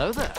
Hello there.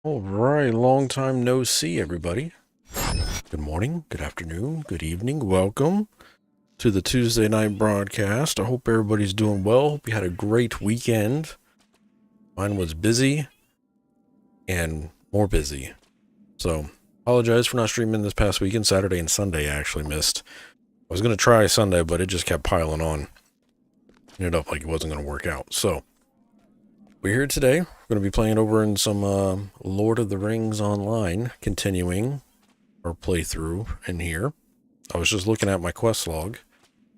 All right, long time no see, everybody. Good morning, good afternoon, good evening. Welcome to the Tuesday night broadcast. I hope everybody's doing well. Hope you had a great weekend. Mine was busy and more busy. So, apologize for not streaming this past weekend. Saturday and Sunday I actually missed. I was going to try Sunday, but it just kept piling on. Ended up like it wasn't going to work out. So, we're here today. Going to be playing over in some Lord of the Rings Online, continuing our playthrough in here. I was just looking at my quest log.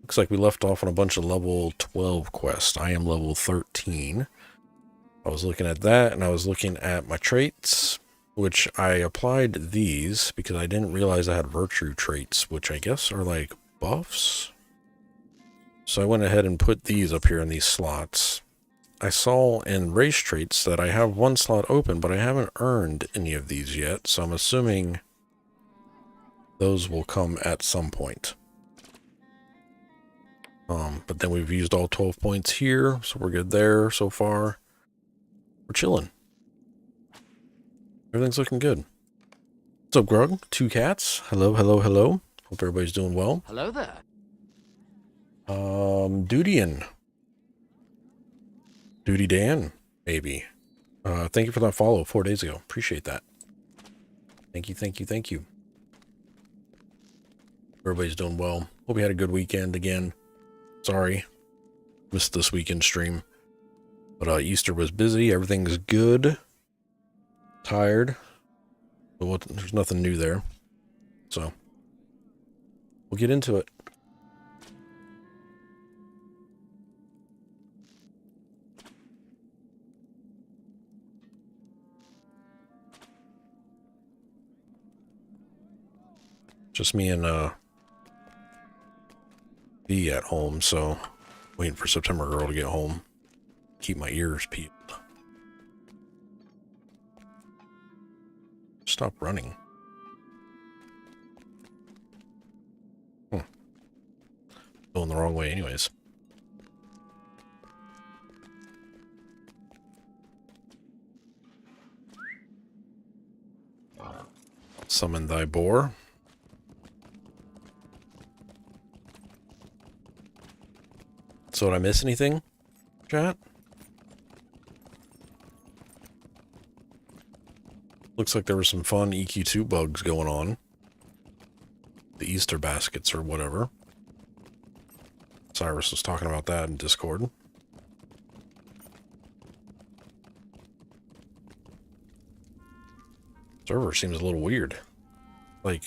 Looks like we left off on a bunch of level 12 quests. I am level 13. I was looking at that, and I was looking at my traits, which I applied these because I didn't realize I had virtue traits, which I guess are like buffs. So I went ahead and put these up here in these slots. I saw in race traits that I have one slot open, but I haven't earned any of these yet, so I'm assuming those will come at some point. But then we've used all 12 points here, so we're good there so far. We're chilling. Everything's looking good. What's up, Grug? Two cats. Hello, hello, hello. Hope everybody's doing well. Hello there. Dudian. Duty Dan, maybe. Thank you for that follow 4 days ago. Appreciate that. Thank you, thank you, thank you. Everybody's doing well. Hope you had a good weekend again. Sorry. Missed this weekend stream. But Easter was busy. Everything's good. Tired. But there's nothing new there. So, we'll get into it. Just me and B at home, so waiting for September Girl to get home. Keep my ears peeled. Stop running. Going the wrong way anyways. Summon thy boar. So did I miss anything, chat? Looks like there were some fun EQ2 bugs going on. The Easter baskets or whatever. Cyrus was talking about that in Discord. Server seems a little weird. Like,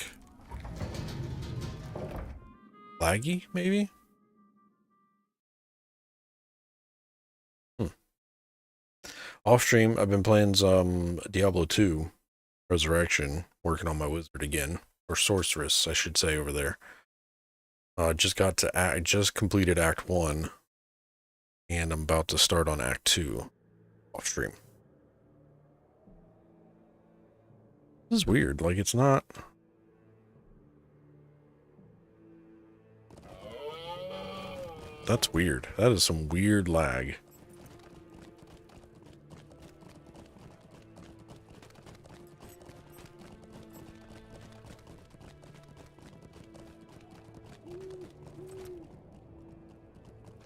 laggy, maybe? Off stream, I've been playing some Diablo 2 Resurrection, working on my wizard again, or sorceress, I should say, over there. I just completed Act 1, and I'm about to start on Act 2 off stream. This is weird, like it's not... That's weird. That is some weird lag.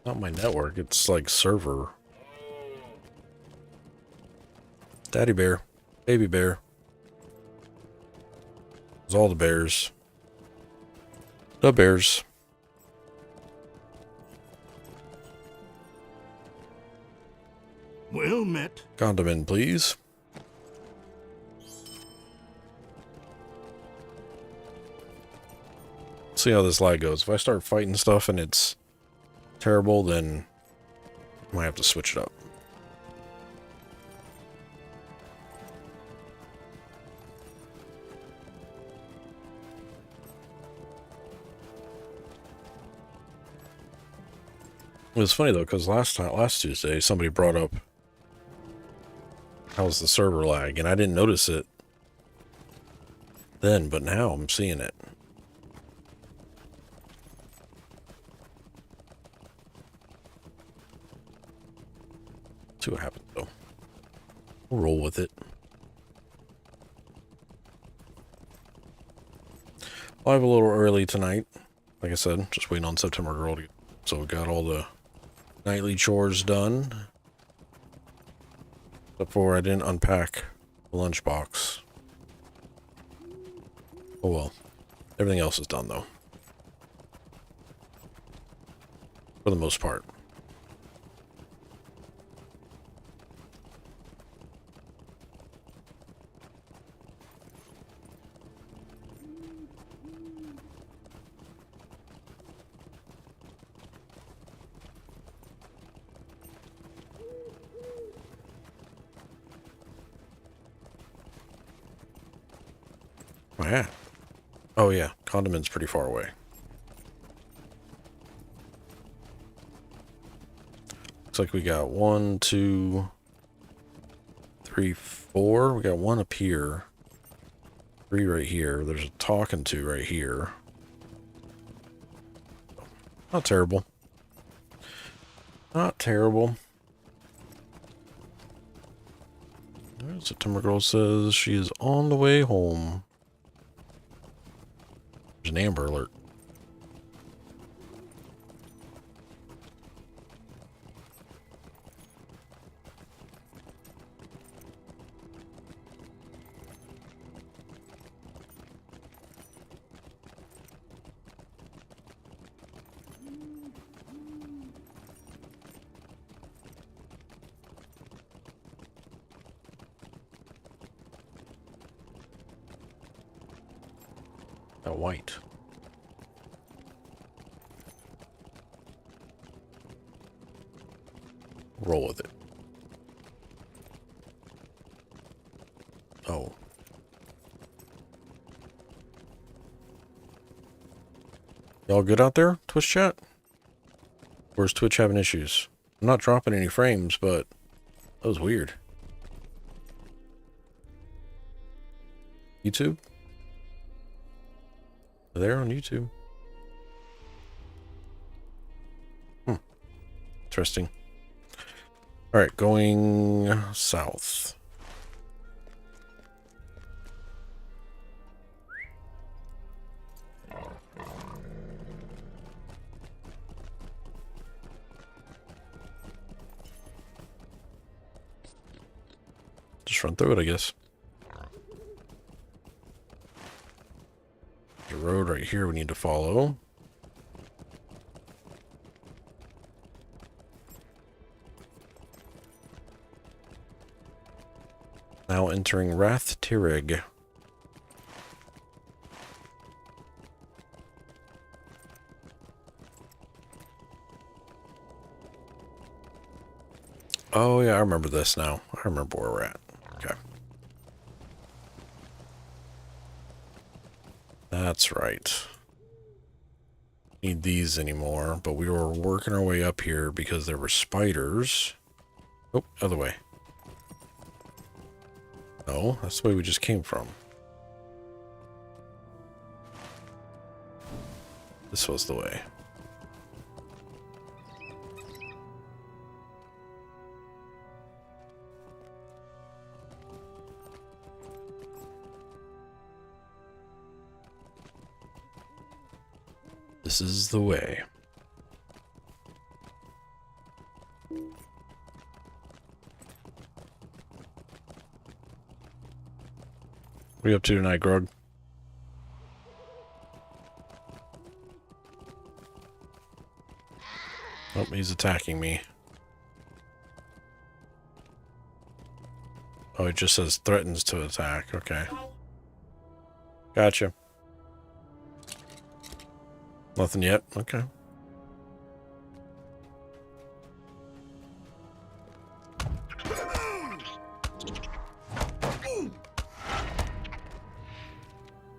Not my network, it's like server. Daddy bear. Baby bear. It's all the bears. The bears. Well met. Condiment, please. See how this lag goes. If I start fighting stuff and it's terrible, then I might have to switch it up. It was funny though, because last Tuesday, somebody brought up how's the server lag, and I didn't notice it then, but now I'm seeing it. See what happens though. We'll roll with it. Live a little early tonight. Like I said, just waiting on September Girl to get, so we got all the nightly chores done. Except for I didn't unpack the lunchbox. Oh well. Everything else is done though. For the most part. Where am I at? Oh yeah, Condiments pretty far away. Looks like we got 1, 2, 3, 4. We got 1 up here. 3 right here. There's a talking to right here. Not terrible. Not terrible. September Girl says she is on the way home. There's an Amber Alert. A white. Roll with it. Oh. Y'all good out there, Twitch chat? Or is Twitch having issues? I'm not dropping any frames, but that was weird. YouTube? There on YouTube. Interesting. Alright, going south. Just run through it, I guess. There's a road right here we need to follow. Now entering Rath Tirrig. Oh yeah, I remember this now. I remember where we're at. Okay. That's right. Need these anymore, but we were working our way up here because there were spiders. Oh, other way. No, that's the way we just came from. This was the way. This is the way. What are you up to tonight, Grog? Oh, he's attacking me. Oh, it just says threatens to attack. Okay. Gotcha. Nothing yet? Okay.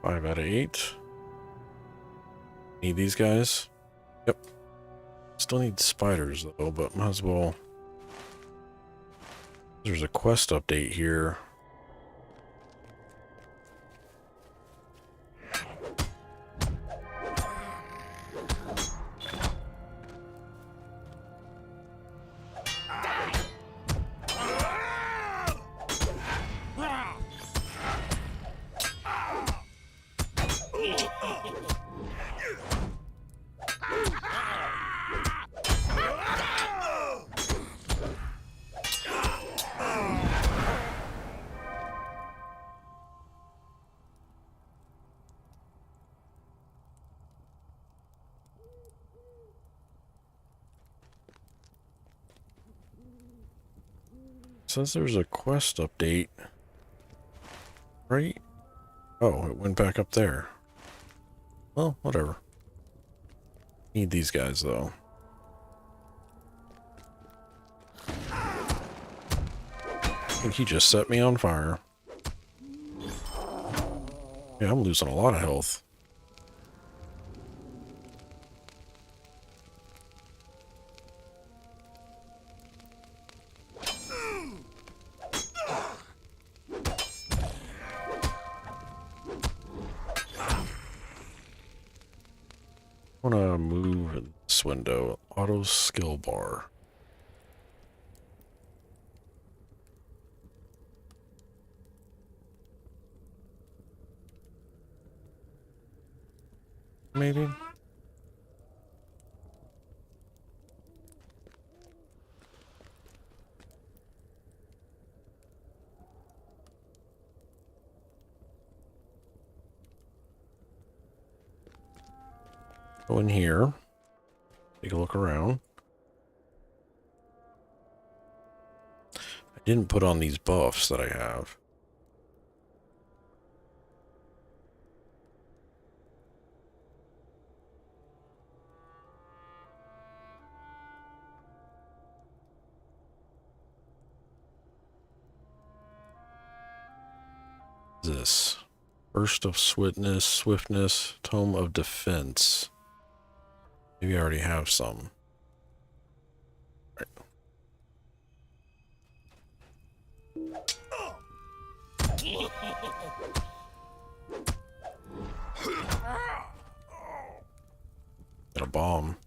Five out of 8. Need these guys? Yep. Still need spiders though, but might as well. There's a quest update here. Says there's a quest update. Right? Oh, it went back up there. Well, whatever. Need these guys, though. I think he just set me on fire. Yeah, I'm losing a lot of health. I want to move in this window. Auto skill bar. Maybe? Go in here. Take a look around. I didn't put on these buffs that I have. What is this? Burst of swiftness, tome of defense. Maybe I already have some. Right. Got a bomb.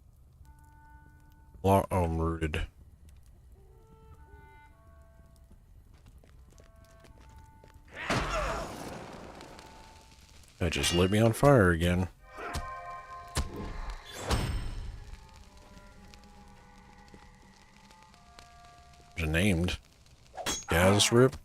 Oh, I'm rooted. That just lit me on fire again. There's a named. Gas rip.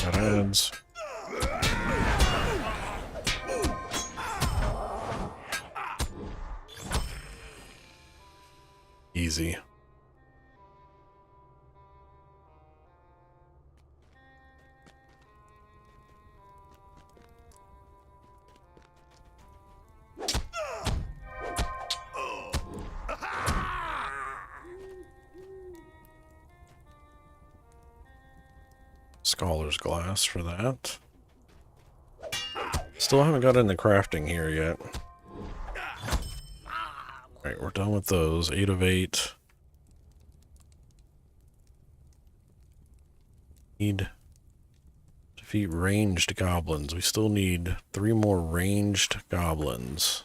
Got ads. Easy. Scholar's glass for that. Still haven't got into crafting here yet. Alright, we're done with those. 8 of 8. Need defeat ranged goblins. We still need 3 more ranged goblins.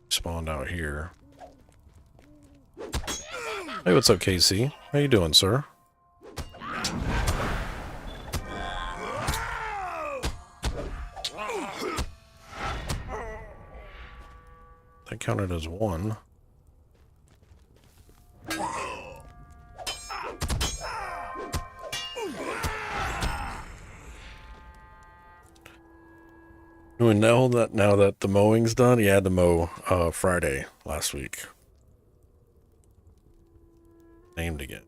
Spawned out here. Hey, what's up, Casey? How you doing, sir? That counted as 1. And now that the mowing's done, he had to mow Friday last week. Named again.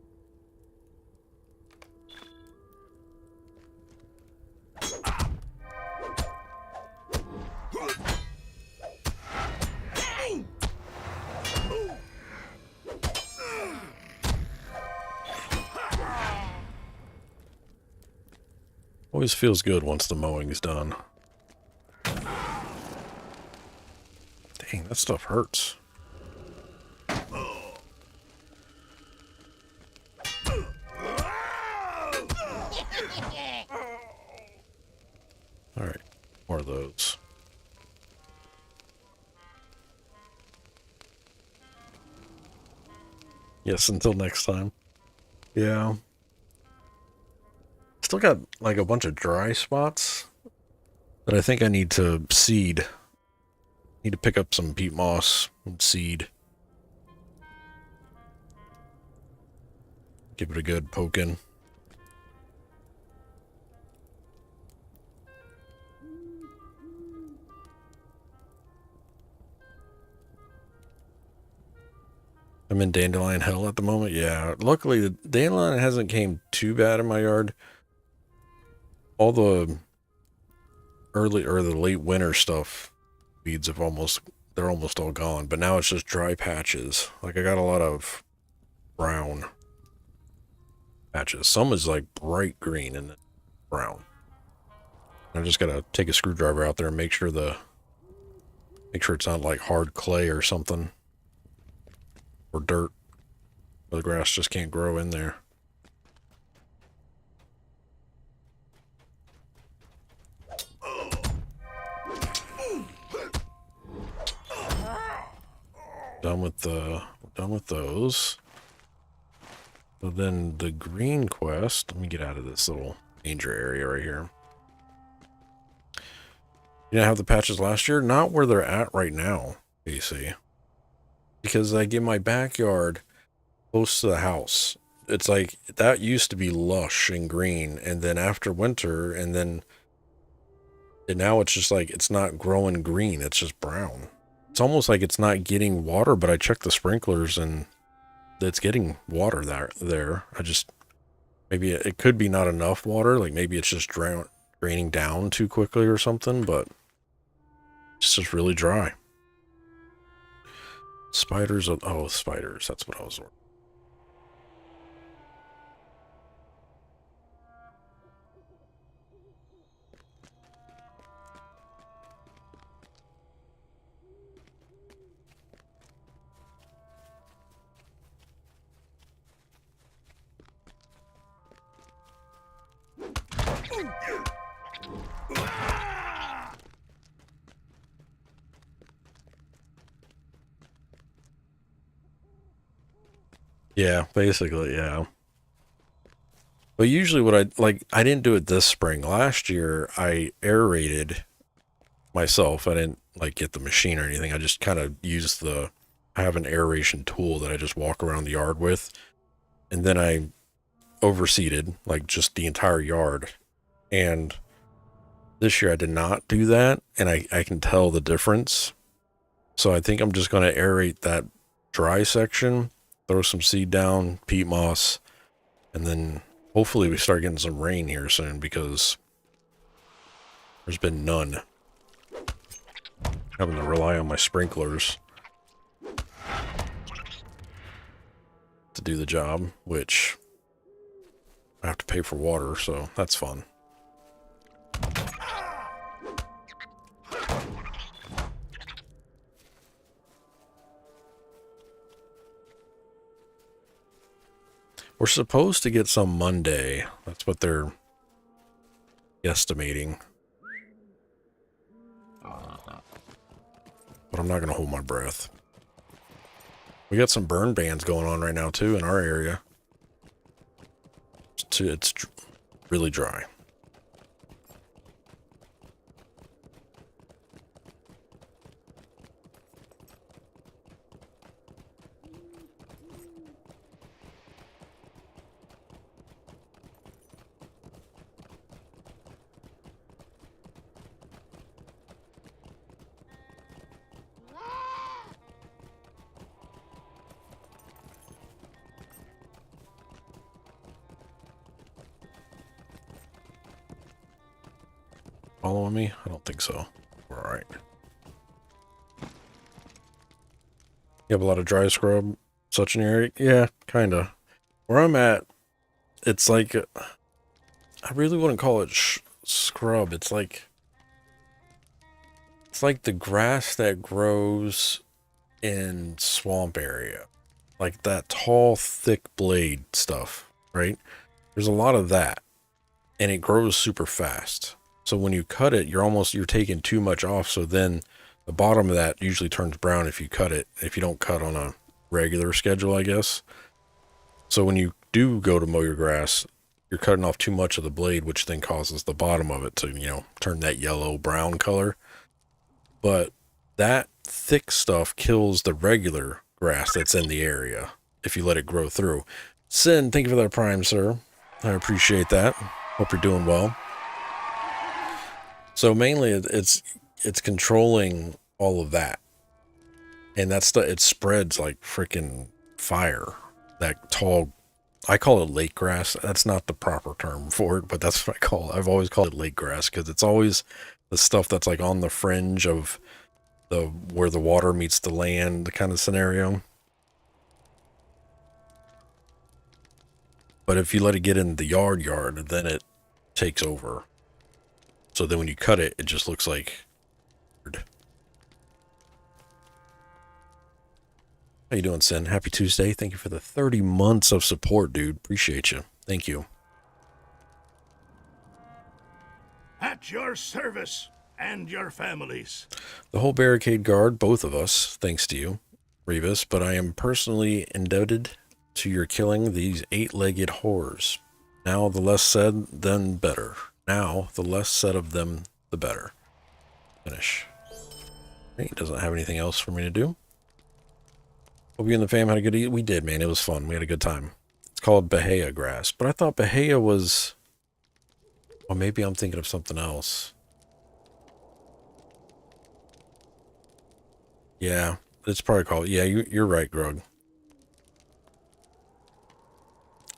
Always feels good once the mowing's done. Dang, that stuff hurts. Alright, more of those. Yes, until next time. Yeah. Still got like a bunch of dry spots that I think I need to seed. Need to pick up some peat moss and seed. Give it a good poking. I'm in dandelion hell at the moment. Yeah, luckily the dandelion hasn't came too bad in my yard. All the early or the late winter stuff, weeds have they're almost all gone. But now it's just dry patches. Like I got a lot of brown patches. Some is like bright green and brown. I just gotta take a screwdriver out there and make sure it's not like hard clay or something. Or dirt. Or the grass just can't grow in there. Done with those. So then the green quest, let me get out of this little danger area right here. You know, have the patches last year? Not where they're at right now, AC. Because I get my backyard close to the house. It's like, that used to be lush and green, and then after winter, and now it's just like, it's not growing green, it's just brown. It's almost like it's not getting water, but I checked the sprinklers and it's getting water there. Maybe it could be not enough water, like maybe it's just draining down too quickly or something, but it's just really dry. Spiders, oh, spiders, that's what I was ordering. Yeah, basically, yeah. But usually I didn't do it this spring. Last year, I aerated myself. I didn't, like, get the machine or anything. I just kind of used I have an aeration tool that I just walk around the yard with. And then I overseeded, like, just the entire yard. And this year I did not do that, and I can tell the difference. So I think I'm just going to aerate that dry section, throw some seed down, peat moss, and then hopefully we start getting some rain here soon, because there's been none. Having to rely on my sprinklers to do the job, which I have to pay for water, so that's fun. We're supposed to get some Monday. That's what they're estimating. But I'm not going to hold my breath. We got some burn bans going on right now, too, in our area. It's really dry. Following me? I don't think so. We're alright. You have a lot of dry scrub, such an area? Yeah, kinda. Where I'm at, it's like, I really wouldn't call it scrub. It's like the grass that grows in swamp area. Like that tall, thick blade stuff, right? There's a lot of that, and it grows super fast. So when you cut it, you're taking too much off, so then the bottom of that usually turns brown if you cut it, if you don't cut on a regular schedule, I guess. So when you do go to mow your grass, you're cutting off too much of the blade, which then causes the bottom of it to, turn that yellow-brown color. But that thick stuff kills the regular grass that's in the area if you let it grow through. Sin, thank you for that prime, sir. I appreciate that. Hope you're doing well. So mainly it's controlling all of that. And it spreads like freaking fire. That tall, I call it lake grass. That's not the proper term for it, but that's what I call it. I've always called it lake grass because it's always the stuff that's like on the fringe of the where the water meets the land kind of scenario. But if you let it get in the yard, then it takes over. So then when you cut it, it just looks like weird. How you doing, Sin? Happy Tuesday. Thank you for the 30 months of support, dude. Appreciate you. Thank you. At your service and your families. The whole barricade guard, both of us, thanks to you, Rebus, but I am personally indebted to your killing these 8-legged whores. Now the less said, then better. Now the less said of them, the better. Finish. He doesn't have anything else for me to do. Hope you and the fam had a good we did, man. It was fun. We had a good time. It's called Bahia grass. But I thought Bahia was... Well, maybe I'm thinking of something else. Yeah, it's probably called... Yeah, you're right, Grug.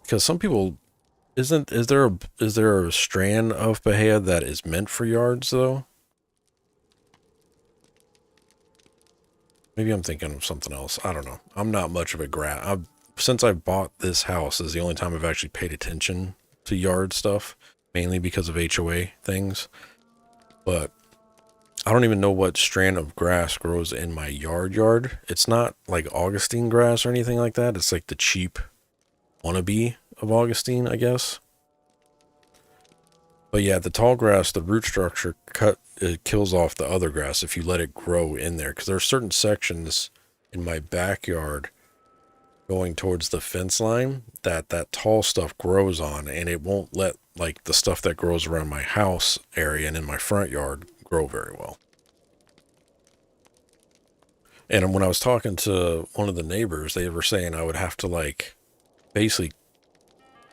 Because some people... Is there a strand of Bahia that is meant for yards, though? Maybe I'm thinking of something else. I don't know. I'm not much of a grass. Since I bought this house is the only time I've actually paid attention to yard stuff, mainly because of HOA things. But I don't even know what strand of grass grows in my yard. It's not like Augustine grass or anything like that. It's like the cheap wannabe of Augustine, I guess. But yeah, the tall grass, the root structure it kills off the other grass if you let it grow in there. Because there are certain sections in my backyard going towards the fence line that tall stuff grows on, and it won't let like the stuff that grows around my house area and in my front yard grow very well. And when I was talking to one of the neighbors, they were saying I would have to like basically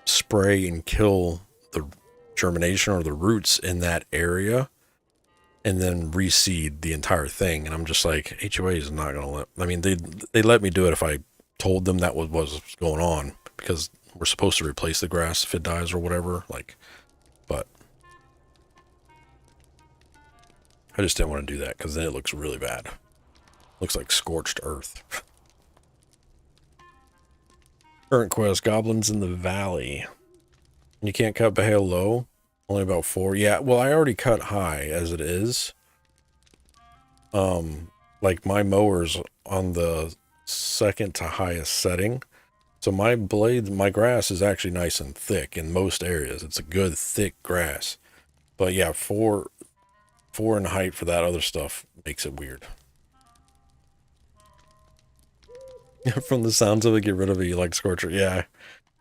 spray and kill the germination or the roots in that area and then reseed the entire thing. And I'm just like, HOA is not going to let, I mean, they let me do it if I told them that was what was going on, because we're supposed to replace the grass if it dies or whatever, like, but I just didn't want to do that because then it looks really bad. Looks like scorched earth. Current quest, Goblins in the Valley. You can't cut Bahia low? Only about 4. Yeah, well, I already cut high as it is. Like my mower's on the second to highest setting. So my grass is actually nice and thick in most areas. It's a good thick grass. But yeah, 4 in height for that other stuff makes it weird. From the sounds of it, get rid of it, you like Scorcher. Yeah.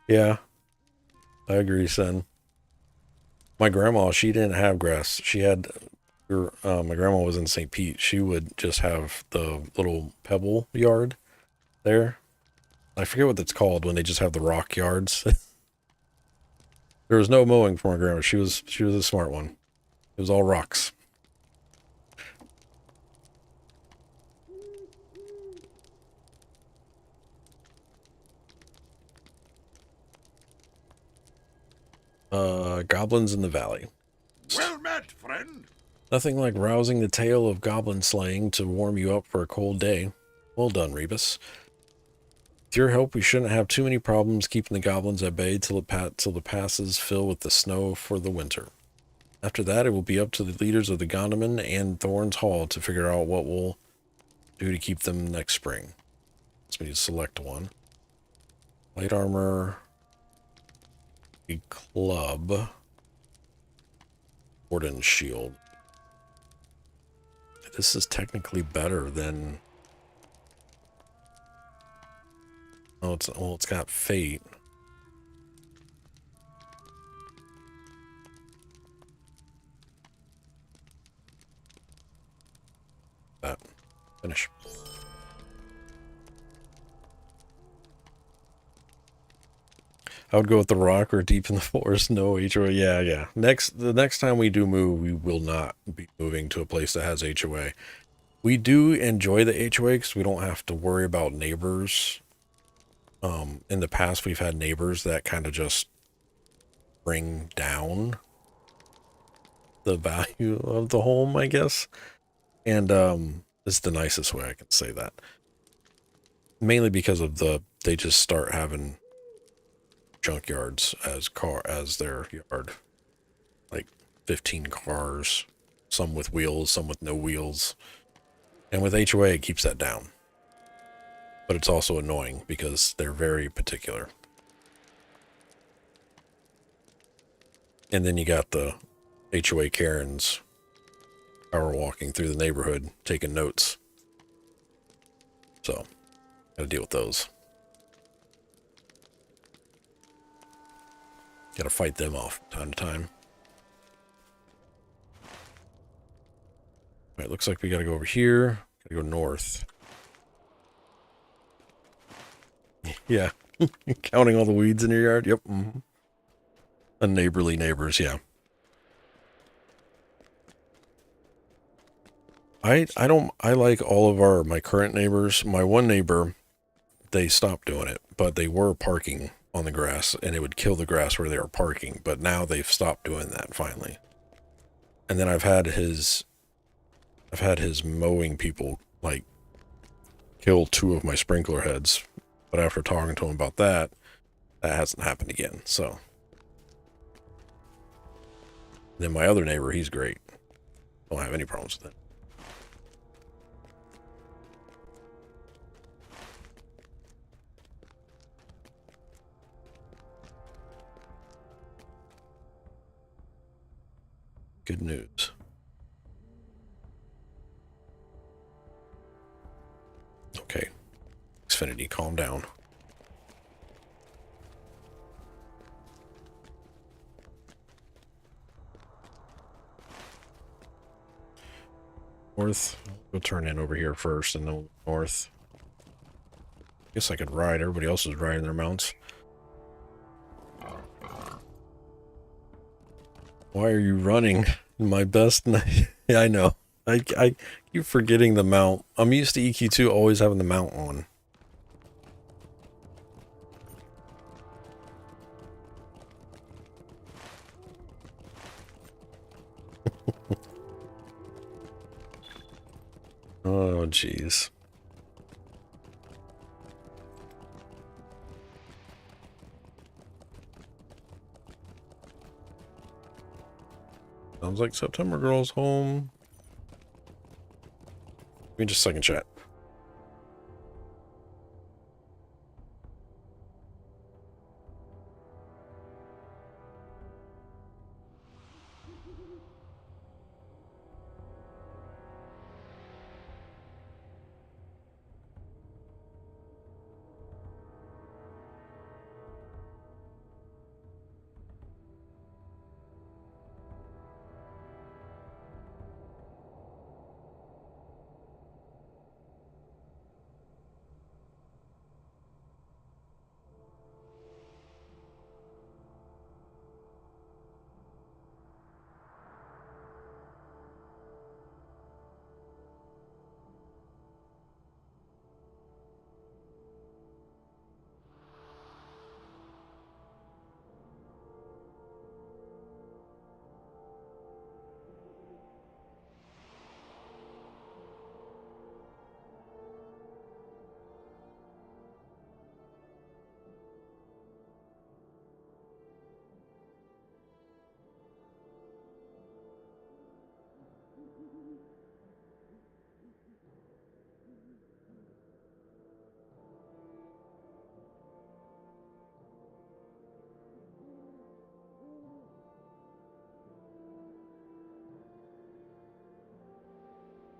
Yeah. I agree, son. My grandma, she didn't have grass. She had, my grandma was in St. Pete. She would just have the little pebble yard there. I forget what that's called when they just have the rock yards. There was no mowing for my grandma. She was a smart one. It was all rocks. Goblins in the Valley. Well met, friend. Nothing like rousing the tale of goblin slaying to warm you up for a cold day. Well done, Rebus. With your help, we shouldn't have too many problems keeping the goblins at bay till the passes fill with the snow for the winter. After that, it will be up to the leaders of the Gondaman and Thorn's Hall to figure out what we'll do to keep them next spring. So we need to select one. Light armor, a club, Warden's shield. This is technically better than... Oh, it's got fate. That. Finish. I would go with the rock or deep in the forest. No HOA. Yeah. The next time we do move, we will not be moving to a place that has HOA. We do enjoy the HOA because we don't have to worry about neighbors In the past, we've had neighbors that kind of just bring down the value of the home, I guess. And it's the nicest way I can say that. Mainly because of they just start having junkyards as their yard. Like 15 cars, some with wheels, some with no wheels. And with HOA, it keeps that down. But it's also annoying because they're very particular. And then you got the HOA Karens power walking through the neighborhood, taking notes. So, gotta deal with those. Gotta fight them off from time to time. Alright, looks like we gotta go over here. Gotta go north. Yeah. Counting all the weeds in your yard? Yep. Mm-hmm. Unneighborly neighbors, yeah. I like all of my current neighbors. My one neighbor, they stopped doing it, but they were parking on the grass, and it would kill the grass where they were parking, but now they've stopped doing that finally. And then I've had his mowing people, like, kill 2 of my sprinkler heads, but after talking to him about that hasn't happened again, so. Then my other neighbor, he's great. Don't have any problems with it. Good news. Okay. Xfinity, calm down. North. We'll turn in over here first and then north. Guess I could ride. Everybody else is riding their mounts. Why are you running? My best night. Yeah, I know. I keep forgetting the mount. I'm used to EQ2 always having the mount on. Oh, jeez. Sounds like September Girl's home. Give me just a second, chat.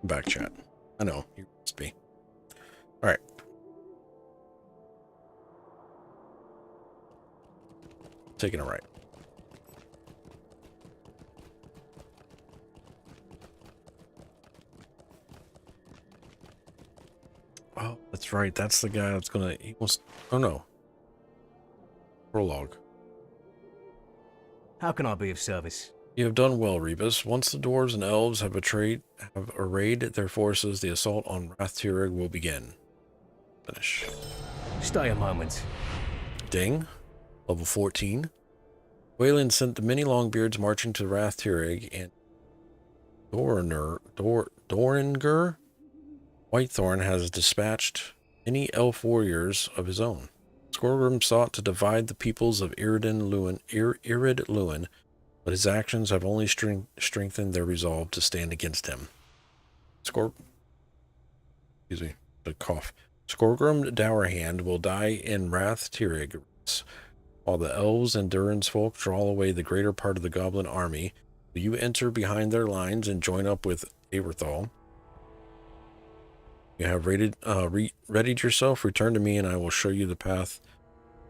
Back chat. I know, you must be. Alright. Taking a right. Oh, that's right. That's the guy that's gonna... He wants... Oh, no. Prologue. How can I be of service? You have done well, Rebus. Once the dwarves and elves have arrayed their forces, the assault on Rath Turig will begin. Finish. Stay a moment. Ding. Level 14. Wayland sent the many Longbeards marching to Rath Tirig and Doringer. Whitethorn has dispatched many elf warriors of his own. Skorgrim sought to divide the peoples of Irid Luin, but his actions have only strengthened their resolve to stand against him. Excuse me, the cough. Skorgrim Dourhand will die in Rath Tirig, while the elves and Durin's folk draw away the greater part of the goblin army. Will you enter behind their lines and join up with Aberthal? You have readied yourself. Return to me, and I will show you the path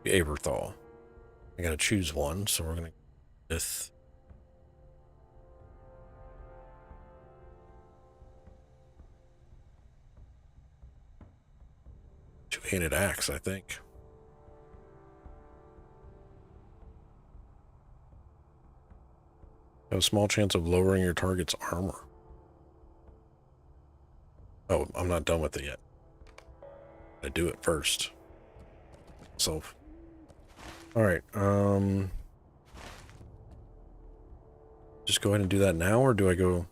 to Aberthal. I gotta choose one, so we're gonna go with two-handed axe, I think. Have a small chance of lowering your target's armor. Oh, I'm not done with it yet. I do it first. So, all right. Just go ahead and do that now, or do I go?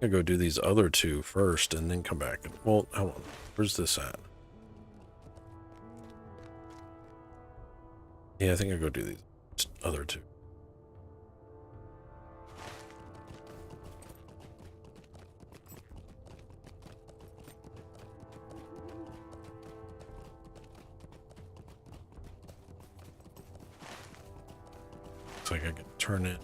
I go do these other two first and then come back. Well, hold on. Where's this at? Yeah, I think I go do these other two. Looks like I can turn it.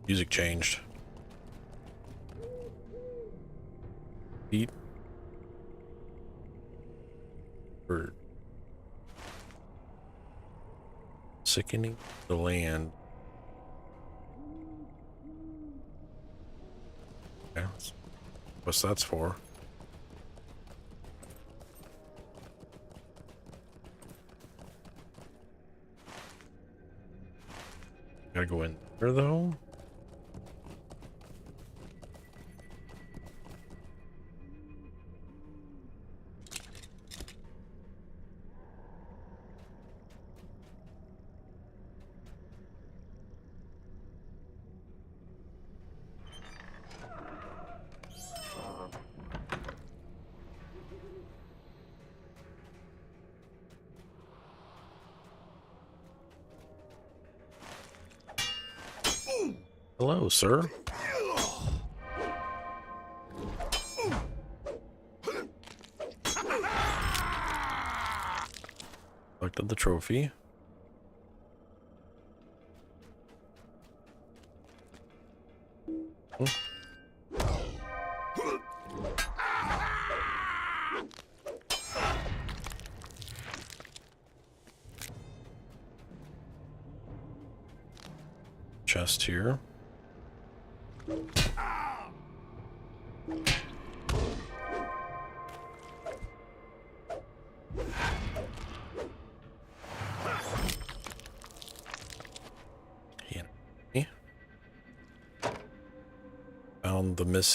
Music changed. Beat. Bird. Sickening the land. Okay. What's that's for? Gotta go in there though. Hello, sir. Collected the trophy. Oh. Chest here.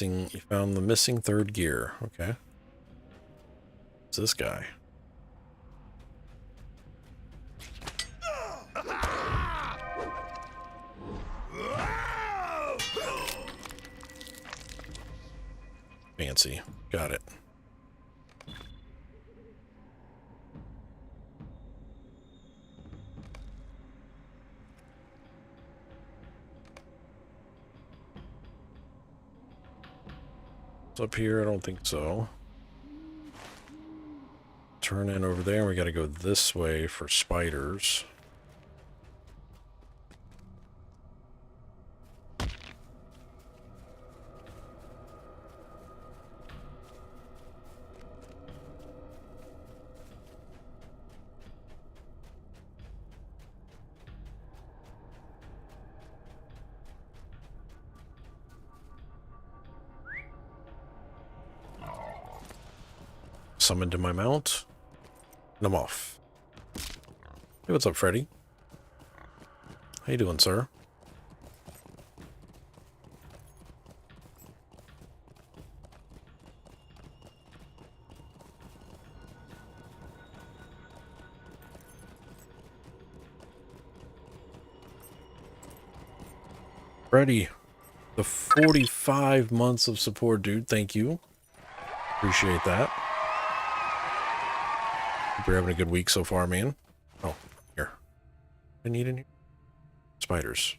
You found the missing third gear. Okay. It's this guy. Fancy. Got it. It's up here? I don't think so. Turn in over there. We got to go this way for spiders. Summon to my mount. And I'm off. Hey, what's up, Freddy? How you doing, sir? Freddy, the 45 months of support, dude. Thank you. Appreciate that. Hope you're having a good week so far, man. Oh, here. I need any spiders.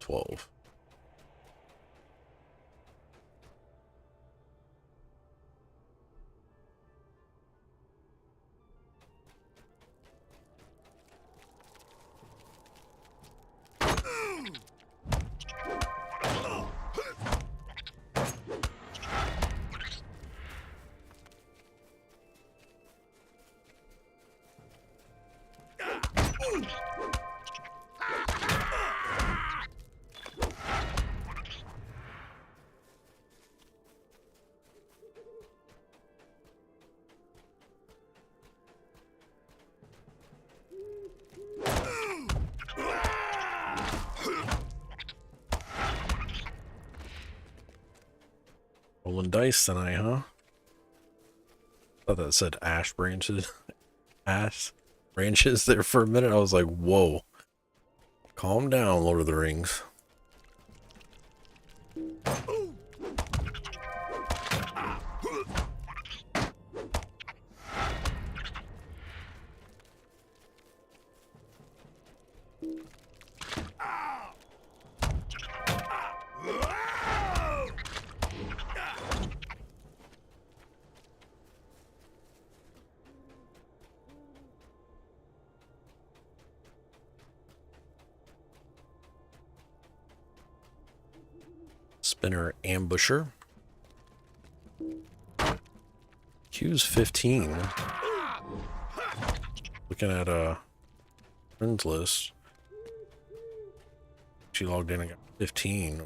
$12. Rolling dice tonight, huh? Thought that said ash branches. Ash branches there for a minute. I was like, whoa. Calm down, Lord of the Rings. Spinner Ambusher. Q's 15. Looking at a friends list. She logged in and got 15.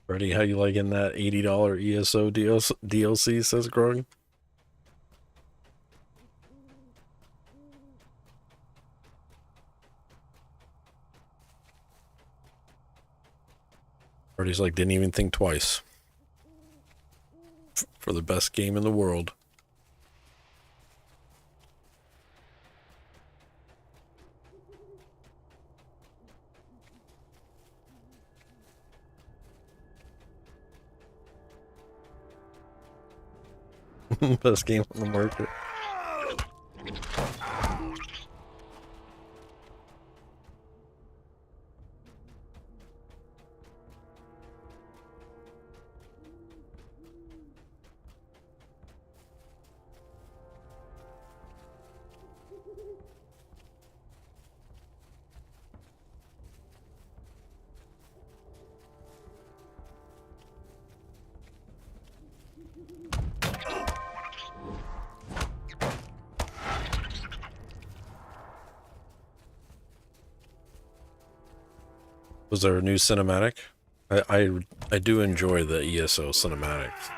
Freddie, how you liking that $80 ESO DLC, says Grog? Freddie's like, didn't even think twice. For the best game in the world. Best game on the market. Was there a new cinematic? I do enjoy the ESO cinematics.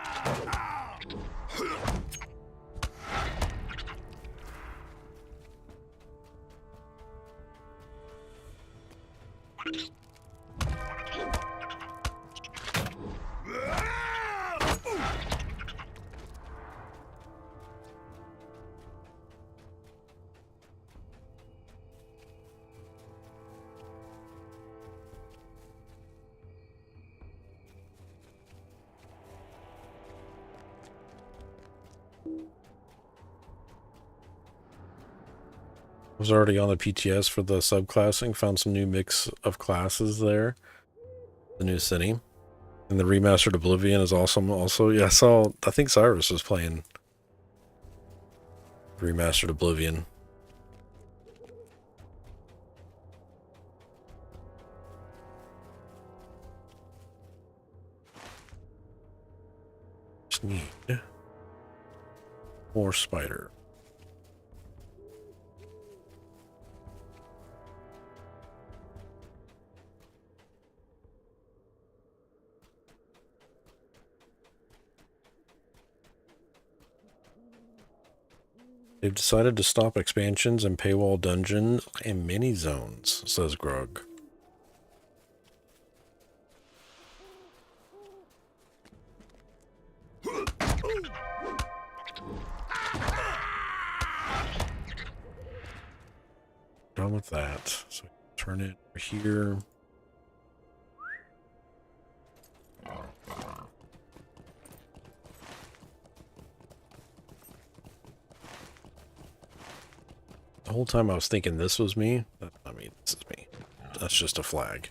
was already on the PTS for the subclassing. Found some new mix of classes there. The new city. And the remastered Oblivion is awesome also. Yeah, I think Cyrus was playing remastered Oblivion. Just need more spider. They've decided to stop expansions and paywall dungeons and mini zones, says Grug. Done with that. So turn it over here. The whole time I was thinking this was me. I mean, this is me. That's just a flag.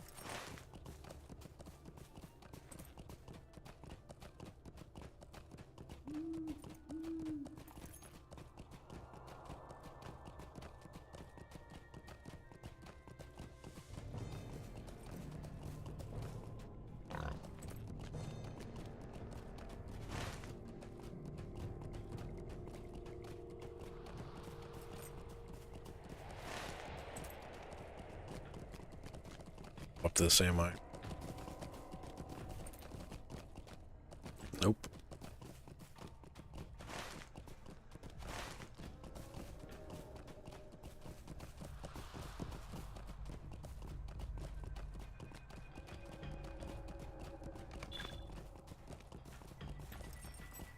Up this, am I? Nope.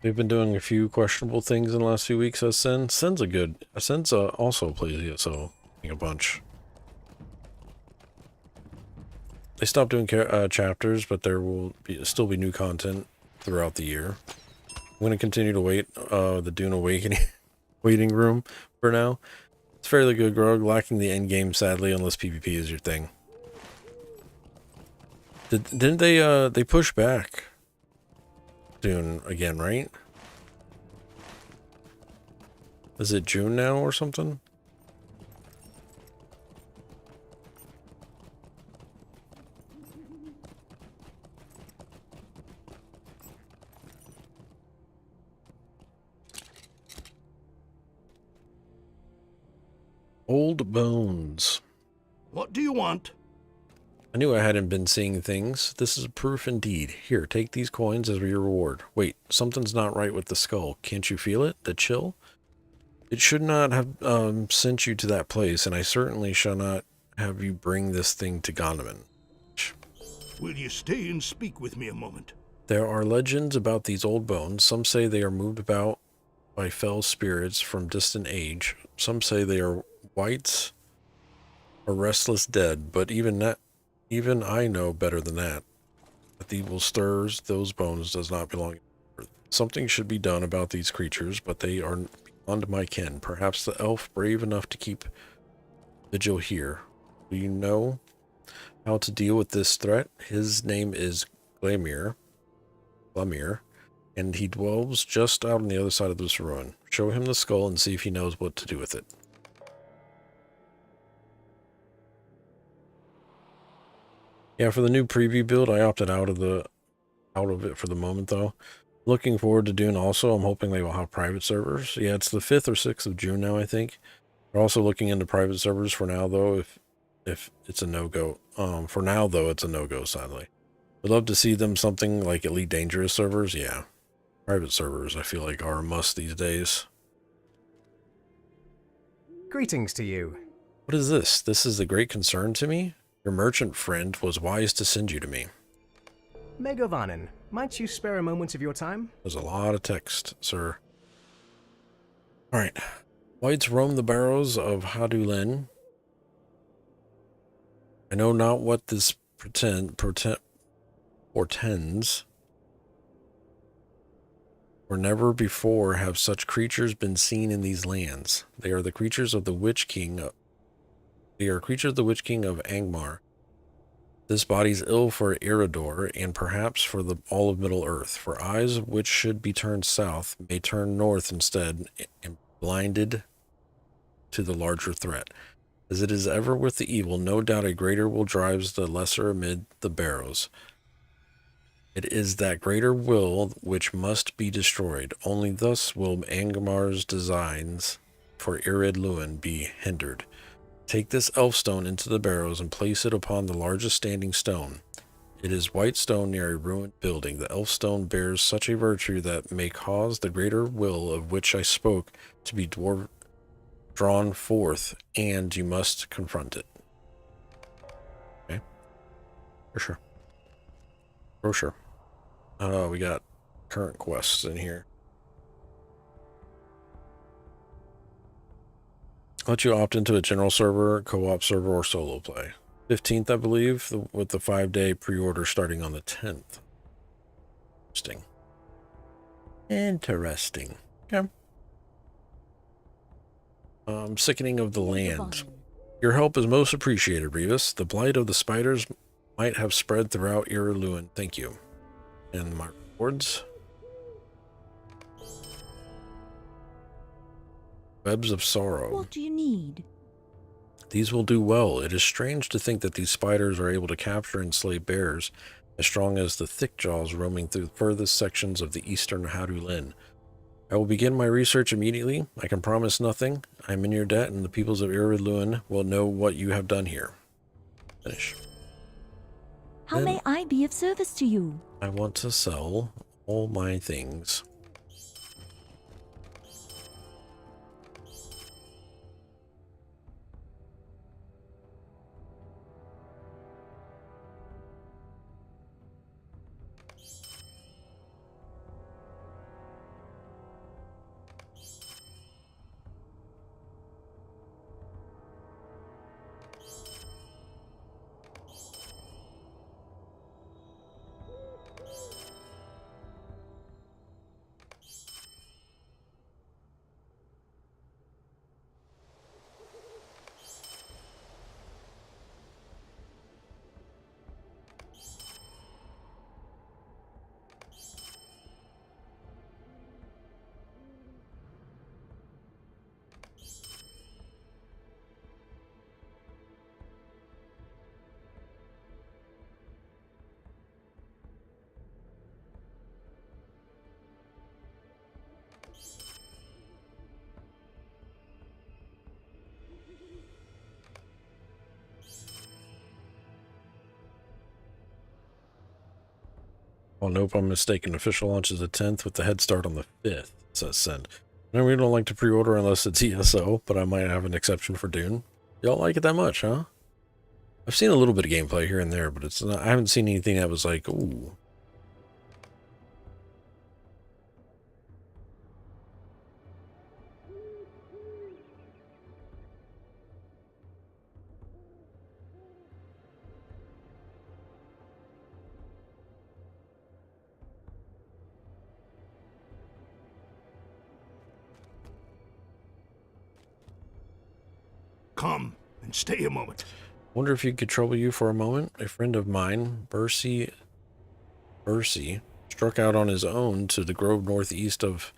We've been doing a few questionable things in the last few weeks as Sin. Sin's also plays ESO a bunch. They stopped doing chapters, but there will still be new content throughout the year. I'm going to continue to wait the Dune Awakening waiting room for now. It's fairly good, Grog, lacking the end game, sadly, unless PvP is your thing. Didn't they push back Dune again, right? Is it June now or something? Old bones. What do you want? I knew I hadn't been seeing things. This is proof indeed. Here, take these coins as your reward. Wait, something's not right with the skull. Can't you feel it? The chill? It should not have sent you to that place, and I certainly shall not have you bring this thing to Gondaman. Will you stay and speak with me a moment? There are legends about these old bones. Some say they are moved about by fell spirits from distant age. Some say they are wights or restless dead, but even I know better than that. If the evil stirs those bones does not belong to earth. Something should be done about these creatures, but they are beyond my ken. Perhaps the elf brave enough to keep vigil here. Do you know how to deal with this threat? His name is Glamir, and he dwells just out on the other side of this ruin. Show him the skull and see if he knows what to do with it. Yeah, for the new preview build, I opted out of it for the moment, though. Looking forward to Dune also. I'm hoping they will have private servers. Yeah, it's the 5th or 6th of June now, I think. They're also looking into private servers for now, though, if it's a no-go. For now, though, it's a no-go, sadly. I'd love to see them something like Elite Dangerous servers. Yeah, private servers, I feel like, are a must these days. Greetings to you. What is this? This is a great concern to me? Your merchant friend was wise to send you to me. Megovanen, might you spare a moment of your time? There's a lot of text, sir. Alright. Whites roam the barrows of Hadulin. I know not what this portends. For never before have such creatures been seen in these lands. They are the creatures of the Witch King We are creatures of the Witch King of Angmar. This body's ill for Eriador, and perhaps for all of Middle-earth. For eyes which should be turned south may turn north instead, and blinded to the larger threat. As it is ever with the evil, no doubt a greater will drives the lesser amid the barrows. It is that greater will which must be destroyed. Only thus will Angmar's designs for Irid Luin be hindered. Take this elf stone into the barrows and place it upon the largest standing stone. It is white stone near a ruined building. The elf stone bears such a virtue that may cause the greater will of which I spoke to be drawn forth, and you must confront it. Okay. For sure. For sure. We got current quests in here. Let you opt into a general server, co-op server, or solo play. 15th, I believe, with the 5-day pre-order starting on the 10th. Interesting. Interesting. Okay. Sickening of the land. Your help is most appreciated, Revis. The blight of the spiders might have spread throughout Iriluin. Thank you. And my rewards. Webs of sorrow. What do you need? These will do well. It is strange to think that these spiders are able to capture and slay bears as strong as the thick jaws roaming through the furthest sections of the eastern Hadulin. I will begin my research immediately. I can promise nothing. I am in your debt, and the peoples of Iriluin will know what you have done here. Finish. How may I be of service to you? I want to sell all my things. Oh, nope, I'm mistaken. Official launch is the 10th with the head start on the 5th. It says send. No, we don't like to pre-order unless it's ESO, but I might have an exception for Dune. Y'all like it that much, huh? I've seen a little bit of gameplay here and there, but it's not, I haven't seen anything that was like, ooh. Come and stay a moment. Wonder if he could trouble you for a moment. A friend of mine, Bercy, struck out on his own to the grove northeast of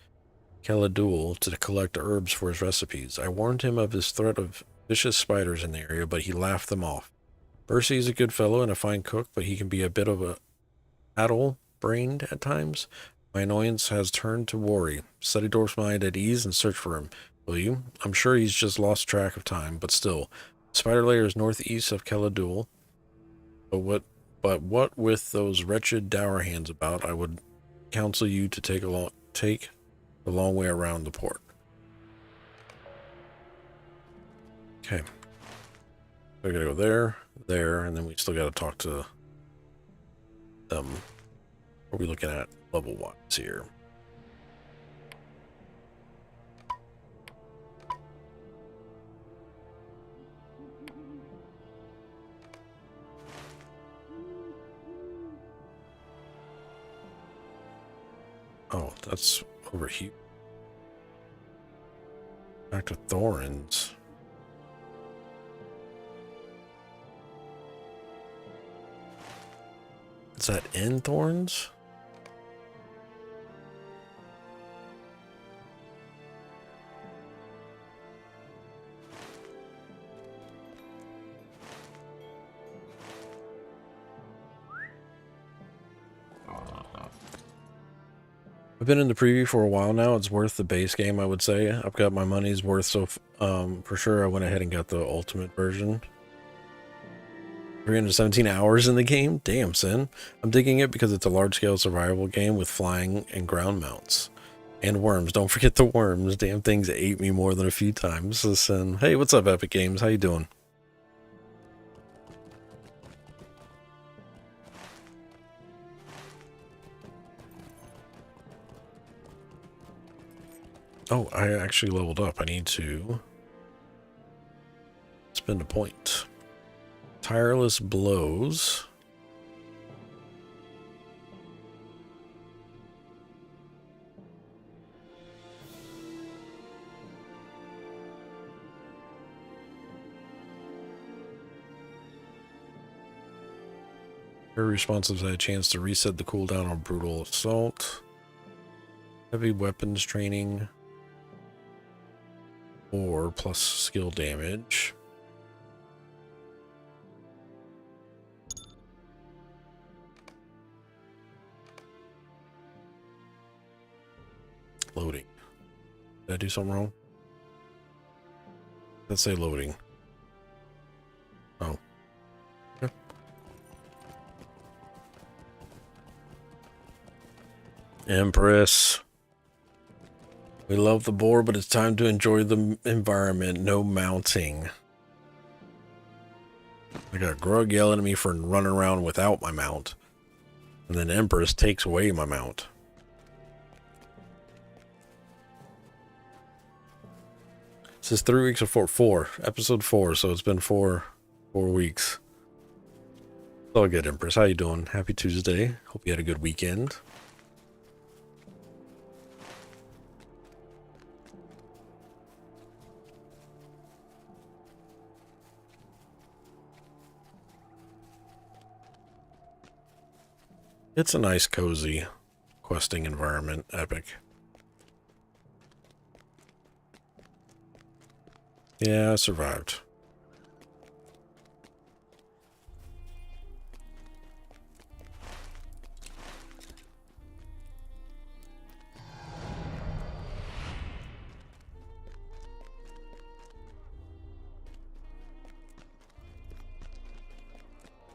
Caladul to collect herbs for his recipes. I warned him of his threat of vicious spiders in the area, but he laughed them off. Bercy is a good fellow and a fine cook, but he can be a bit of a addle-brained at times. My annoyance has turned to worry. Study Dwarf's mind at ease and search for him. Will you? I'm sure he's just lost track of time, but still. Spider lair is northeast of Caladul. But what with those wretched dour hands about, I would counsel you to take the long way around the port. Okay. So I gotta go there, and then we still gotta talk to them. What are we looking at level-wise here? Oh, that's over here. Back to Thorin's. Is that in Thorns? I've been in the preview for a while now. It's worth the base game, I would say. I've got my money's worth, so for sure I went ahead and got the ultimate version. 317 hours in the game? Damn, Sin. I'm digging it because it's a large-scale survival game with flying and ground mounts. And worms. Don't forget the worms. Damn things ate me more than a few times. So, Sin. Hey, what's up, Epic Games? How you doing? Oh, I actually leveled up. I need to spend a point. Tireless blows. Very responsive. I had a chance to reset the cooldown on brutal assault. Heavy weapons training. Or plus skill damage. Loading. Did I do something wrong? Let's say loading. Oh. Okay. Empress. We love the boar, but it's time to enjoy the environment. No mounting. I got Grug yelling at me for running around without my mount. And then Empress takes away my mount. This is 3 weeks before 4. Episode 4, so it's been 4 weeks. It's all good, Empress. How you doing? Happy Tuesday. Hope you had a good weekend. It's a nice, cozy questing environment. Epic. Yeah, I survived.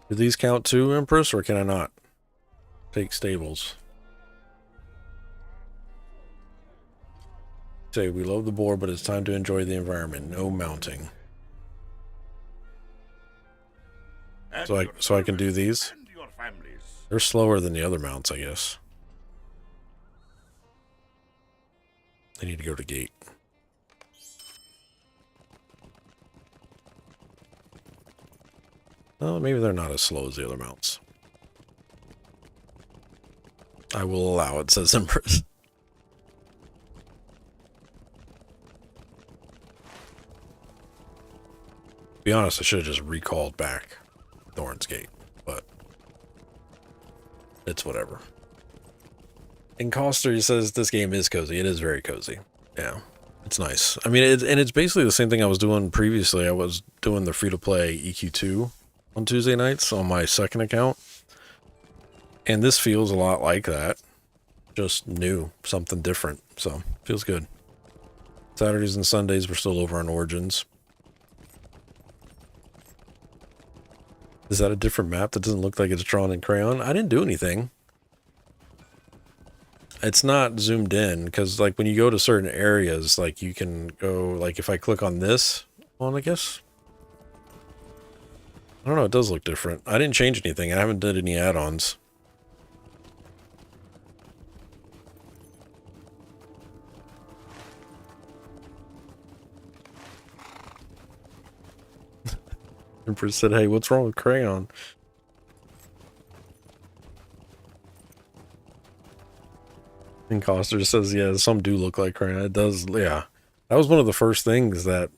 Do these count too, Empress, or can I not? Take stables. Say, we love the boar, but it's time to enjoy the environment. No mounting. So I can do these. They're slower than the other mounts, I guess. They need to go to gate. Well, maybe they're not as slow as the other mounts. I will allow it, says Empress. To be honest, I should have just recalled back Thorn's Gate, but it's whatever. And Coster, he says this game is cozy. It is very cozy. Yeah, it's nice. I mean, it's basically the same thing I was doing previously. I was doing the free-to-play EQ2 on Tuesday nights on my second account. And this feels a lot like that. Just new, something different. So, feels good. Saturdays and Sundays, we're still over on Origins. Is that a different map that doesn't look like it's drawn in crayon? I didn't do anything. It's not zoomed in, because like when you go to certain areas, like you can go, like if I click on this one, I guess. I don't know, it does look different. I didn't change anything. I haven't done any add-ons. Empress said, hey, what's wrong with crayon? And Coster says, yeah, some do look like crayon. It does, yeah. That was one of the first things that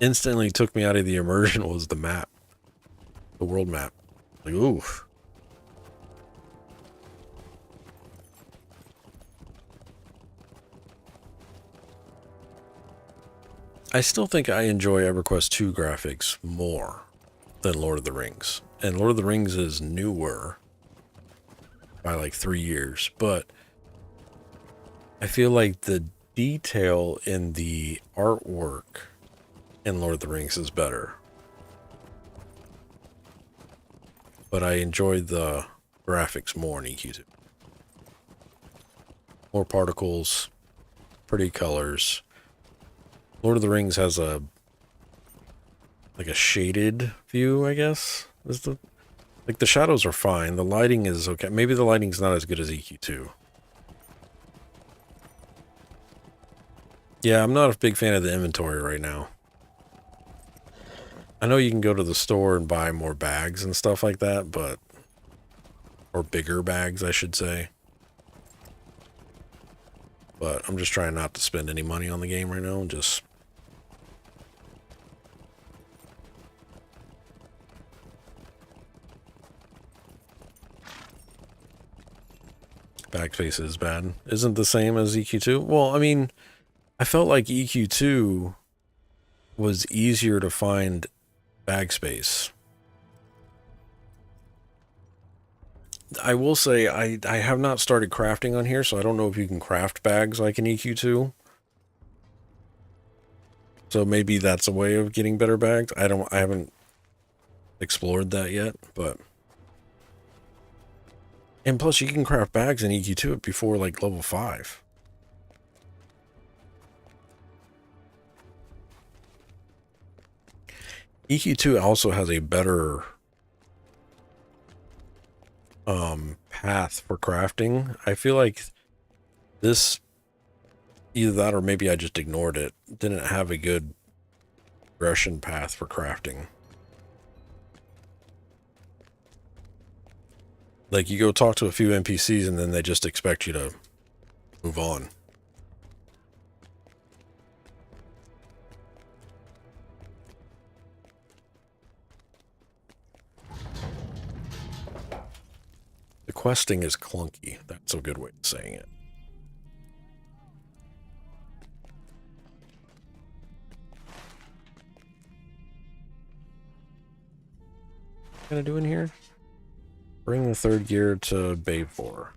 instantly took me out of the immersion was the map. The world map. Like, ooh. I still think I enjoy EverQuest 2 graphics more than Lord of the Rings. And Lord of the Rings is newer by like 3 years, but I feel like the detail in the artwork in Lord of the Rings is better. But I enjoyed the graphics more in EQ2. More particles, pretty colors. Lord of the Rings has a shaded view, I guess. Like the shadows are fine. The lighting is okay. Maybe the lighting's not as good as EQ2. Yeah, I'm not a big fan of the inventory right now. I know you can go to the store and buy more bags and stuff like that, but... or bigger bags, I should say. But I'm just trying not to spend any money on the game right now. Just... backspace is bad. Isn't the same as EQ2? Well, I mean, I felt like EQ2 was easier to find backspace. I will say I have not started crafting on here, so I don't know if you can craft bags like in EQ2. So maybe that's a way of getting better bags. I haven't explored that yet, but... and plus you can craft bags in EQ2 before like level 5. EQ2 also has a better path for crafting. I feel like this, either that or maybe I just ignored it, didn't have a good progression path for crafting. Like you go talk to a few NPCs and then they just expect you to move on. The questing is clunky. That's a good way of saying it. What can I do in here? Bring the third gear to Bay 4.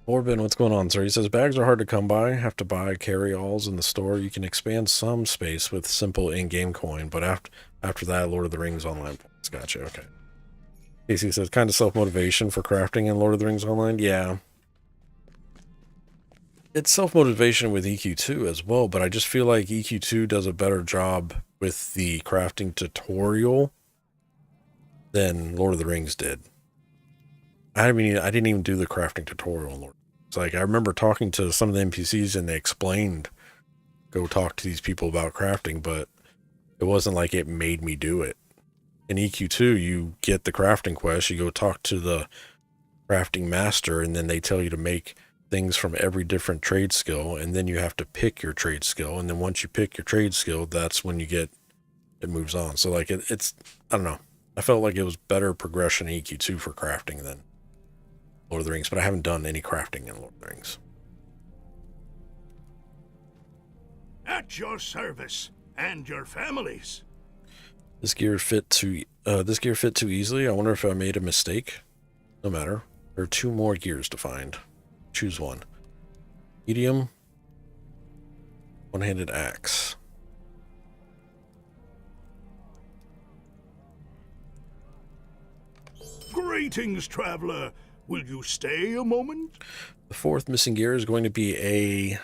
Orbin, what's going on, sir? He says, bags are hard to come by. Have to buy carry-alls in the store. You can expand some space with simple in-game coin, but after that, Lord of the Rings Online points. Gotcha, okay. Casey says, kind of self-motivation for crafting in Lord of the Rings Online? Yeah. It's self-motivation with EQ2 as well, but I just feel like EQ2 does a better job with the crafting tutorial than Lord of the Rings did. I didn't even do the crafting tutorial in Lord. It's like, I remember talking to some of the NPCs and they explained, go talk to these people about crafting, but it wasn't like it made me do it. In EQ2, you get the crafting quest, you go talk to the crafting master, and then they tell you to make things from every different trade skill, and then you have to pick your trade skill, and then once you pick your trade skill, that's when it moves on. So like it's I don't know. I felt like it was better progression in EQ2 for crafting than Lord of the Rings, but I haven't done any crafting in Lord of the Rings. At your service and your families. This gear fit too easily. I wonder if I made a mistake. No matter. There are 2 more gears to find. Choose one. Medium. One-handed axe. Greetings, traveler. Will you stay a moment? The 4th missing gear is going to be a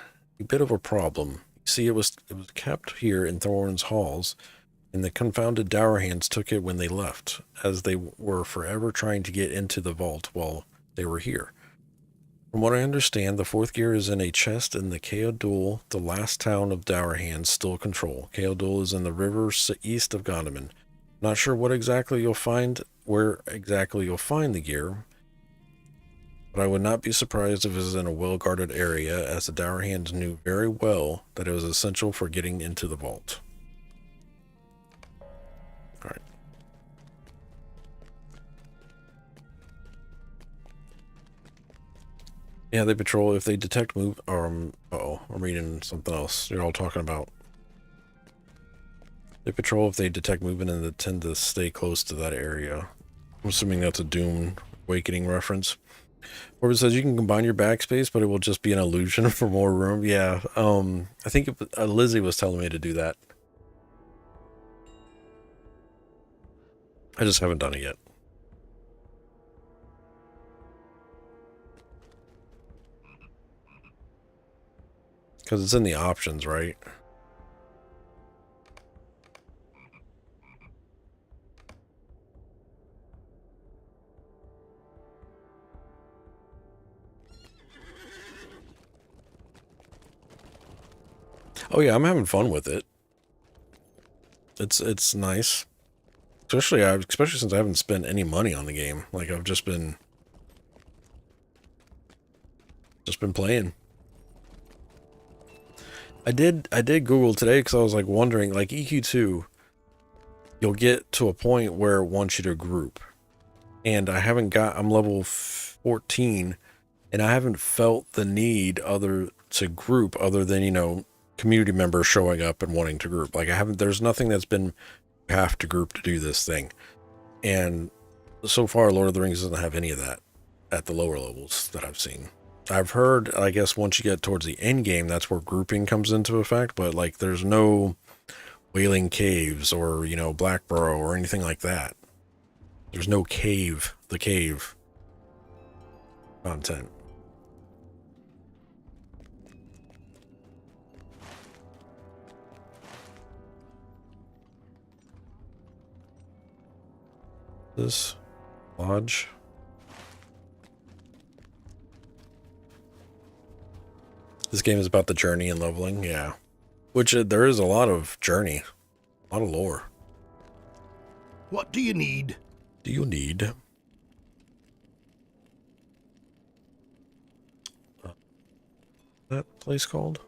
bit of a problem. You see, it was kept here in Thorn's halls, and the confounded dour hands took it when they left, as they were forever trying to get into the vault while they were here. From what I understand, the 4th gear is in a chest in the Caodul, the last town of dour hands still control. Caodul is in the river east of Gondaman. Not sure where exactly you'll find the gear, but I would not be surprised if it was in a well-guarded area, as the dour hands knew very well that it was essential for getting into the vault. Alright. Yeah, they patrol if they detect move. Uh-oh, I'm reading something else. You're all talking about. They patrol if they detect movement and they tend to stay close to that area. I'm assuming that's a Doom Awakening reference. Or it says you can combine your backspace, but it will just be an illusion for more room. Yeah, I think Lizzie was telling me to do that. I just haven't done it yet. Because it's in the options, right? Oh yeah, I'm having fun with it. It's nice. Especially since I haven't spent any money on the game. Like I've just been playing. I did Google today because I was like wondering, like EQ2, you'll get to a point where it wants you to group. And I'm level 14 and I haven't felt the need to group other than, you know, community members showing up and wanting to group. Like there's nothing that's been, you have to group to do this thing. And so far, Lord of the Rings doesn't have any of that at the lower levels that I've seen. I've heard, I guess, once you get towards the end game, that's where grouping comes into effect. But like, there's no Wailing Caves or, you know, Black Burrow or anything like that. There's no the cave content. This lodge. This game is about the journey and leveling, yeah. Which there is a lot of journey, a lot of lore. What do you need? Do you need? That place called?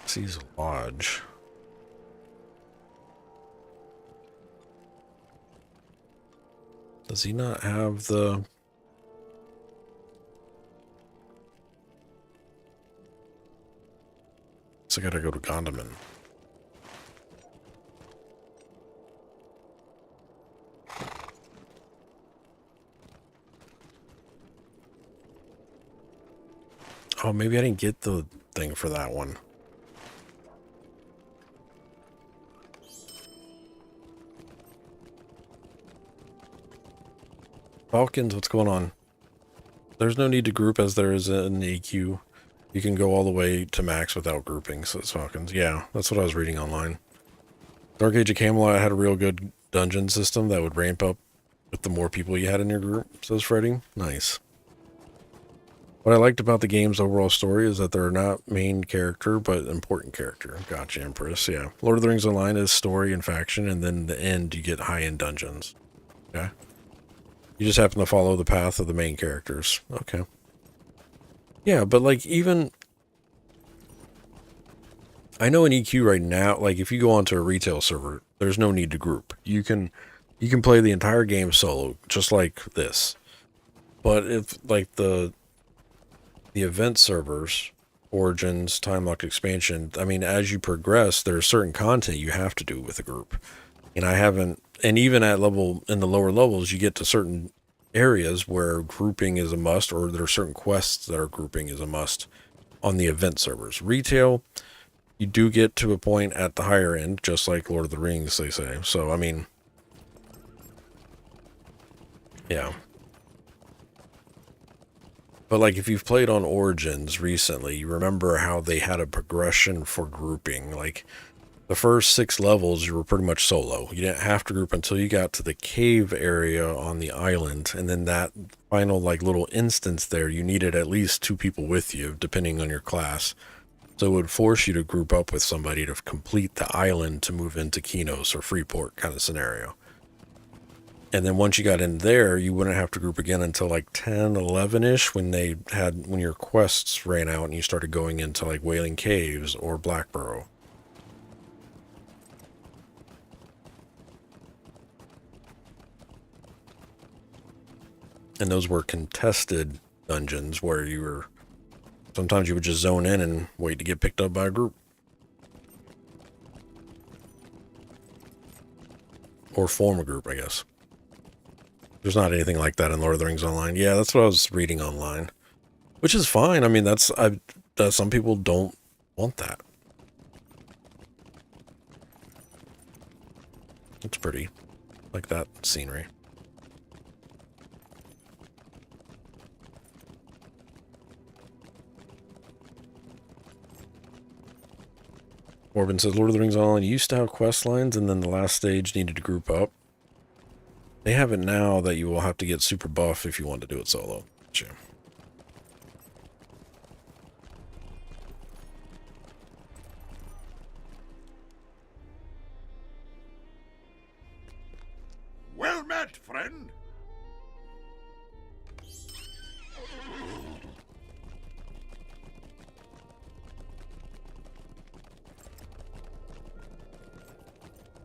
Sees a lodge. Does he not have the... So I gotta go to Gondaman. Oh, maybe I didn't get the thing for that one. Falcons, what's going on? There's no need to group as there is in the EQ. You can go all the way to max without grouping, says Falcons. Yeah, that's what I was reading online. Dark Age of Camelot had a real good dungeon system that would ramp up with the more people you had in your group, says Freddy. Nice. What I liked about the game's overall story is that they're not main character, but important character. Gotcha, Empress. Yeah. Lord of the Rings Online is story and faction, and then the end you get high-end dungeons. Okay. You just happen to follow the path of the main characters. Okay. Yeah, but like even... I know in EQ right now, like if you go onto a retail server, there's no need to group. You can play the entire game solo, just like this. But if like the event servers, Origins, Time-Locked Expansion, I mean, as you progress, there's certain content you have to do with a group. And I haven't, and even at in the lower levels, you get to certain areas where grouping is a must, or there are certain quests that are grouping is a must on the event servers. Retail, you do get to a point at the higher end, just like Lord of the Rings, they say. So, I mean, yeah. But like if you've played on Origins recently, you remember how they had a progression for grouping. Like the first 6 levels, you were pretty much solo. You didn't have to group until you got to the cave area on the island. And then that final like little instance there, you needed at least 2 people with you, depending on your class. So it would force you to group up with somebody to complete the island to move into Kinos or Freeport kind of scenario. And then once you got in there, you wouldn't have to group again until like 10, 11-ish when when your quests ran out and you started going into like Wailing Caves or Blackburrow. And those were contested dungeons where sometimes you would just zone in and wait to get picked up by a group. Or form a group, I guess. There's not anything like that in Lord of the Rings Online. Yeah, that's what I was reading online. Which is fine. I mean, some people don't want that. It's pretty. Like that scenery. Corbin says Lord of the Rings Online used to have quest lines, and then the last stage needed to group up. They have it now that you will have to get super buff if you want to do it solo. Gotcha. Well met, friend.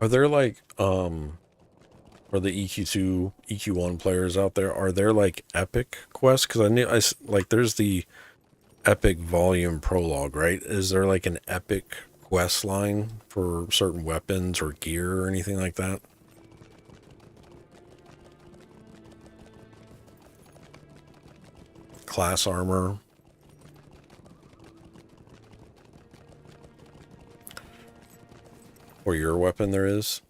Are there like, for the EQ2, EQ1 players out there, are there like epic quests? Because there's the epic volume prologue, right? Is there like an epic quest line for certain weapons or gear or anything like that? Class armor. Or your weapon there is.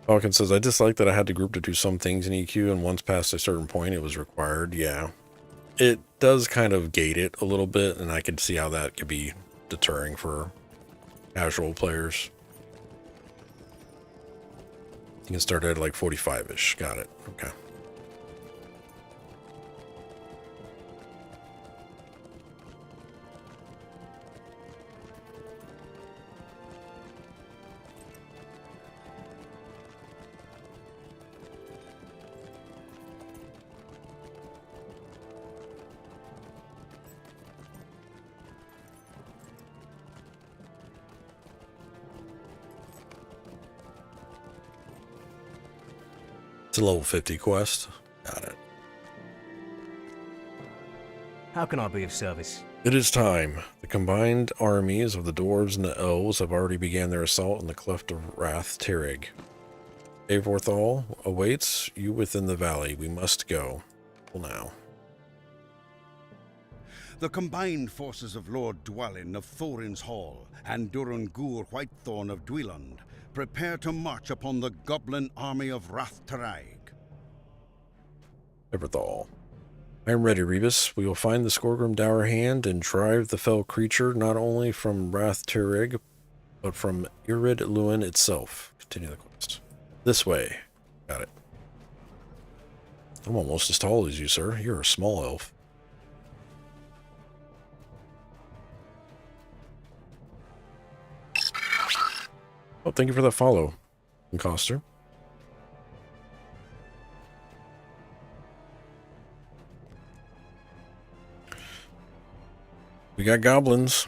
Falcon says, I dislike that I had to group to do some things in EQ, and once past a certain point it was required. Yeah. It does kind of gate it a little bit, and I could see how that could be deterring for casual players. You can start at like 45-ish. Got it. Okay. It's a level 50 quest. Got it. How can I be of service? It is time. The combined armies of the dwarves and the elves have already began their assault in the cleft of Rath Tirrig. Avorthal awaits you within the valley. We must go. Well, now. The combined forces of Lord Dwalin of Thorin's Hall and Durangur Whitethorn of Dweland prepare to march upon the goblin army of Rath Tirrig. Avorthal. I am ready, Rebus. We will find the Skorgrim Dour Hand and drive the fell creature not only from Rath Tirrig, but from Irid Luin itself. Continue the quest. This way. Got it. I'm almost as tall as you, sir. You're a small elf. Oh, thank you for that follow, Coster. We got goblins.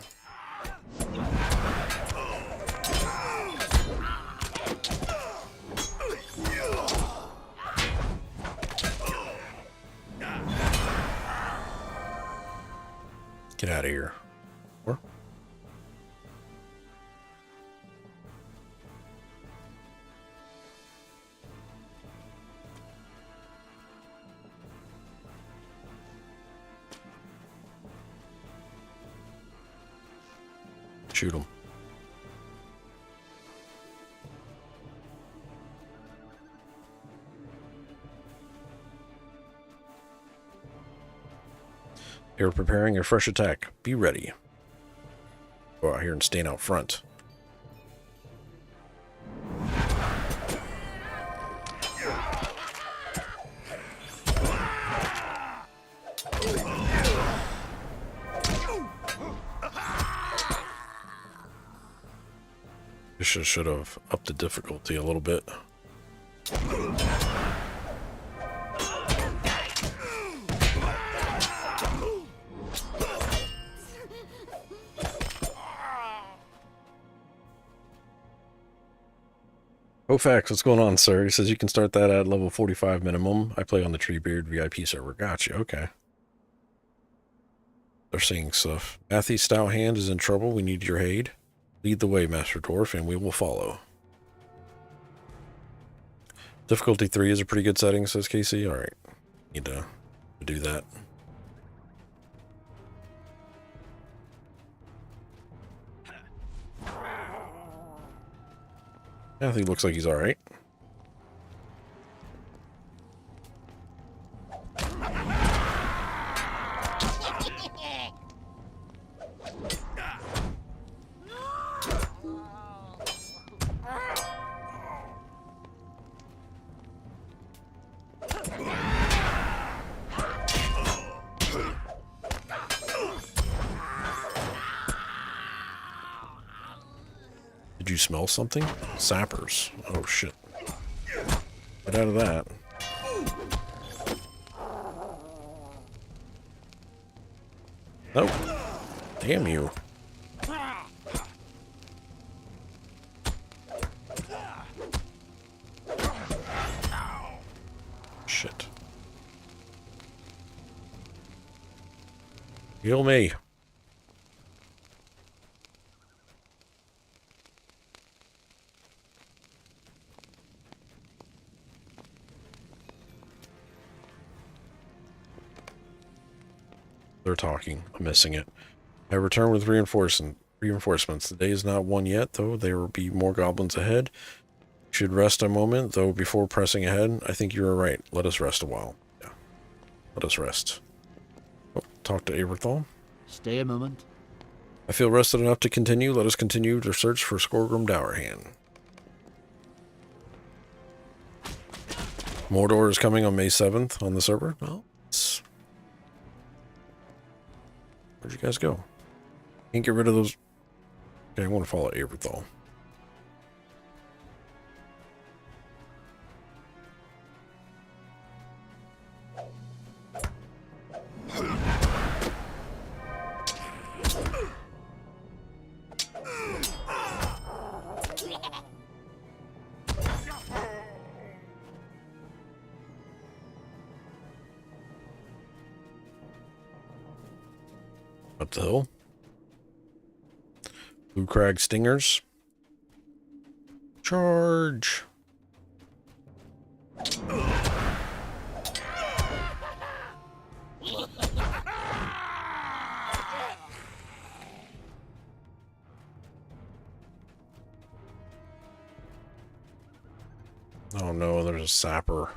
Get out of here. Or shoot them. You're preparing a fresh attack. Be ready. Go out here and stand out front. Should have upped the difficulty a little bit. Kofax, what's going on, sir? He says you can start that at level 45 minimum. I play on the Treebeard VIP server. Gotcha, okay. They're saying stuff. Matthew's stout hand is in trouble. We need your aid. Lead the way, Master Dwarf, and we will follow. Difficulty 3 is a pretty good setting, says Casey. Alright. Need to do that. Matthew looks like he's alright. Did you smell something? Sappers. Oh shit. Get out of that. Nope. Damn you. Shit. Heal me. They're talking. I'm missing it. I return with reinforcements. The day is not won yet, though. There will be more goblins ahead. Should rest a moment, though, before pressing ahead. I think you are right. Let us rest a while. Yeah. Let us rest. Oh, talk to Aberthal. Stay a moment. I feel rested enough to continue. Let us continue to search for Skorgrim Dowerhand. Mordor is coming on May 7th on the server. Well, where'd you guys go? Can't get rid of those. Okay, I want to follow Aberthal. Up the hill. Blue Crag Stingers. Charge. Oh no, there's a sapper.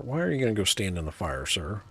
Why are you going to go stand in the fire, sir?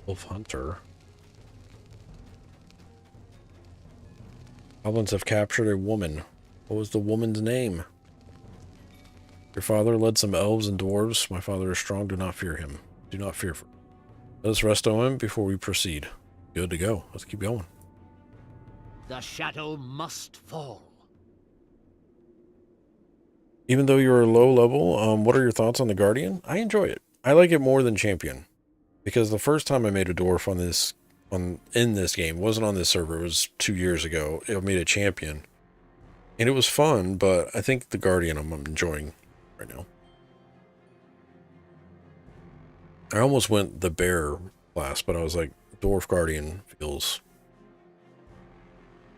Wolf Hunter. Goblins have captured a woman. What was the woman's name? Your father led some elves and dwarves. My father is strong. Do not fear him. Do not fear. Let us rest on him before we proceed. Good to go. Let's keep going. The shadow must fall. Even though you're low level, what are your thoughts on the Guardian? I enjoy it. I like it more than Champion. Because the first time I made a dwarf in this game, wasn't on this server, it was 2 years ago. I made a champion. And it was fun, but I think the Guardian I'm enjoying right now. I almost went the bear class, but I was like, Dwarf Guardian feels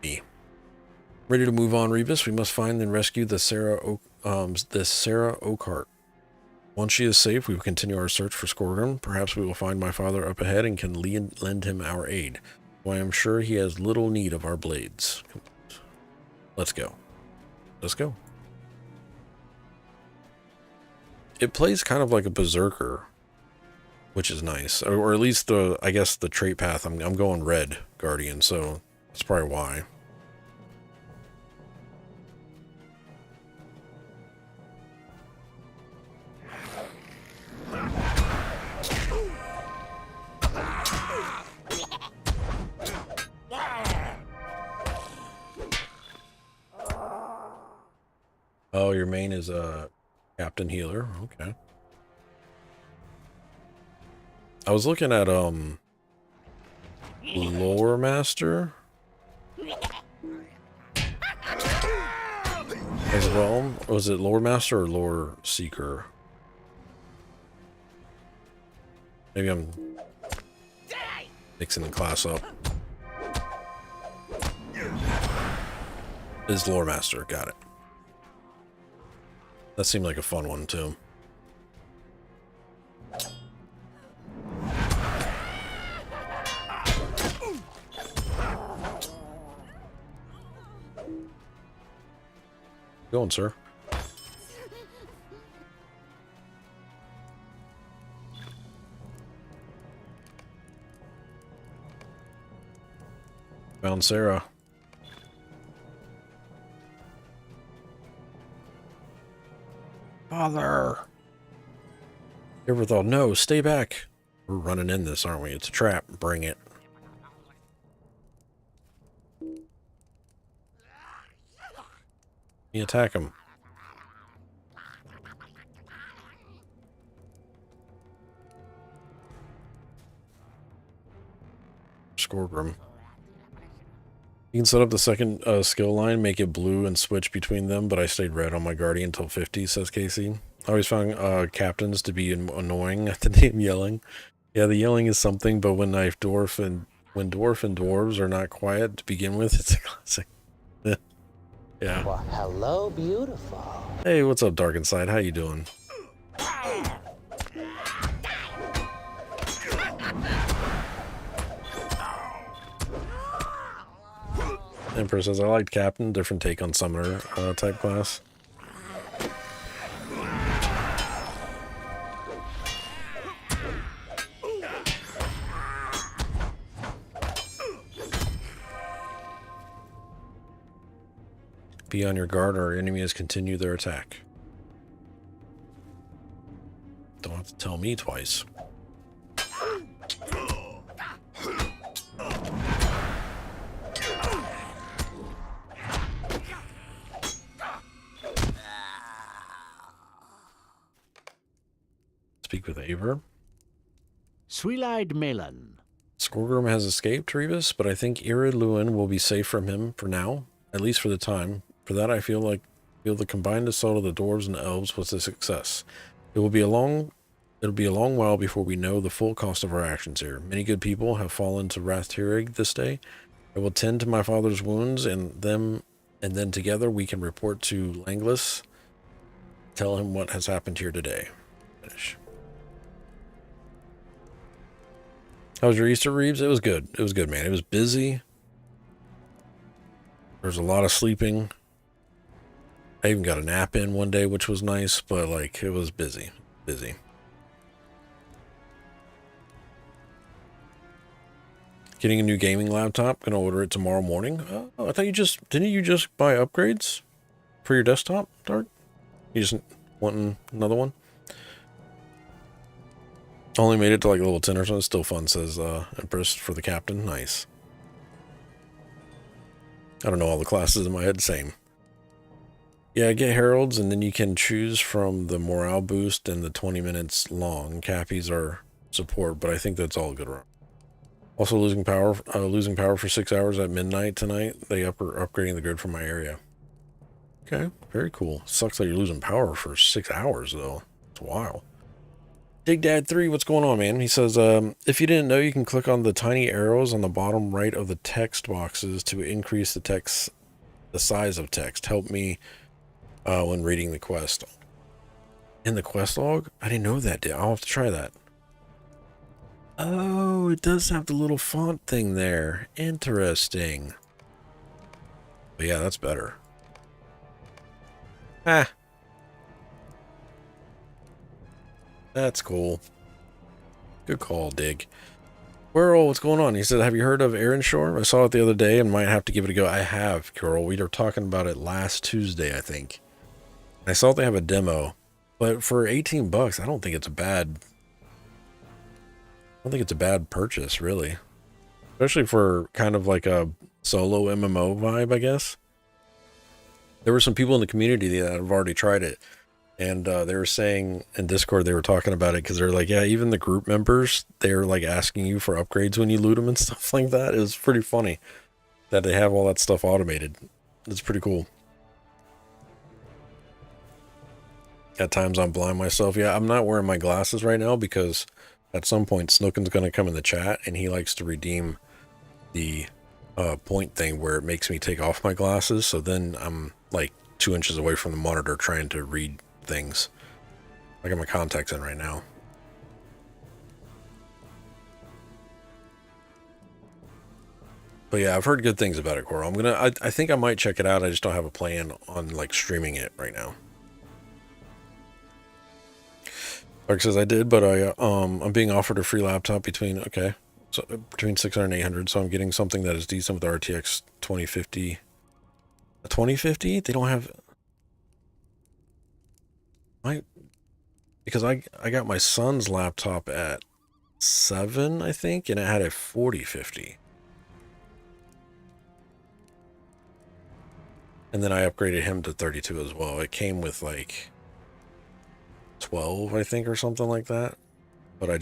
me. Ready to move on, Rebus? We must find and rescue the Sarah Oakheart. Once she is safe, we will continue our search for Skorgrim. Perhaps we will find my father up ahead and can lend him our aid. Though I am sure he has little need of our blades. Let's go. Let's go. It plays kind of like a berserker, which is nice. Or at least I guess the trait path. I'm going red guardian, so that's probably why. Oh, your main is a captain healer. Okay. I was looking at Lore Master as well. Was it Lore Master or Lore Seeker? Maybe I'm mixing the class up. Is Lore Master, got it. That seemed like a fun one too. Going, sir. Found Sarah. Father. You ever thought, no, stay back. We're running in this, aren't we? It's a trap. Bring it. You attack him. Skorgrim. You can set up the second skill line, make it blue, and switch between them, but I stayed red on my Guardian until 50, says Casey. I always found captains to be annoying at the name yelling. Yeah, the yelling is something, but when Dwarf and dwarves are not quiet to begin with, it's a classic. Yeah. Well, hello, beautiful. Hey, what's up, Dark Inside? How you doing? Emperor says, I liked Captain, different take on Summoner type class. Be on your guard or our enemies continue their attack. Don't have to tell me twice. Speak with Aver. Sweet-eyed Melon. Skorgrim has escaped Rebus, but I think Irid Luin will be safe from him for now, at least for the time. For that, I feel the combined assault of the dwarves and elves was a success. It'll be a long while before we know the full cost of our actions here. Many good people have fallen to Rathtirig this day. I will tend to my father's wounds, and then together we can report to Langlis. Tell him what has happened here today. Finish. How was your Easter, Reeves? It was good. It was good, man. It was busy. There was a lot of sleeping. I even got a nap in one day, which was nice, but like it was busy. Busy. Getting a new gaming laptop. Gonna order it tomorrow morning. Oh, I thought didn't you just buy upgrades for your desktop, Dark? You just wanting another one? Only made it to like level 10 or something. Still fun, says Empress for the captain. Nice. I don't know all the classes in my head. Same. Yeah, get heralds, and then you can choose from the morale boost and the 20 minutes long. Cappies are support, but I think that's all good. Also losing power for 6 hours at midnight tonight. They are upgrading the grid for my area. Okay, very cool. Sucks that you're losing power for 6 hours though. It's wild. Dig Dad 3, what's going on, man? He says, if you didn't know, you can click on the tiny arrows on the bottom right of the text boxes to increase the size of text. Help me when reading the quest. In the quest log? I didn't know that. I'll have to try that. Oh, it does have the little font thing there. Interesting. But yeah, that's better. Ah. That's cool. Good call, Dig. Quirrell, what's going on? He said, have you heard of Shore? I saw it the other day and might have to give it a go. I have, Quirrell. We were talking about it last Tuesday, I think. I saw they have a demo. But for 18 bucks, I don't think it's a bad purchase, really. Especially for kind of like a solo MMO vibe, I guess. There were some people in the community that have already tried it. And they were saying in Discord, they were talking about it because they're like, yeah, even the group members, they're like asking you for upgrades when you loot them and stuff like that. It was pretty funny that they have all that stuff automated. It's pretty cool. At times I'm blind myself. Yeah, I'm not wearing my glasses right now because at some point Snookin's going to come in the chat and he likes to redeem the point thing where it makes me take off my glasses. So then I'm like 2 inches away from the monitor trying to read things. I got my contacts in right now. But yeah, I've heard good things about it, Quirrell. I think I might check it out. I just don't have a plan on like streaming it right now. Mark says I did, but I'm being offered a free laptop between 600 and 800, so I'm getting something that is decent with RTX 2050. A 2050? They don't have because I got my son's laptop at 7, I think, and it had a 4050. And then I upgraded him to 32 as well. It came with like 12, I think, or something like that. But I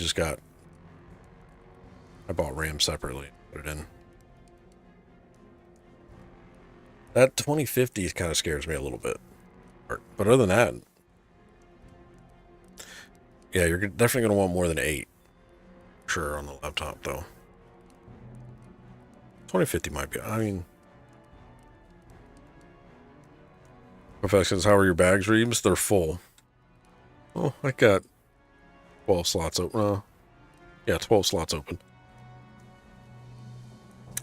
bought RAM separately, put it in. That 2050 kind of scares me a little bit. But other than that, yeah, you're definitely going to want more than 8. Sure, on the laptop, though. 2050 might be, I mean... Professor says, how are your bags, Reeves? They're full. Oh, I got 12 slots open. Yeah, 12 slots open.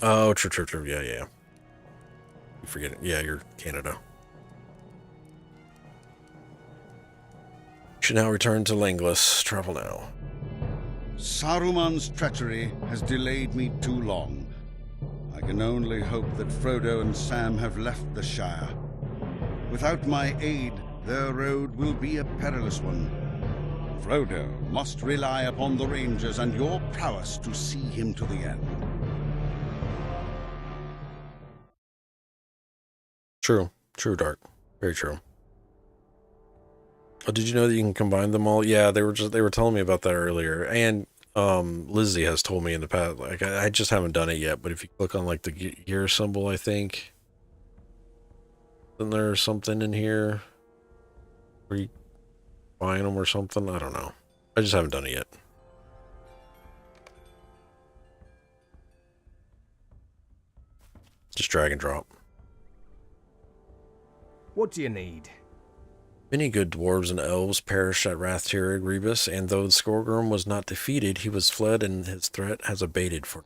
Oh, true. Yeah. You forget it. Yeah, you're Canada. Should now return to Langlis. Travel now. Saruman's treachery has delayed me too long. I can only hope that Frodo and Sam have left the Shire. Without my aid, their road will be a perilous one. Frodo must rely upon the Rangers and your prowess to see him to the end. True, Dark. Very true. Oh, did you know that you can combine them all? Yeah, they were telling me about that earlier. And Lizzie has told me in the past, like I just haven't done it yet, but if you click on like the gear symbol, I think then there's something in here where you buying them or something. I don't know. I just haven't done it yet. Just drag and drop. What do you need? Many good dwarves and elves perished at Rath-Tira Grievous, and though Skorgrim was not defeated, he was fled and his threat has abated for.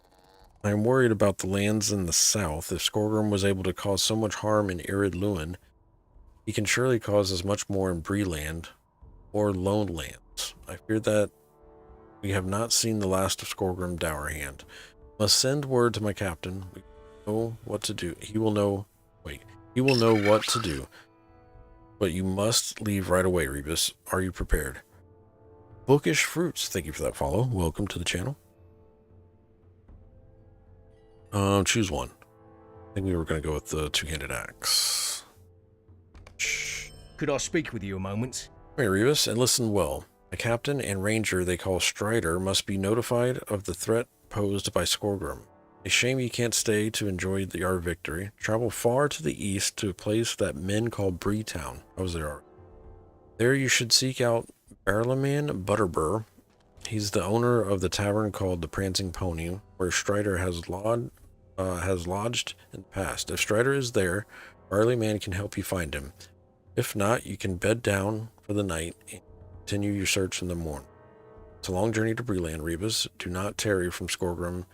I am worried about the lands in the south. If Skorgrim was able to cause so much harm in Irid Luin, he can surely cause as much more in Breeland or Lone Lands. I fear that we have not seen the last of Skorgrim Dourhand. Must send word to my captain. We know what to do. He will know what to do. But you must leave right away, Rebus. Are you prepared? Bookish Fruits, thank you for that follow. Welcome to the channel. Choose one. I think we were going to go with the two-handed axe. Could I speak with you a moment? Hey, Rebus, and listen well. The captain and ranger they call Strider must be notified of the threat posed by Skorgrim. A shame you can't stay to enjoy our victory. Travel far to the east to a place that men call Breetown. I was there. There you should seek out Barlaman Butterbur He's the owner of the tavern called the Prancing Pony, where Strider has lodged in the past. If Strider is there, Barley Man can help you find him. If not, you can bed down for the night and continue your search in the morning. It's a long journey to Breland, Rebus. Do not tarry from Skorgrim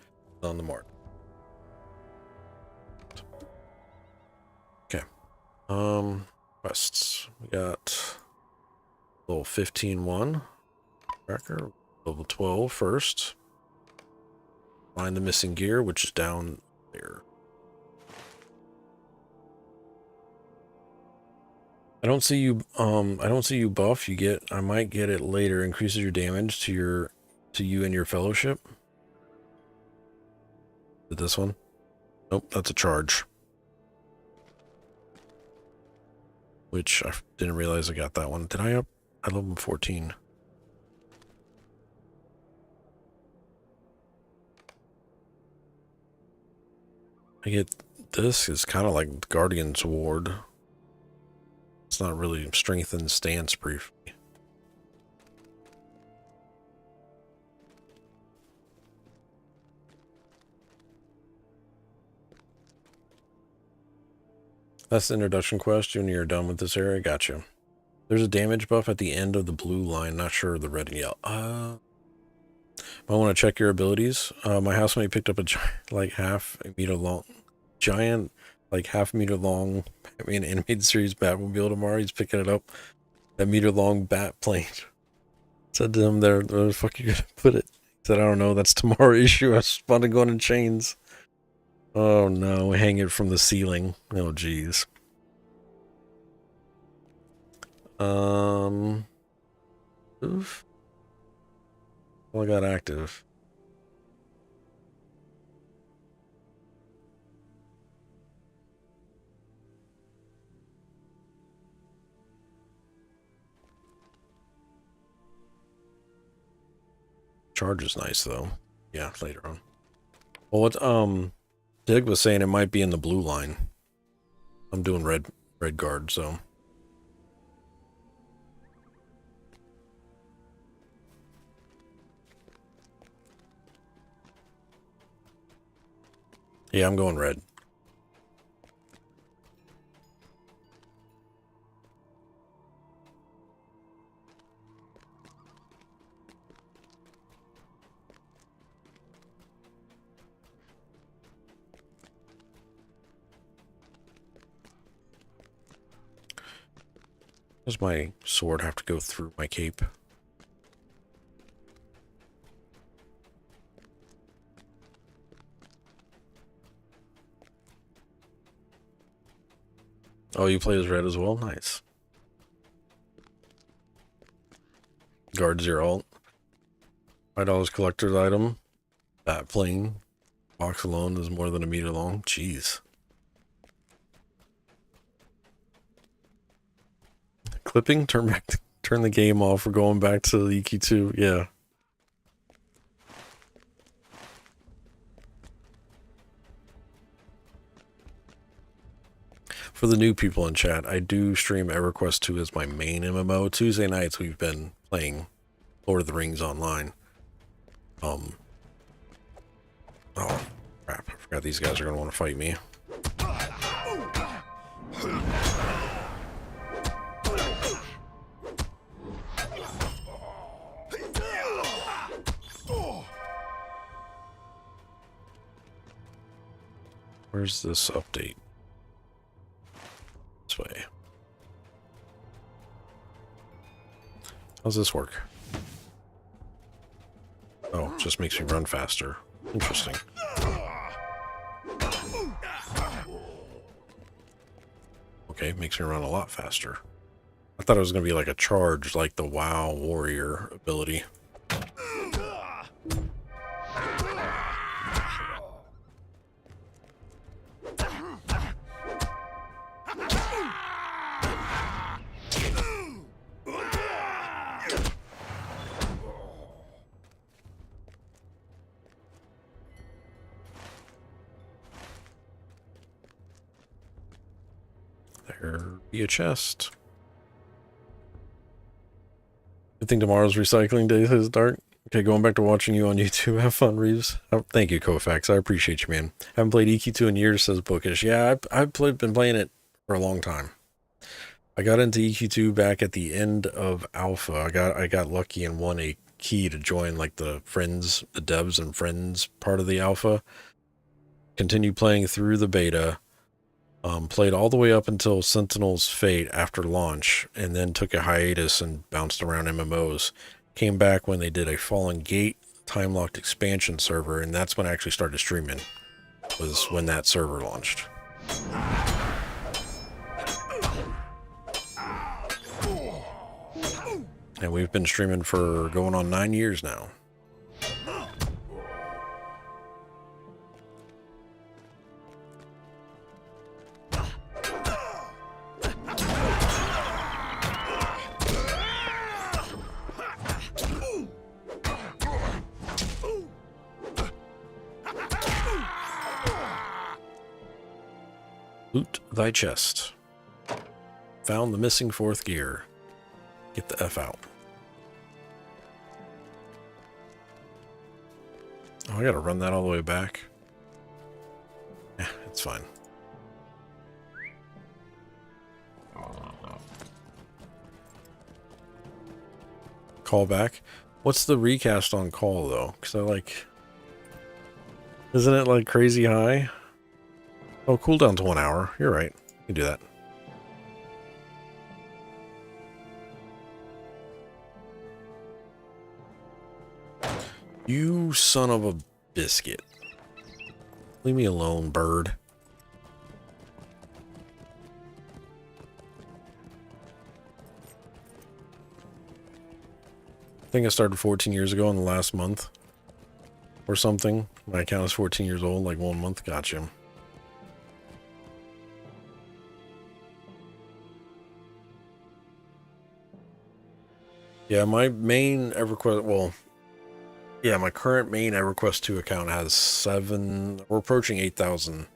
on the march. Okay. Quests. We got level 15-1. Tracker. Level 12 first. Find the missing gear, which is down there. I don't see you buff. I might get it later. Increases your damage to you and your fellowship. Is it this one? Nope, that's a charge. Which I didn't realize I got that one. Did I up? I love him 14. I get this is kind of like Guardian's Ward. It's not really strengthened stance briefly. That's the introduction quest. When you're done with this area, gotcha. There's a damage buff at the end of the blue line. Not sure of the red and yellow. I want to check your abilities. My housemate picked up a giant, half a meter long animated series Batmobile tomorrow. He's picking it up. That meter long bat plane. Said to him, where the fuck you gonna put it? He said, I don't know. That's tomorrow issue. I was fun to go in chains. Oh no, hang it from the ceiling. Oh jeez. Oof. Well, I got active. Charge is nice though. Yeah, later on. Well, what Dig was saying it might be in the blue line. I'm doing red guard, so. Yeah, I'm going red. Does my sword have to go through my cape? Oh, you play as red as well? Nice. Guards your alt. $5 collector's item. That plane. Box alone is more than a meter long. Jeez. Clipping? Turn the game off. We're going back to the EQ2. Yeah. For the new people in chat, I do stream EverQuest 2 as my main MMO. Tuesday nights we've been playing Lord of the Rings online. Oh crap, I forgot these guys are gonna want to fight me. Where's this update? This way. How's this work? Oh, it just makes me run faster. Interesting. Okay, makes me run a lot faster. I thought it was going to be like a charge, like the WoW warrior ability. There be a chest. Good thing tomorrow's recycling day, says Dark. Okay, going back to watching you on YouTube. Have fun, Reeves. Oh, thank you, Kofax. I appreciate you, man. Haven't played EQ2 in years, says Bookish. Yeah, been playing it for a long time. I got into EQ2 back at the end of Alpha. I got lucky and won a key to join like the devs and friends part of the Alpha. Continued playing through the beta. Played all the way up until Sentinel's Fate after launch, and then took a hiatus and bounced around MMOs. Came back when they did a Fallen Gate time-locked expansion server, and that's when I actually started streaming, was when that server launched. And we've been streaming for going on 9 years now. Loot thy chest. Found the missing 4th gear. Get the F out. Oh, I gotta run that all the way back. Yeah, it's fine. Call back. What's the recast on call though? Because I like... Isn't it like crazy high? Oh, cooldown's 1 hour. You're right. You can do that. You son of a biscuit. Leave me alone, bird. I think I started 14 years ago in the last month. Or something. My account is 14 years old, like 1 month. Gotcha. Yeah, my main EverQuest, well, yeah, my current main EverQuest 2 account has 7, we're approaching 8,000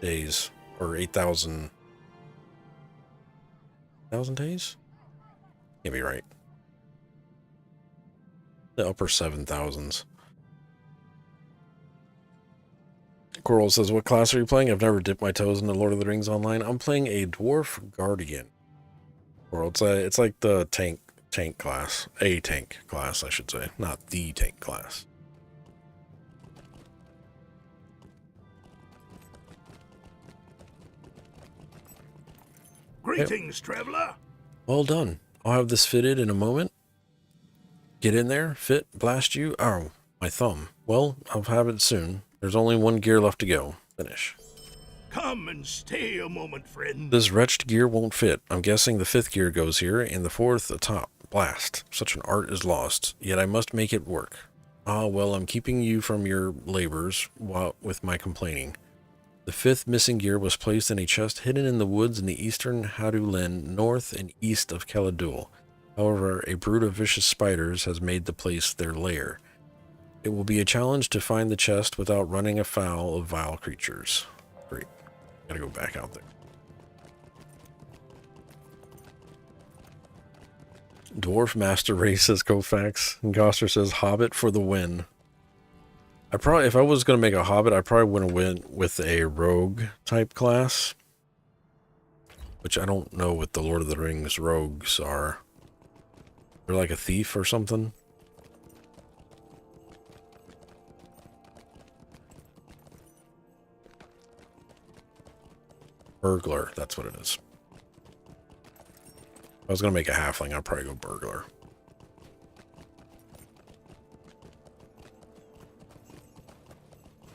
days, or 8,000 days? Can't be right. The upper 7,000s. Coral says, what class are you playing? I've never dipped my toes into Lord of the Rings Online. I'm playing a Dwarf Guardian. Coral, it's like the tank class. A tank class, I should say. Not the tank class. Greetings, traveler. Well done. I'll have this fitted in a moment. Get in there, fit, blast you. Oh, my thumb. Well, I'll have it soon. There's only 1 gear left to go. Finish. Come and stay a moment, friend. This wretched gear won't fit. I'm guessing the 5th gear goes here, and the 4th atop. Blast. Such an art is lost, yet I must make it work. Ah, well, I'm keeping you from your labors with my complaining. The 5th missing gear was placed in a chest hidden in the woods in the eastern Hadulin, north and east of Caladul. However, a brood of vicious spiders has made the place their lair. It will be a challenge to find the chest without running afoul of vile creatures. Great. Gotta go back out there. Dwarf Master Race, says Kofax. And Gosser says Hobbit for the win. If I was going to make a Hobbit, I probably wouldn't win with a rogue type class. Which I don't know what the Lord of the Rings rogues are. They're like a thief or something. Burglar, that's what it is. If I was going to make a halfling, I'd probably go burglar.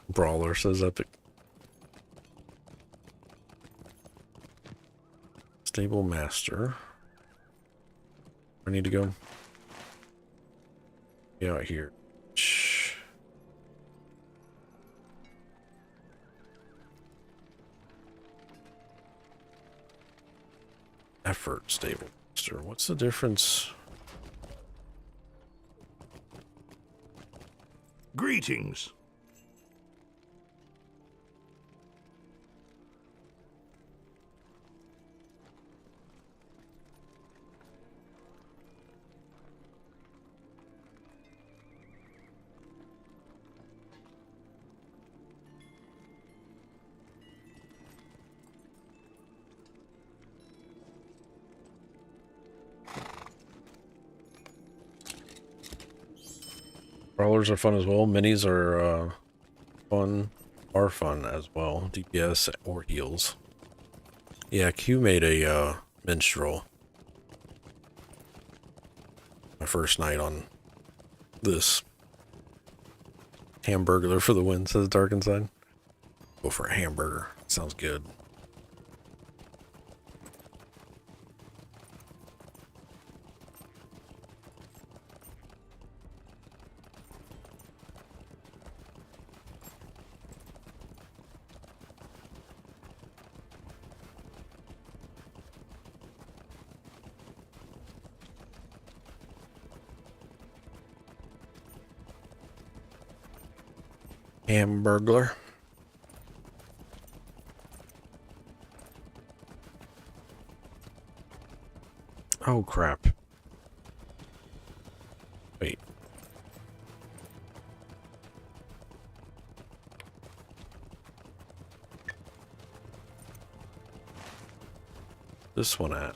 Brawler, says Epic. Stable Master. I need to go. Get out here. Shh. Effort Stable Master. What's the difference? Greetings. Crawlers are fun as well. Minis are are fun as well. DPS or heals. Yeah, Q made a minstrel. My first night on this. Hamburglar for the win, says Dark Inside. Go for a hamburger. Sounds good. Hamburglar. Oh crap. Wait. This one at?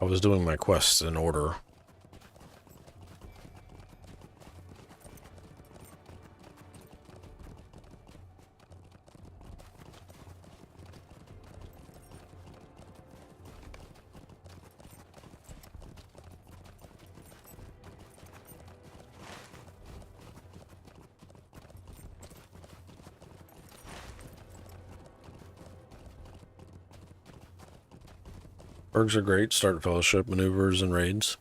I was doing my quests in order. Bergs are great. Start fellowship maneuvers and raids.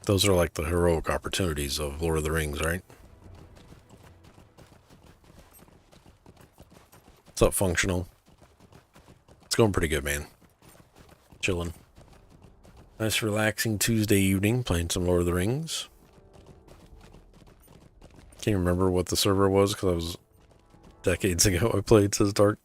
Those are like the heroic opportunities of Lord of the Rings, right? What's up, Functional? It's going pretty good, man. Chilling. Nice relaxing Tuesday evening, playing some Lord of the Rings. Can't remember what the server was because I was decades ago I played, says Dark.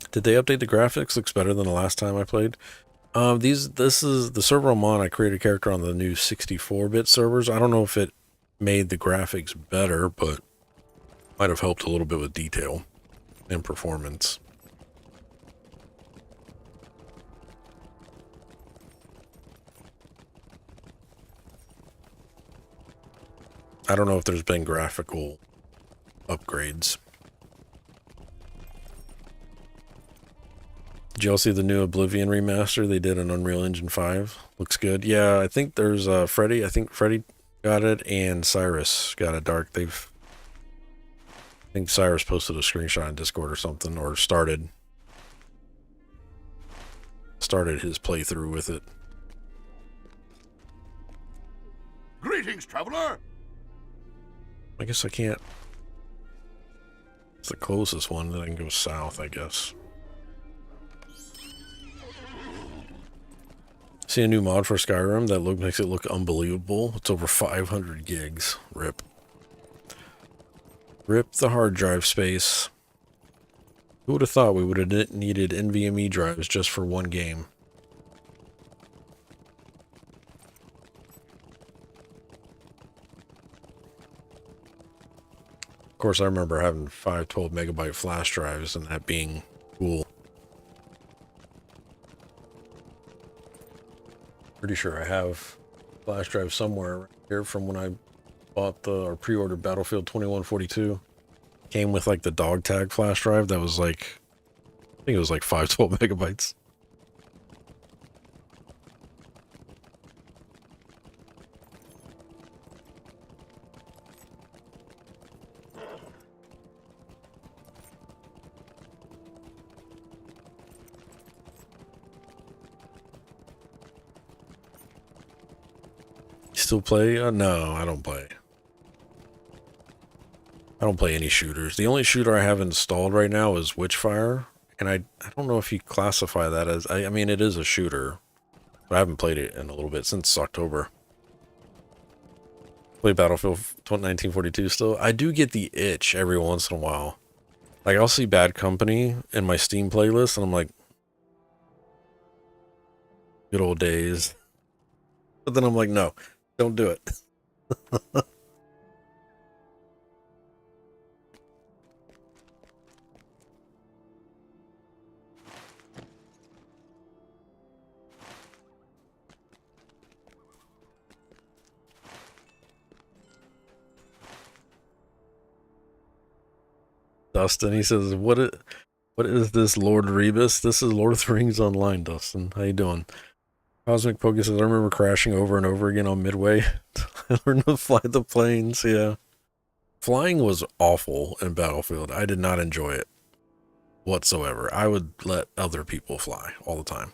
Did they update the graphics? Looks better than the last time I played. This is the server I'm on. I created a character on the new 64-bit servers. I don't know if it made the graphics better, but might have helped a little bit with detail and performance. I don't know if there's been graphical upgrades. Did y'all see the new Oblivion remaster they did on Unreal Engine 5? Looks good. Yeah, I think there's Freddy. I think Freddy got it and Cyrus got it. Dark. I think Cyrus posted a screenshot in Discord or something, or started his playthrough with it. Greetings, traveler! I guess I can't. It's the closest one, then I can go south, I guess. See a new mod for Skyrim that makes it look unbelievable. It's over 500 gigs. Rip. Rip the hard drive space. Who would have thought we would have needed NVMe drives just for one game? Of course, I remember having 5 12 megabyte flash drives and that being cool. Pretty sure I have flash drive somewhere right here from when I bought or pre-ordered Battlefield 2142. Came with like the dog tag flash drive that was like, I think it was like 5 12 megabytes. Still play? No, I don't play. I don't play any shooters. The only shooter I have installed right now is Witchfire, and I don't know if you classify that as... I mean, it is a shooter, but I haven't played it in a little bit, since October. Play Battlefield 1942 still. I do get the itch every once in a while. Like, I'll see Bad Company in my Steam playlist, and I'm like, good old days. But then I'm like, no, don't do it. Dustin, he says, what is this, Lord Rebus? This is Lord of the Rings Online, Dustin. How you doing? Cosmic Poke says, I remember crashing over and over again on Midway. I learned to fly the planes, yeah. Flying was awful in Battlefield. I did not enjoy it whatsoever. I would let other people fly all the time.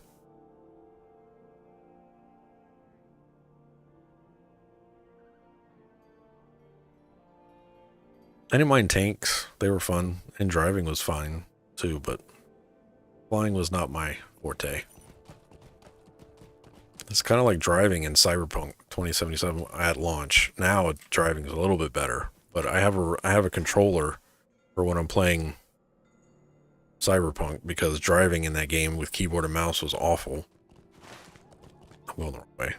I didn't mind tanks. They were fun. And driving was fine too, but flying was not my forte. It's kind of like driving in Cyberpunk 2077 at launch. Now driving is a little bit better, but I have a controller for when I'm playing Cyberpunk because driving in that game with keyboard and mouse was awful. I'm going the wrong way.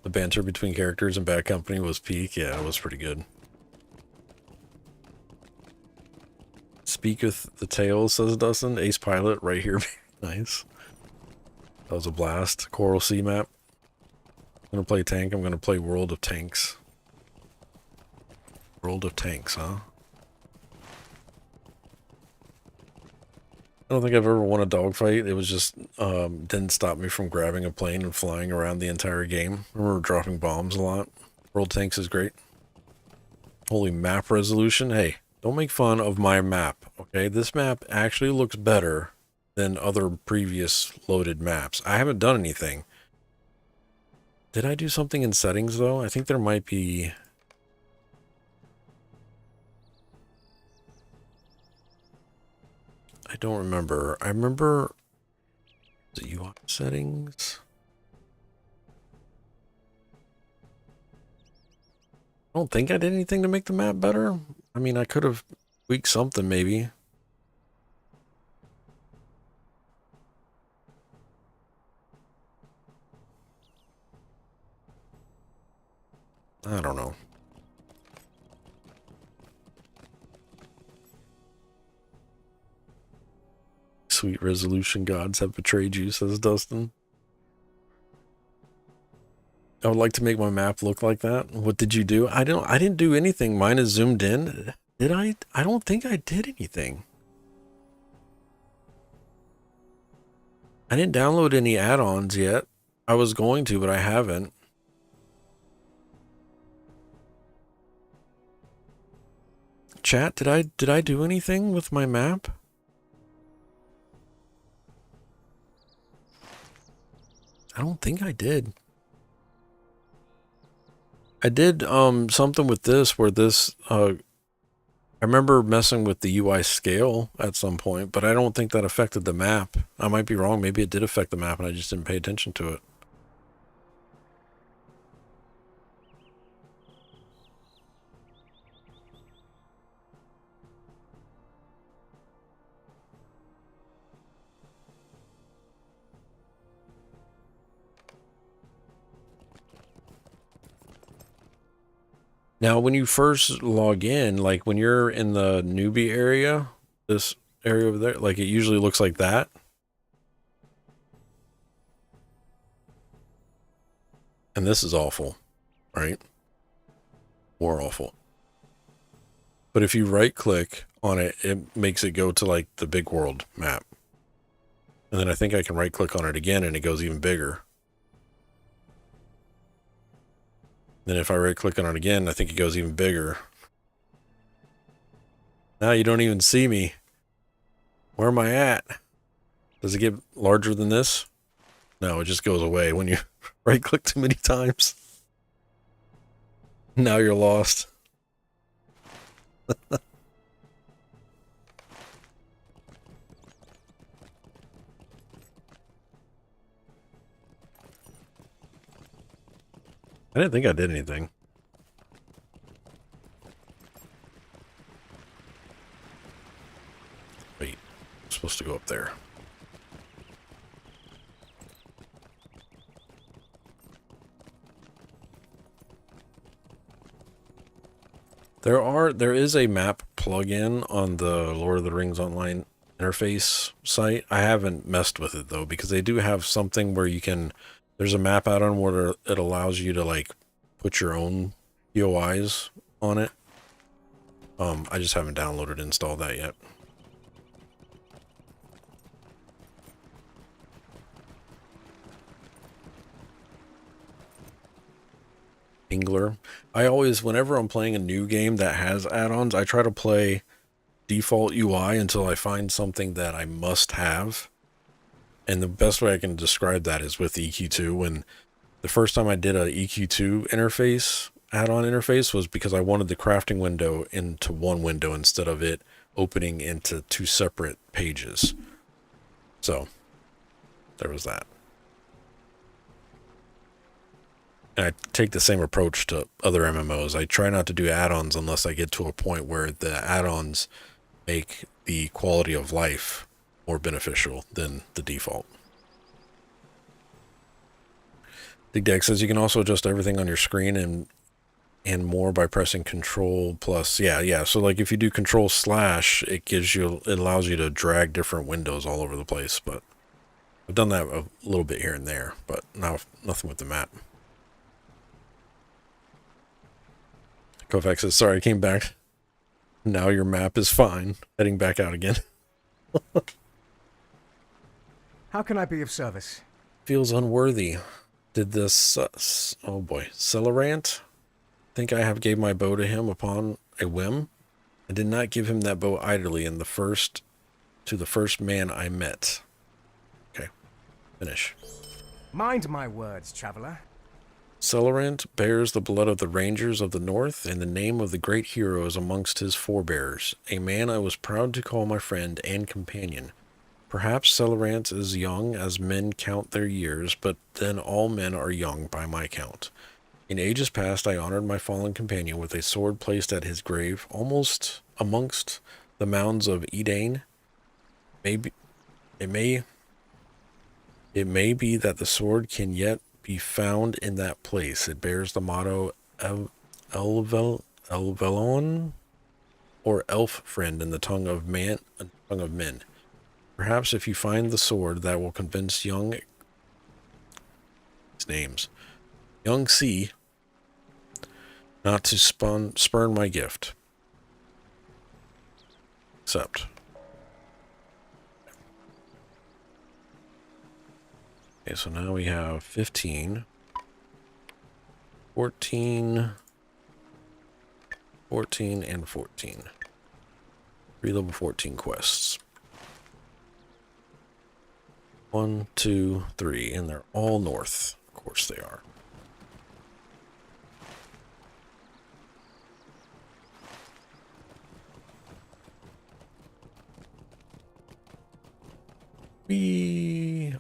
The banter between characters in Bad Company was peak. Yeah, it was pretty good. Speaketh the tale, says Dustin. Ace Pilot right here. Nice. That was a blast. Coral Sea map. I'm going to play tank. I'm going to play World of Tanks. World of Tanks, huh? I don't think I've ever won a dogfight. It was just, didn't stop me from grabbing a plane and flying around the entire game. I remember dropping bombs a lot. World Tanks is great. Holy map resolution. Hey, don't make fun of my map, okay? This map actually looks better than other previous loaded maps. I haven't done anything. Did I do something in settings, though? I think there might be... I don't remember. I remember the UI settings. I don't think I did anything to make the map better. I mean, I could have tweaked something maybe. I don't know. Sweet resolution gods have betrayed you, says Dustin. I would like to make my map look like that. What did you do? I didn't do anything. Mine is zoomed in. Did I? I don't think I did anything. I didn't download any add-ons yet. I was going to, but I haven't. Chat, did I do anything with my map? I don't think I did. I did something with this where this I remember messing with the UI scale at some point, but I don't think that affected the map. I might be wrong. Maybe it did affect the map and I just didn't pay attention to it. Now, when you first log in, like when you're in the newbie area, this area over there, like it usually looks like that. And this is awful, right? More awful. But if you right click on it, it makes it go to like the big world map. And then I think I can right click on it again and it goes even bigger. Then if I right click on it again, I think it goes even bigger. Now you don't even see me. Where am I at? Does it get larger than this? No, it just goes away when you right click too many times. Now you're lost. I didn't think I did anything. Wait, I'm supposed to go up there. There is a map plugin on the Lord of the Rings Online interface site. I haven't messed with it though, because they do have something where you can, there's a map add-on where it allows you to like put your own POIs on it. I just haven't downloaded and installed that yet. Angler. I always, whenever I'm playing a new game that has add-ons, I try to play default UI until I find something that I must have. And the best way I can describe that is with EQ2. When the first time I did a EQ2 interface, add-on interface, was because I wanted the crafting window into one window instead of it opening into two separate pages. So there was that. And I take the same approach to other MMOs. I try not to do add-ons unless I get to a point where the add-ons make the quality of life more beneficial than the default. Big Deck says you can also adjust everything on your screen and more by pressing Control plus. Yeah. So like if you do Control / it allows you to drag different windows all over the place. But I've done that a little bit here and there, but now nothing with the map. Kovac says, sorry, I came back. Now your map is fine. Heading back out again. How can I be of service? Feels unworthy. Did this, oh boy, Celerant? Think I have gave my bow to him upon a whim? I did not give him that bow idly to the first man I met. Okay, finish. Mind my words, traveler. Celerant bears the blood of the Rangers of the North, and the name of the great heroes amongst his forebears, a man I was proud to call my friend and companion. Perhaps Celerant is young as men count their years, but then all men are young by my count. In ages past I honored my fallen companion with a sword placed at his grave, almost amongst the mounds of Edain. It may be that the sword can yet be found in that place. It bears the motto Elvelon, or elf friend in the tongue of men. Perhaps if you find the sword, that will convince young C not to spurn my gift. Accept. Okay, so now we have 15, 14, 14, and 14. 3 level 14 quests. 1, 2, 3, and they're all north. Of course they are.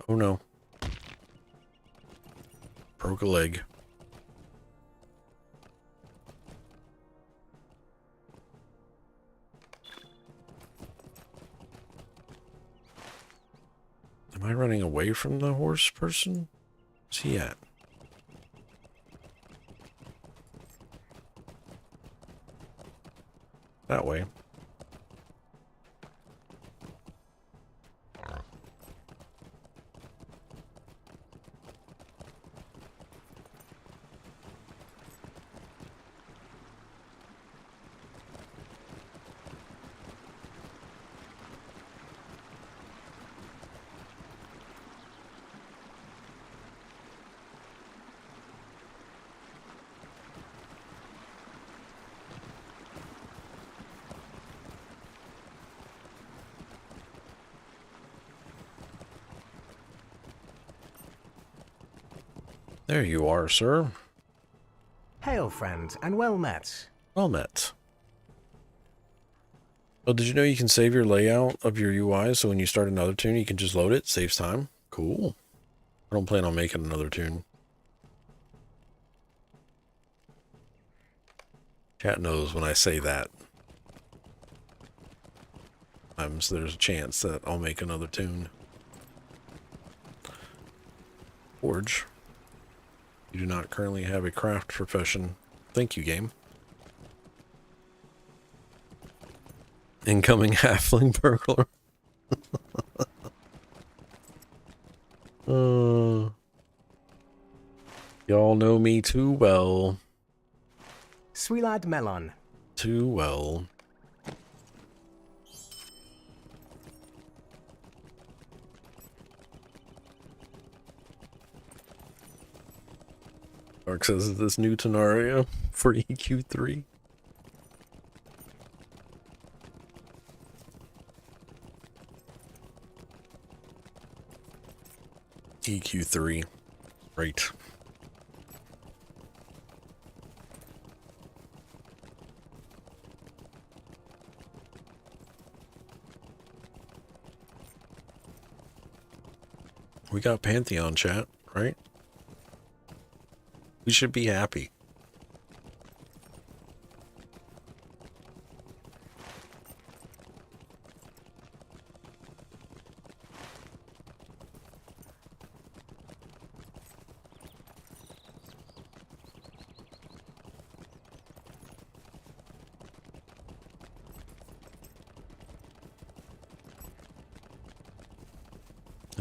Oh no. Broke a leg. Am I running away from the horse person? Where's he at? That way. There you are, sir. Hail, friend, and well met. Well met. Oh, did you know you can save your layout of your UI so when you start another tune, you can just load it? Saves time. Cool. I don't plan on making another tune. Cat knows when I say that. Sometimes there's a chance that I'll make another tune. Forge. You do not currently have a craft profession. Thank you, game. Incoming halfling burglar. Y'all know me too well. Sweelad Melon. Too well. Mark says, is this new Tenaria for EQ3? EQ3. Right. We got Pantheon chat, right? We should be happy.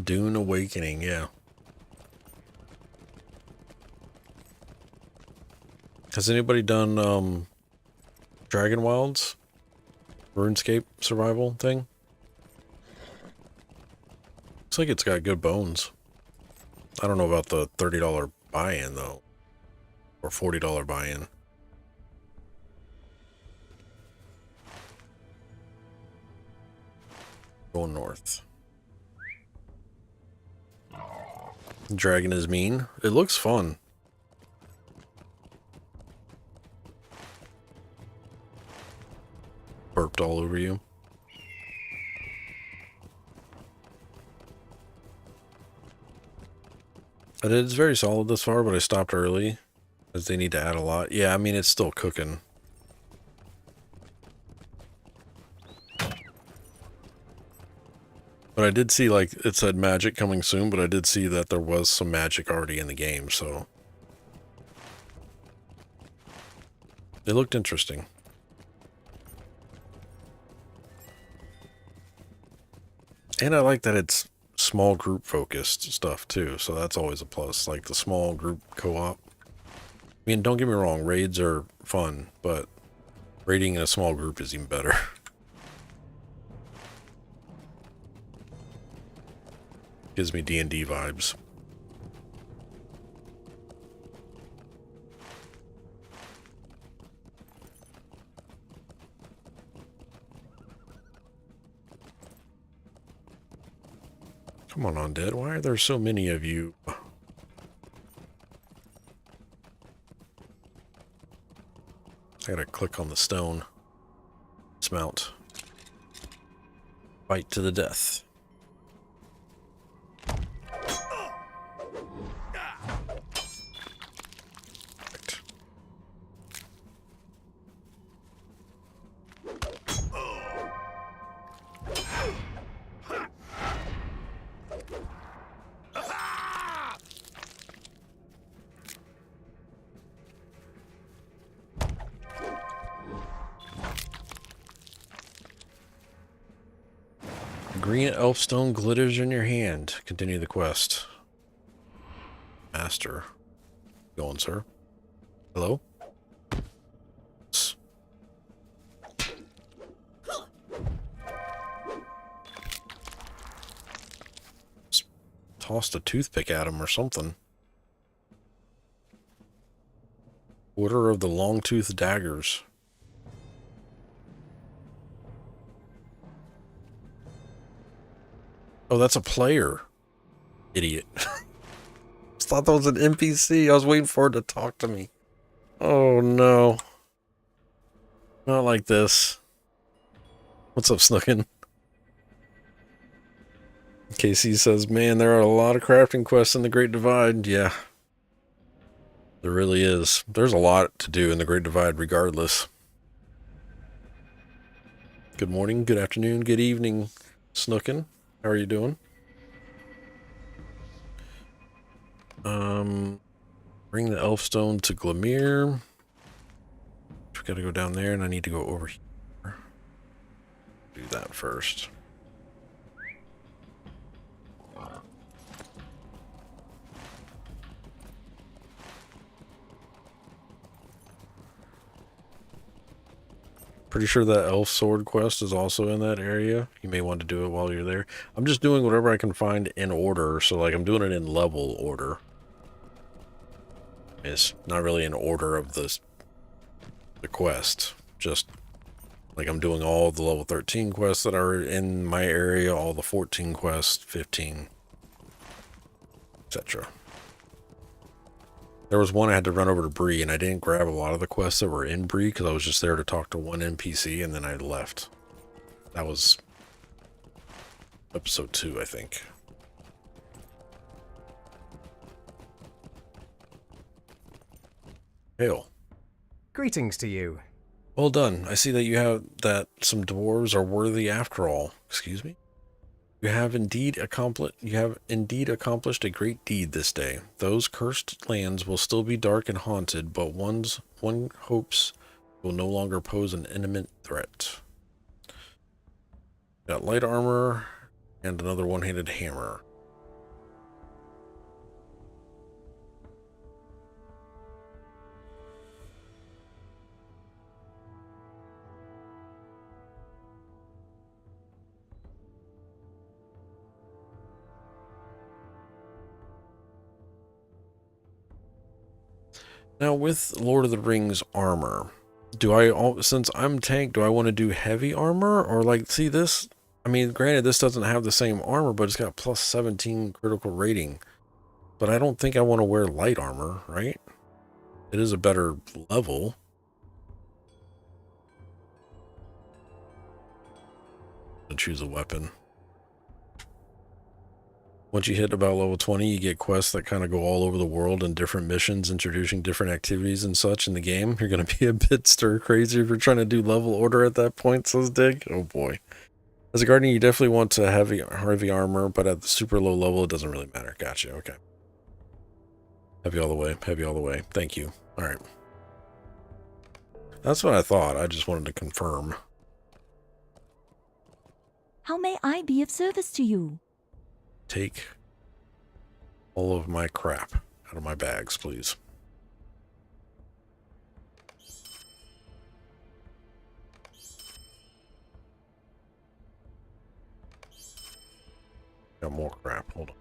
Dune Awakening, yeah. Has anybody done Dragon Wilds? RuneScape survival thing? Looks like it's got good bones. I don't know about the $30 buy-in though. Or $40 buy-in. Going north. Dragon is mean. It looks fun. Burped all over you. It's very solid this far, but I stopped early because they need to add a lot. Yeah, I mean, it's still cooking. But I did see, like, it said magic coming soon, but I did see that there was some magic already in the game, so it looked interesting. And I like that it's small group focused stuff too, so that's always a plus, like the small group co-op. I mean, don't get me wrong, raids are fun, but raiding in a small group is even better. Gives me D&D vibes. Come on, Undead. Why are there so many of you? I gotta click on the stone. Dismount. Fight to the death. Green elfstone glitters in your hand. Continue the quest. Master. Going, sir. Hello? Just tossed a toothpick at him or something. Order of the Long-Toothed Daggers. Oh, that's a player. Idiot. Just thought that was an NPC. I was waiting for it to talk to me. Oh, no. Not like this. What's up, Snookin? Casey says, man, there are a lot of crafting quests in the Great Divide. Yeah. There really is. There's a lot to do in the Great Divide regardless. Good morning, good afternoon, good evening, Snookin. How are you doing? Bring the Elfstone to Glamir. We gotta go down there, and I need to go over here. Do that first. Pretty sure that elf sword quest is also in that area. You may want to do it while you're there. I'm just doing whatever I can find in order. So like I'm doing it in level order. It's not really in order of the quest. Just like I'm doing all the level 13 quests that are in my area, all the 14 quests, 15, etc. There was one I had to run over to Bree, and I didn't grab a lot of the quests that were in Bree because I was just there to talk to one NPC, and then I left. That was episode 2, I think. Hail. Greetings to you. Well done. I see that you have that some dwarves are worthy after all. Excuse me? You have indeed accomplished a great deed this day. Those cursed lands will still be dark and haunted, but one hopes will no longer pose an imminent threat. Got light armor and another one-handed hammer. Now with Lord of the Rings armor, since I'm tank, do I want to do heavy armor or like, see this? I mean, granted, this doesn't have the same armor, but it's got plus 17 critical rating. But I don't think I want to wear light armor, right? It is a better level. I'll choose a weapon. Once you hit about level 20, you get quests that kind of go all over the world and different missions, introducing different activities and such in the game. You're going to be a bit stir-crazy if you're trying to do level order at that point, says Dig. Oh boy. As a guardian, you definitely want to have heavy armor, but at the super low level, it doesn't really matter. Gotcha, okay. Heavy all the way, heavy all the way. Thank you. Alright. That's what I thought. I just wanted to confirm. How may I be of service to you? Take all of my crap out of my bags, please. Got more crap. Hold on.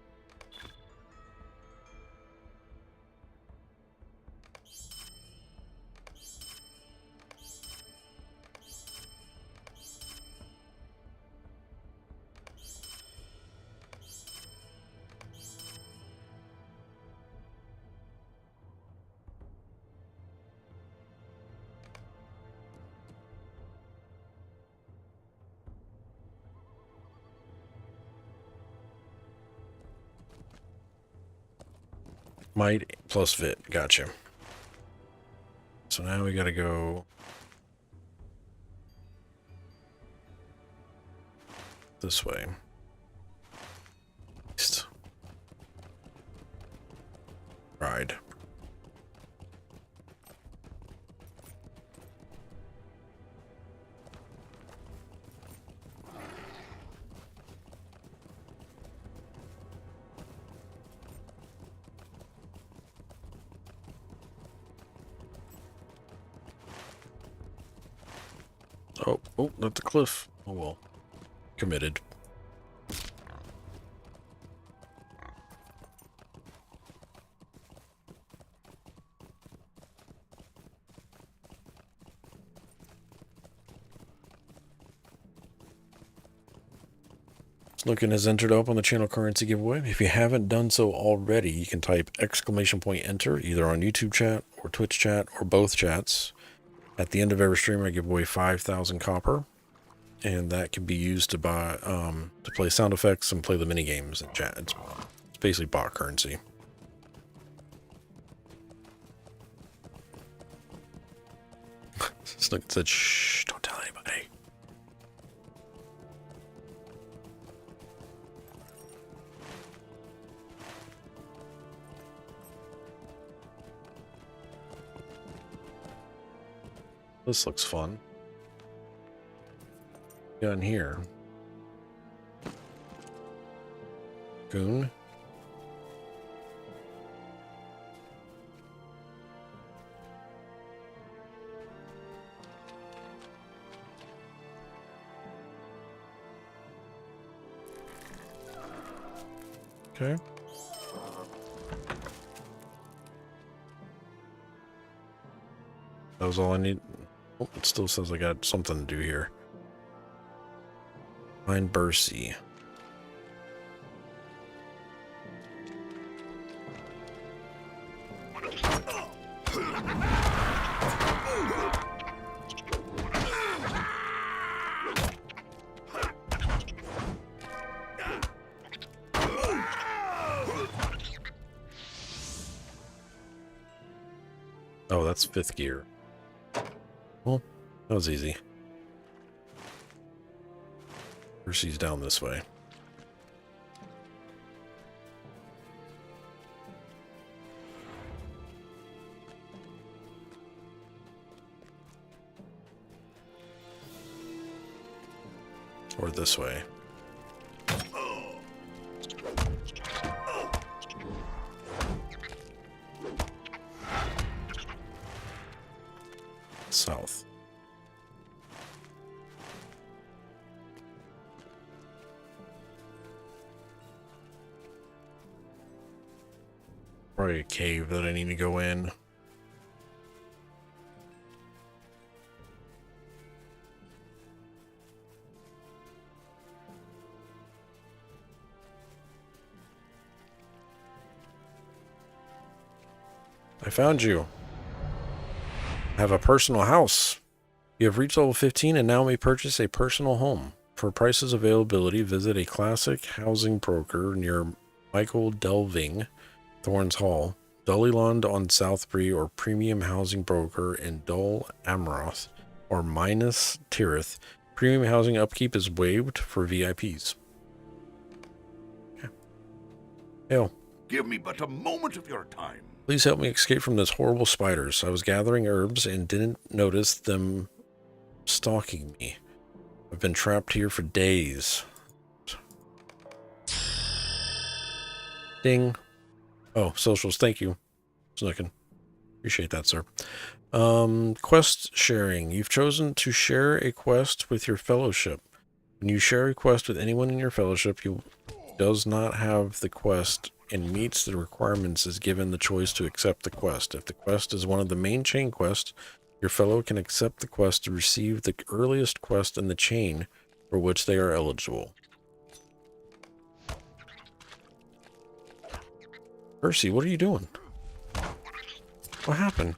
Might plus Vit. Gotcha. So now we gotta go this way. East. Ride. Oh, not the cliff. Oh well. Committed. Snookin has entered up on the channel currency giveaway. If you haven't done so already, you can type !enter either on YouTube chat or Twitch chat or both chats. At the end of every stream, I give away 5,000 copper, and that can be used to buy to play sound effects and play the mini games in chat. It's basically bot currency. Snook said, shh, don't tell anybody. This looks fun. Got in here. Goon. Okay. That was all I need. Oh, it still says I got something to do here. Find Bercy. Oh, that's 5th gear. Well, that was easy. Bercy's down this way. Or this way. South. Probably a cave that I need to go in. I found you. I have a personal house. You have reached level 15 and now may purchase a personal home. For prices availability, visit a classic housing broker near Michael Delving, Thorns Hall, Dullyland on Southbury, or Premium Housing Broker in Dull Amroth or Minas Tirith. Premium housing upkeep is waived for VIPs. Okay. Hail. Give me but a moment of your time. Please help me escape from those horrible spiders. I was gathering herbs and didn't notice them stalking me. I've been trapped here for days. Ding. Oh, socials. Thank you, Snookin. Appreciate that, sir. Quest sharing. You've chosen to share a quest with your fellowship. When you share a quest with anyone in your fellowship who does not have the quest and meets the requirements is given the choice to accept the quest. If the quest is one of the main chain quests, your fellow can accept the quest to receive the earliest quest in the chain for which they are eligible. Percy, what are you doing? What happened?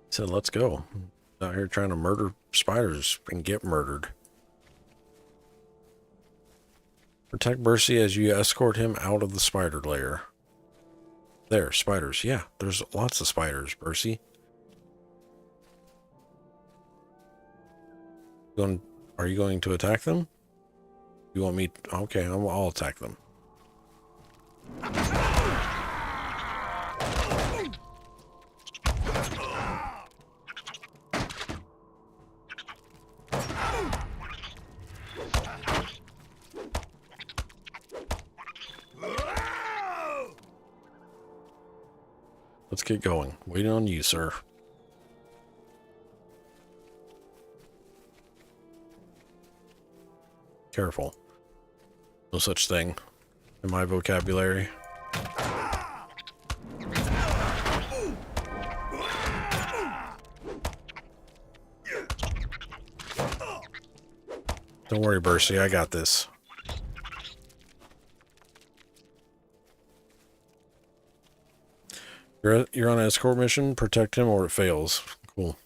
He said, let's go. Out here trying to murder spiders and get murdered. Protect Bercy as you escort him out of the spider lair. There, spiders. Yeah, there's lots of spiders, Bercy. Are you going to attack them? You want me? Okay, I'll attack them. Let's get going. Waiting on you, sir. Careful. No such thing in my vocabulary. Don't worry, Bercy. I got this. You're on an escort mission. Protect him or it fails. Cool.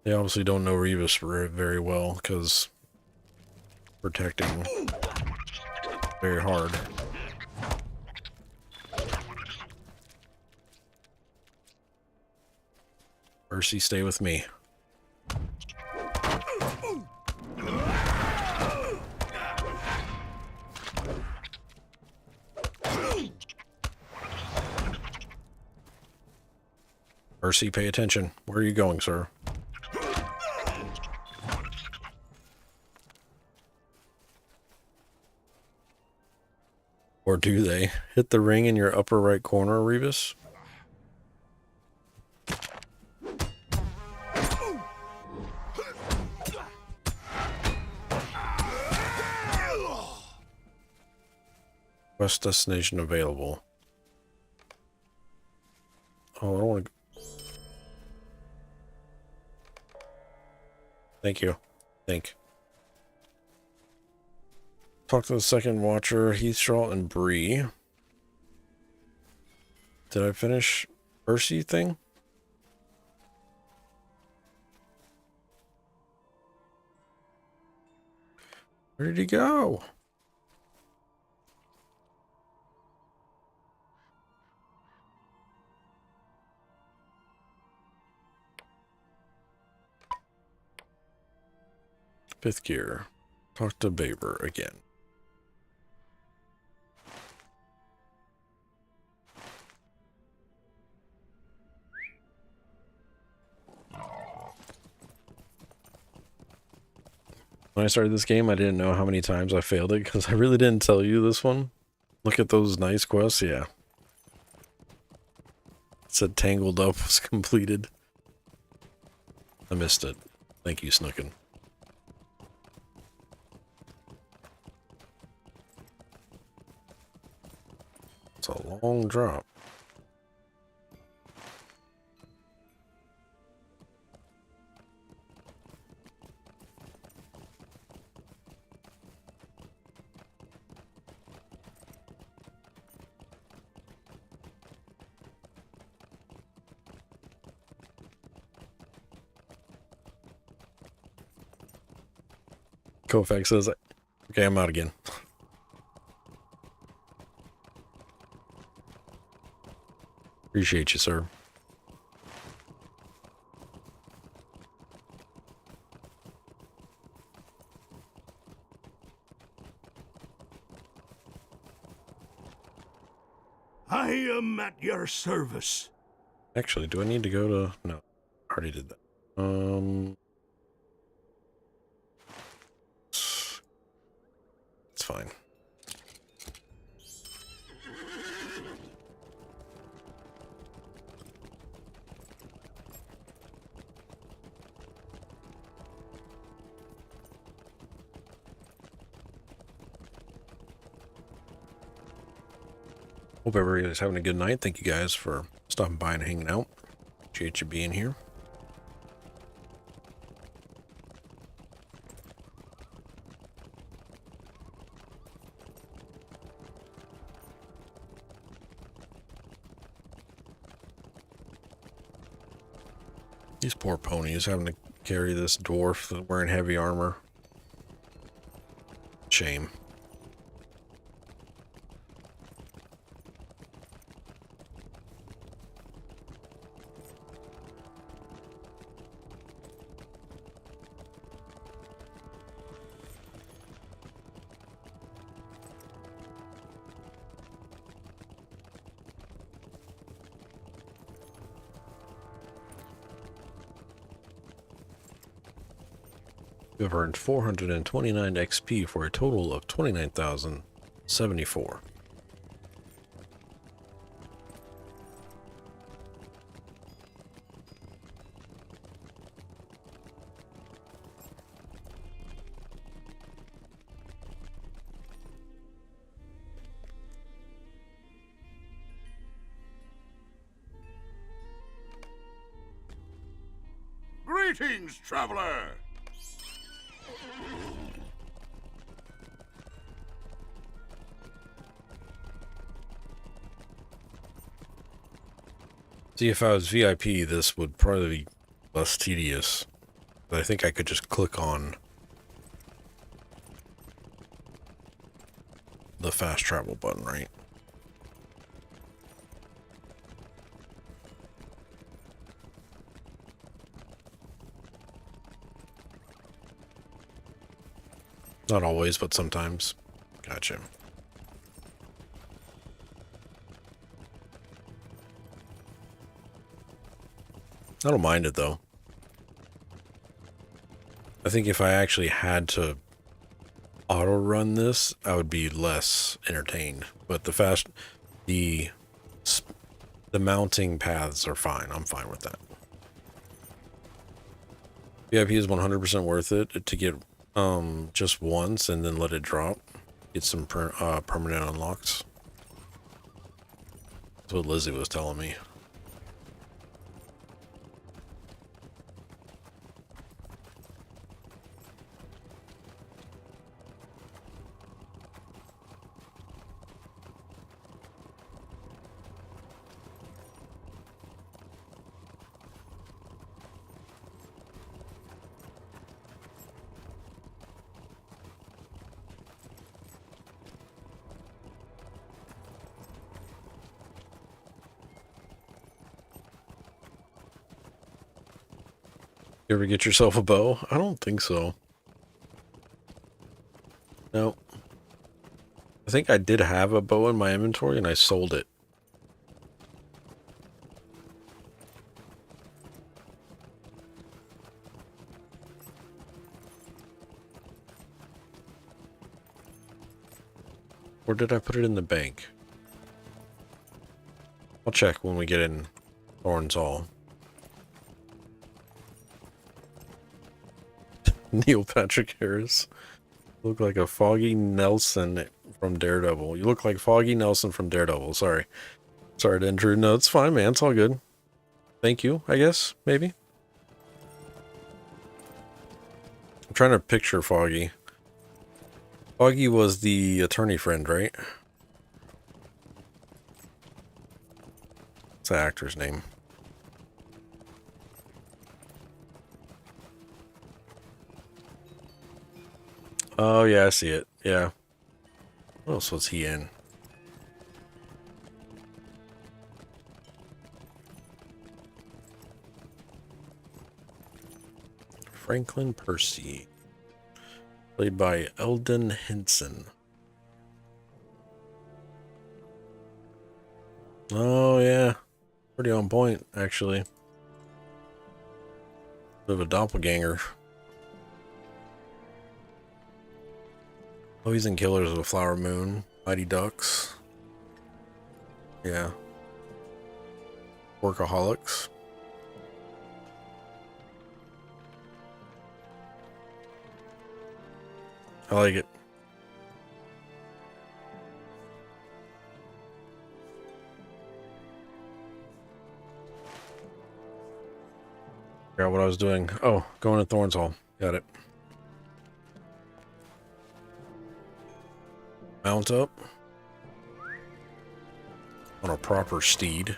They obviously don't know Revis very well because protecting very hard. Percy, stay with me. Percy, pay attention. Where are you going, sir? Or do they? Hit the ring in your upper right corner, Rebus. Quest destination available. Oh, I don't want to... Thank you. Talk to the second watcher, Heathstraw and Bree. Did I finish Percy thing? Where did he go? Fifth gear. Talk to Baber again. When I started this game, I didn't know how many times I failed it because I really didn't tell you this one. Look at those nice quests, yeah. It said Tangled Up was completed. I missed it. Thank you, Snookin. It's a long drop. Kofax says, okay, I'm out again. Appreciate you, sir. I am at your service. Actually, do I need to go to... No, I already did that. It's fine. Hope everybody's having a good night. Thank you guys for stopping by and hanging out. Appreciate you being here. These poor ponies having to carry this dwarf that's wearing heavy armor. Shame. You have earned 429 XP for a total of 29,074. Greetings, traveler. See, if I was VIP, this would probably be less tedious. But I think I could just click on the fast travel button, right? Not always, but sometimes. Gotcha. I don't mind it though. I think if I actually had to auto run this, I would be less entertained. But the mounting paths are fine. I'm fine with that. VIP is 100% worth it to get just once and then let it drop. Get some permanent unlocks. That's what Lizzie was telling me. You ever get yourself a bow? I don't think so. No. I think I did have a bow in my inventory and I sold it. Or did I put it in the bank? I'll check when we get in Thorns Hall. Neil Patrick Harris. Look like a Foggy Nelson from Daredevil. You look like Foggy Nelson from Daredevil. Sorry. Sorry to intrude. No, it's fine, man. It's all good. Thank you, I guess. Maybe. I'm trying to picture Foggy. Foggy was the attorney friend, right? What's the actor's name? Oh, yeah, I see it. Yeah. What else was he in? Franklin Percy. Played by Eldon Henson. Oh, yeah. Pretty on point, actually. Bit of a doppelganger. Oh, he's in Killers of the Flower Moon. Mighty Ducks. Yeah. Workaholics. I like it. Forgot what I was doing. Oh, going to Thorns Hall. Got it. Mount up on a proper steed.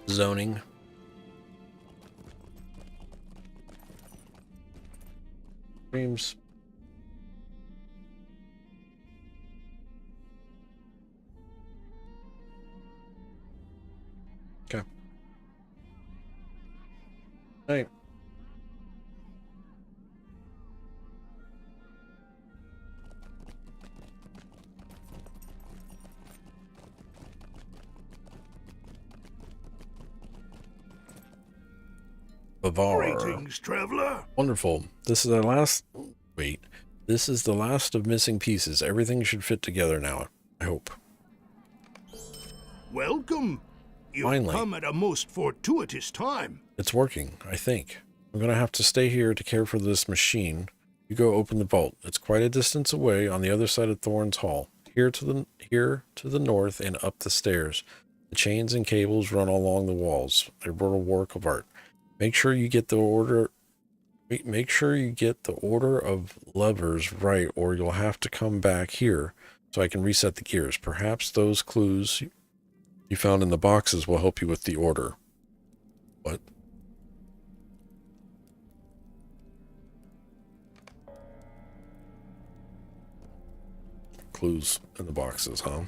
Zoning. Dreams. Okay. Hey. Bavar. Greetings, traveler. Wonderful. This is our last... Wait. This is the last of missing pieces. Everything should fit together now, I hope. Welcome. You've Finally. come at a most fortuitous time. It's working, I think. I'm going to have to stay here to care for this machine You go open the vault. It's quite a distance away on the other side of Thorn's Hall. Here to the north and up the stairs. The chains and cables run along the walls. A brutal work of art. Make sure you get the order of levers right, or you'll have to come back here so I can reset the gears. Perhaps those clues you found in the boxes will help you with the order. What? Clues in the boxes, huh?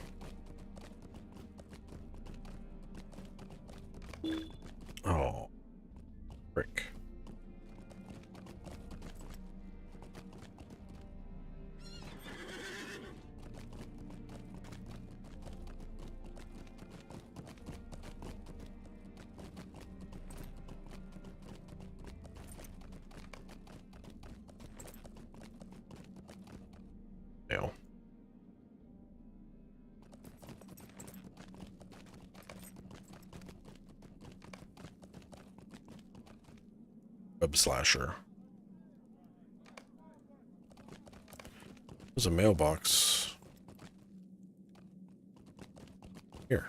Oh, frick. Now. Web slasher. There's a mailbox. Here.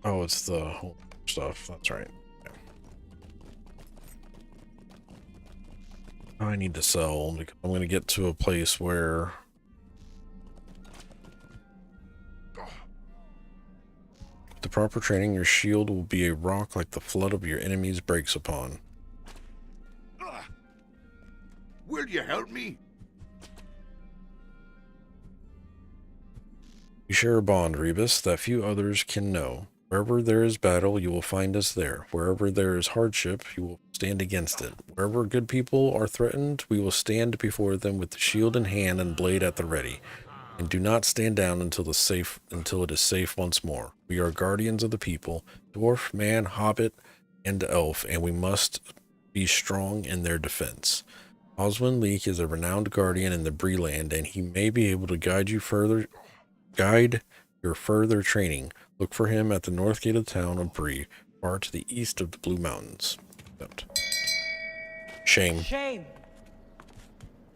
Oh, it's the whole stuff. That's right. Okay. I need to sell because I'm going to get to a place where with the proper training, your shield will be a rock like the flood of your enemies breaks upon. Will you help me? We share a bond, Rebus, that few others can know. Wherever there is battle, you will find us there. Wherever there is hardship, you will stand against it. Wherever good people are threatened, we will stand before them with the shield in hand and blade at the ready. And do not stand down until it is safe once more. We are guardians of the people, dwarf, man, hobbit, and elf, and we must be strong in their defense. Oswin Leek is a renowned guardian in the Bree land, and he may be able to guide your further training. Look for him at the north gate of the town of Bree, far to the east of the Blue Mountains. Shame. Shame.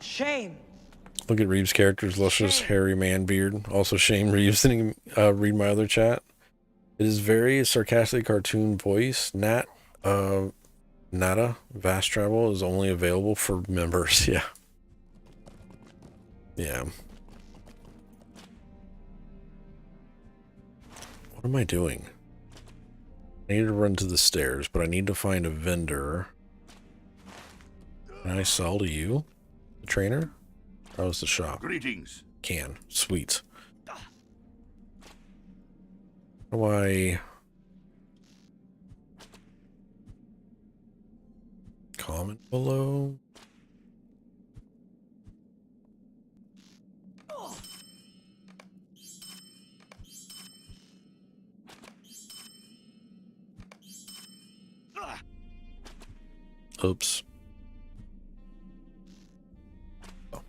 Shame. Look at Reeves' character's luscious, hairy man beard. Also, shame Reeves didn't read my other chat. It is very sarcastic cartoon voice. Nada, Vast Travel is only available for members. Yeah. Yeah. What am I doing? I need to run to the stairs, but I need to find a vendor. Can I sell to you? The trainer? That was the shop. Greetings. Can. Sweet. How do I... comment below? Oops. Oh.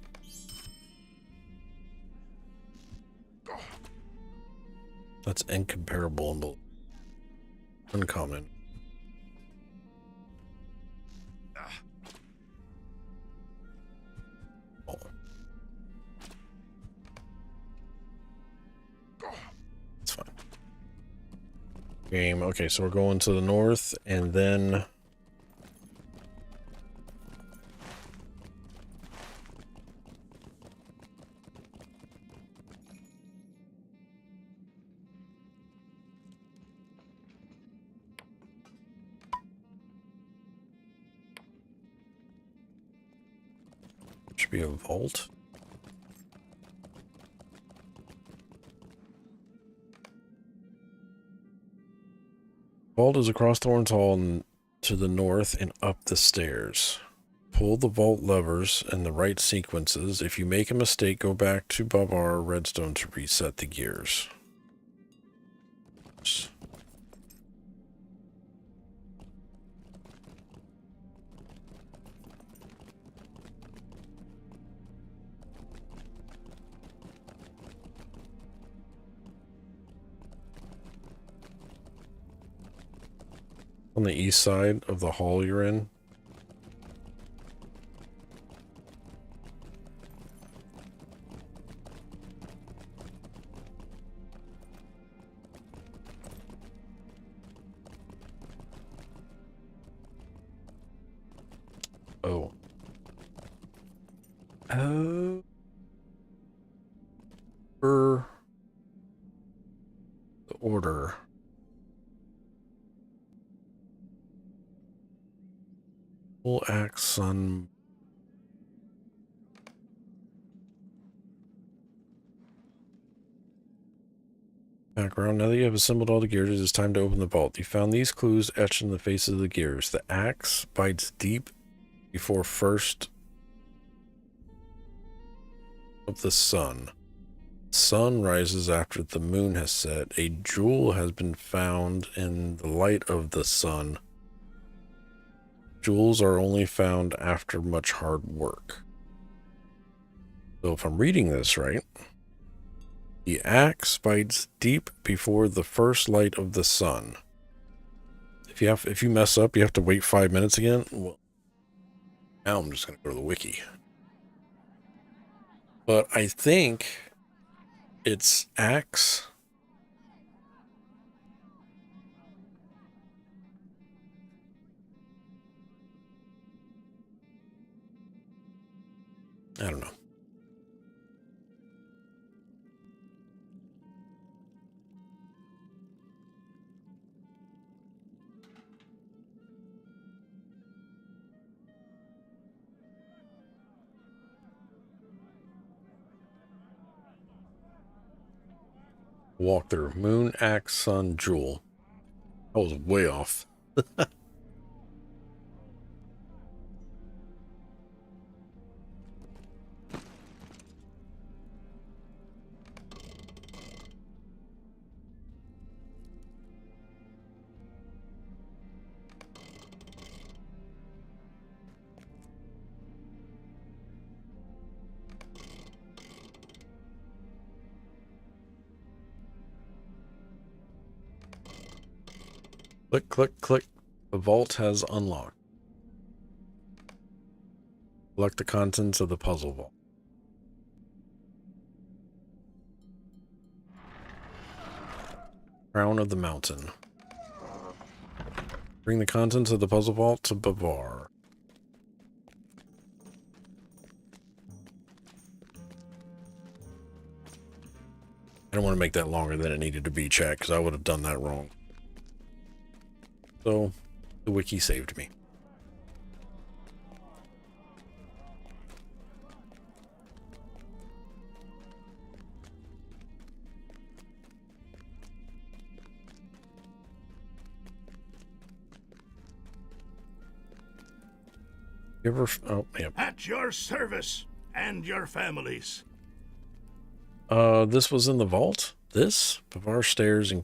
That's incomparable and uncommon. Oh. It's fine. Game. Okay, so we're going to the north and then... should be a vault. Vault is across Thorn's Hall and to the north and up the stairs. Pull the vault levers in the right sequences. If you make a mistake, go back to Babar or Redstone to reset the gears. On the east side of the hall you're in. Oh. Oh. For the order. Full axe on background. Now that you have assembled all the gears, it is time to open the vault. You found these clues etched in the faces of the gears. The axe bites deep before first of the sun. Sun rises after the moon has set. A jewel has been found in the light of the sun. Jewels are only found after much hard work. So if I'm reading this right, the axe bites deep before the first light of the sun. If you mess up, you have to wait 5 minutes again. Well, now I'm just going to go to the wiki. But I think it's axe. I don't know. Walkthrough. Moon, axe, sun, jewel. I was way off. Click, click, click. The vault has unlocked. Select the contents of the puzzle vault. Crown of the mountain. Bring the contents of the puzzle vault to Bavar. I don't want to make that longer than it needed to be, chat, because I would have done that wrong. So, the wiki saved me. You ever... Oh, yep. At your service and your families. This was in the vault? This? Bavar stares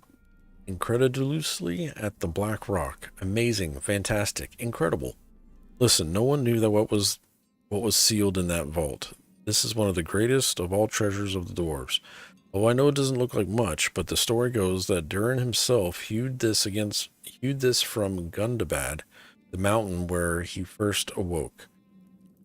incredulously at the black rock. Amazing, fantastic, incredible. Listen, no one knew that what was sealed in that vault. This is one of the greatest of all treasures of the dwarves. Oh, I know it doesn't look like much, but the story goes that Durin himself hewed this from Gundabad, the mountain where he first awoke.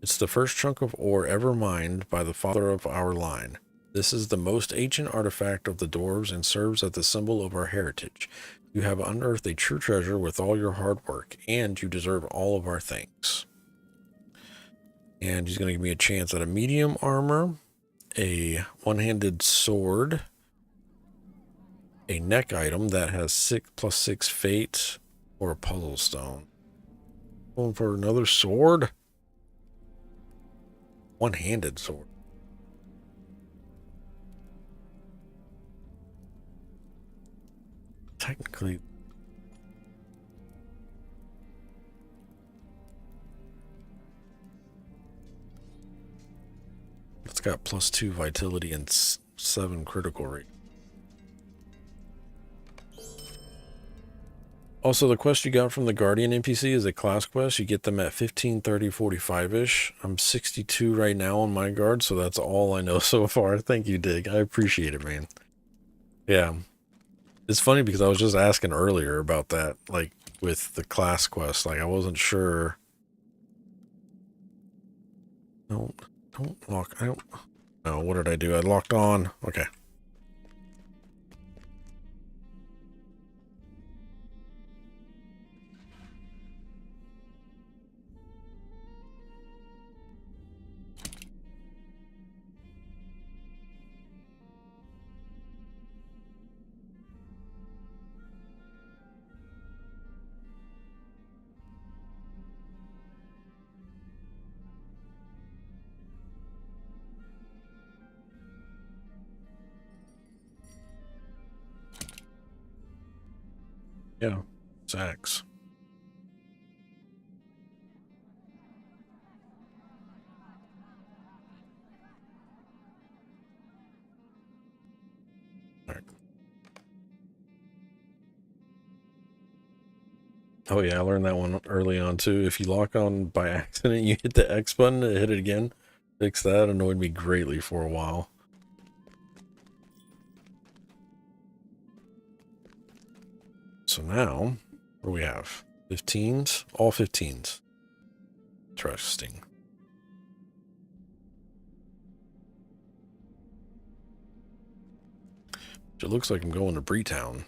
It's the first chunk of ore ever mined by the father of our line. This is the most ancient artifact of the dwarves and serves as the symbol of our heritage. You have unearthed a true treasure with all your hard work, and you deserve all of our thanks. And he's going to give me a chance at a medium armor, a one-handed sword, a neck item that has 6+6 fate, or a puzzle stone. Going for another sword? One-handed sword. Technically, it's got +2 vitality and 7 critical rate. Also, the quest you got from the Guardian NPC is a class quest. You get them at 15, 30, 45-ish. I'm 62 right now on my guard, so that's all I know so far. Thank you, Dig. I appreciate it, man. Yeah. It's funny because I was just asking earlier about that. Like, with the class quest. Like, I wasn't sure. Don't lock. I don't. No, what did I do? I locked on. Okay. Yeah. Sacks. Alright. Oh yeah, I learned that one early on too. If you lock on by accident, you hit the X button to hit it again. Fix that. Annoyed me greatly for a while. So now, what do we have? 15s? All 15s. Interesting. It looks like I'm going to Breetown.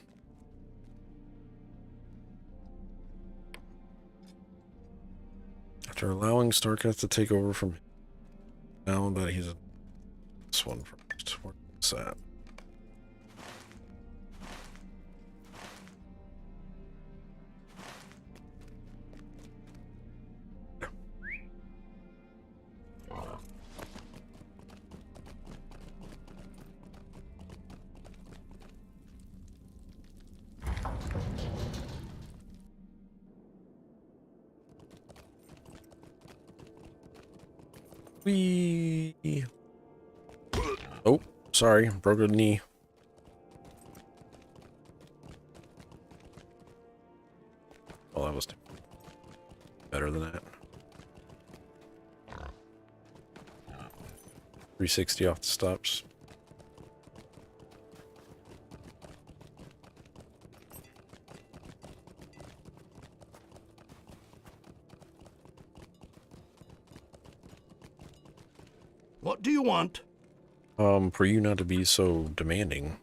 After allowing Starcast to take over from him. Now that he's a... This one first. Where's that? Whee! Oh, sorry, broke a knee. Oh, that was better than that. 360 off the stops. What do you want? For you not to be so demanding.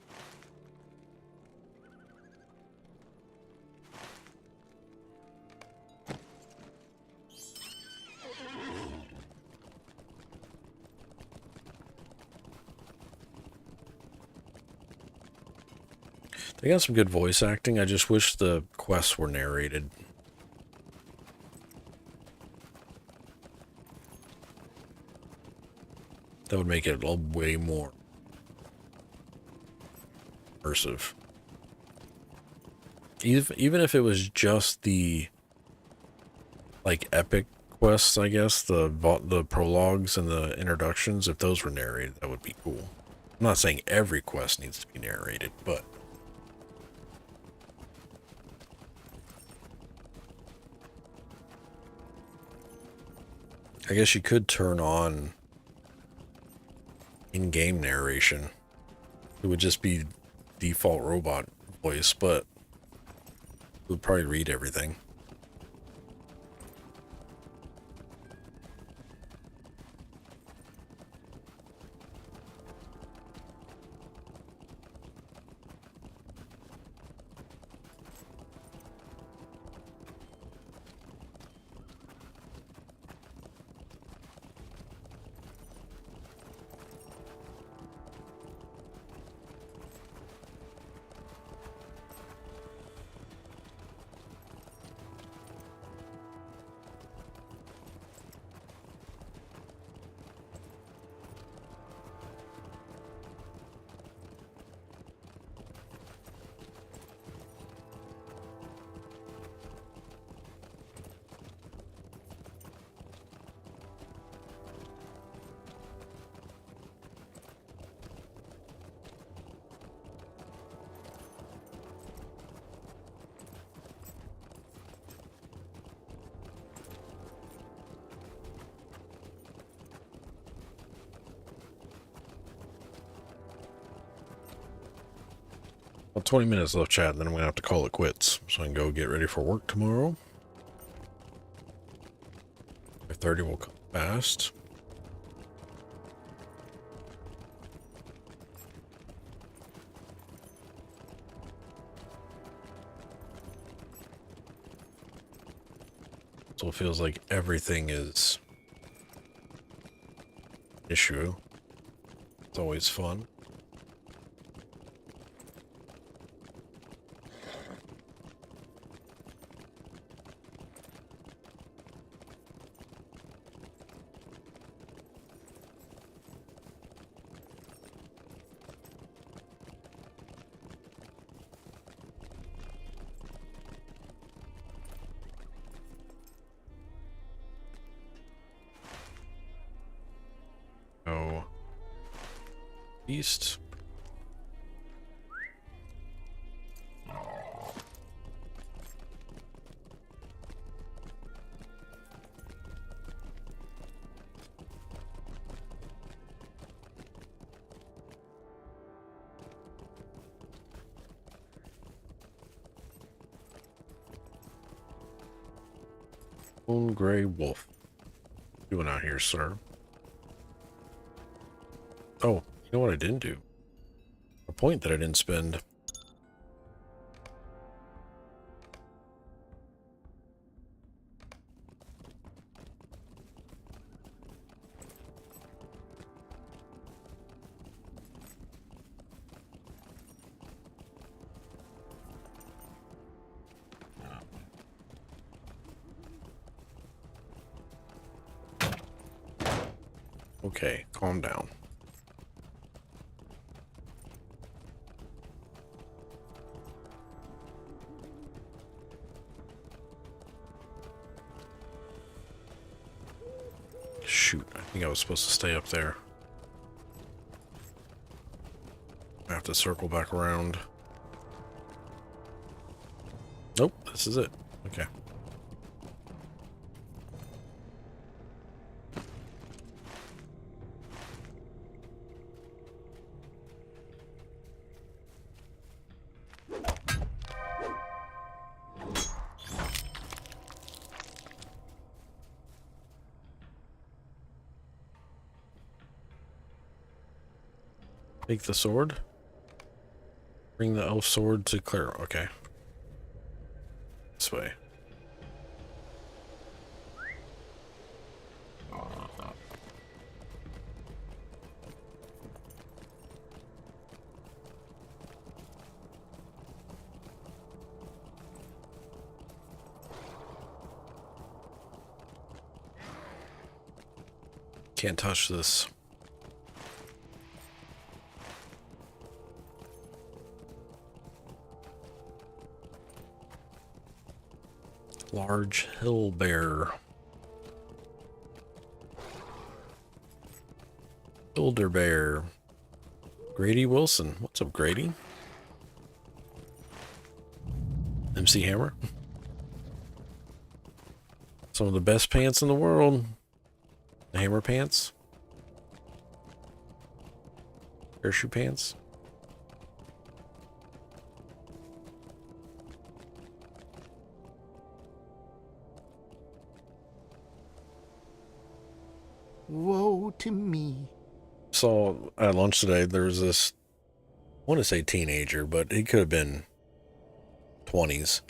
They got some good voice acting. I just wish the quests were narrated. That would make it a way more immersive. Even if it was just the like epic quests, I guess, the prologues and the introductions, if those were narrated, that would be cool. I'm not saying every quest needs to be narrated, but I guess you could turn on in-game narration. It would just be default robot voice, but it would probably read everything. About 20 minutes left, chat, and then I'm going to have to call it quits. So I can go get ready for work tomorrow. 5:30 will come fast. So it feels like everything is an issue. It's always fun. Go east. Lone Gray Wolf. What are you doing out here, sir? Oh, you know what I didn't do? A point that I didn't spend. Okay, calm down. Shoot, I think I was supposed to stay up there. I have to circle back around. Nope, this is it. Okay. Take the sword. Bring the elf sword to Claire. Okay. This way. Can't touch this. Large hill bear. Builder bear. Grady Wilson. What's up, Grady? MC Hammer. Some of the best pants in the world. The Hammer pants. Parachute pants. Woe to me. Saw at lunch today, there was this, I want to say teenager, but he could have been 20s.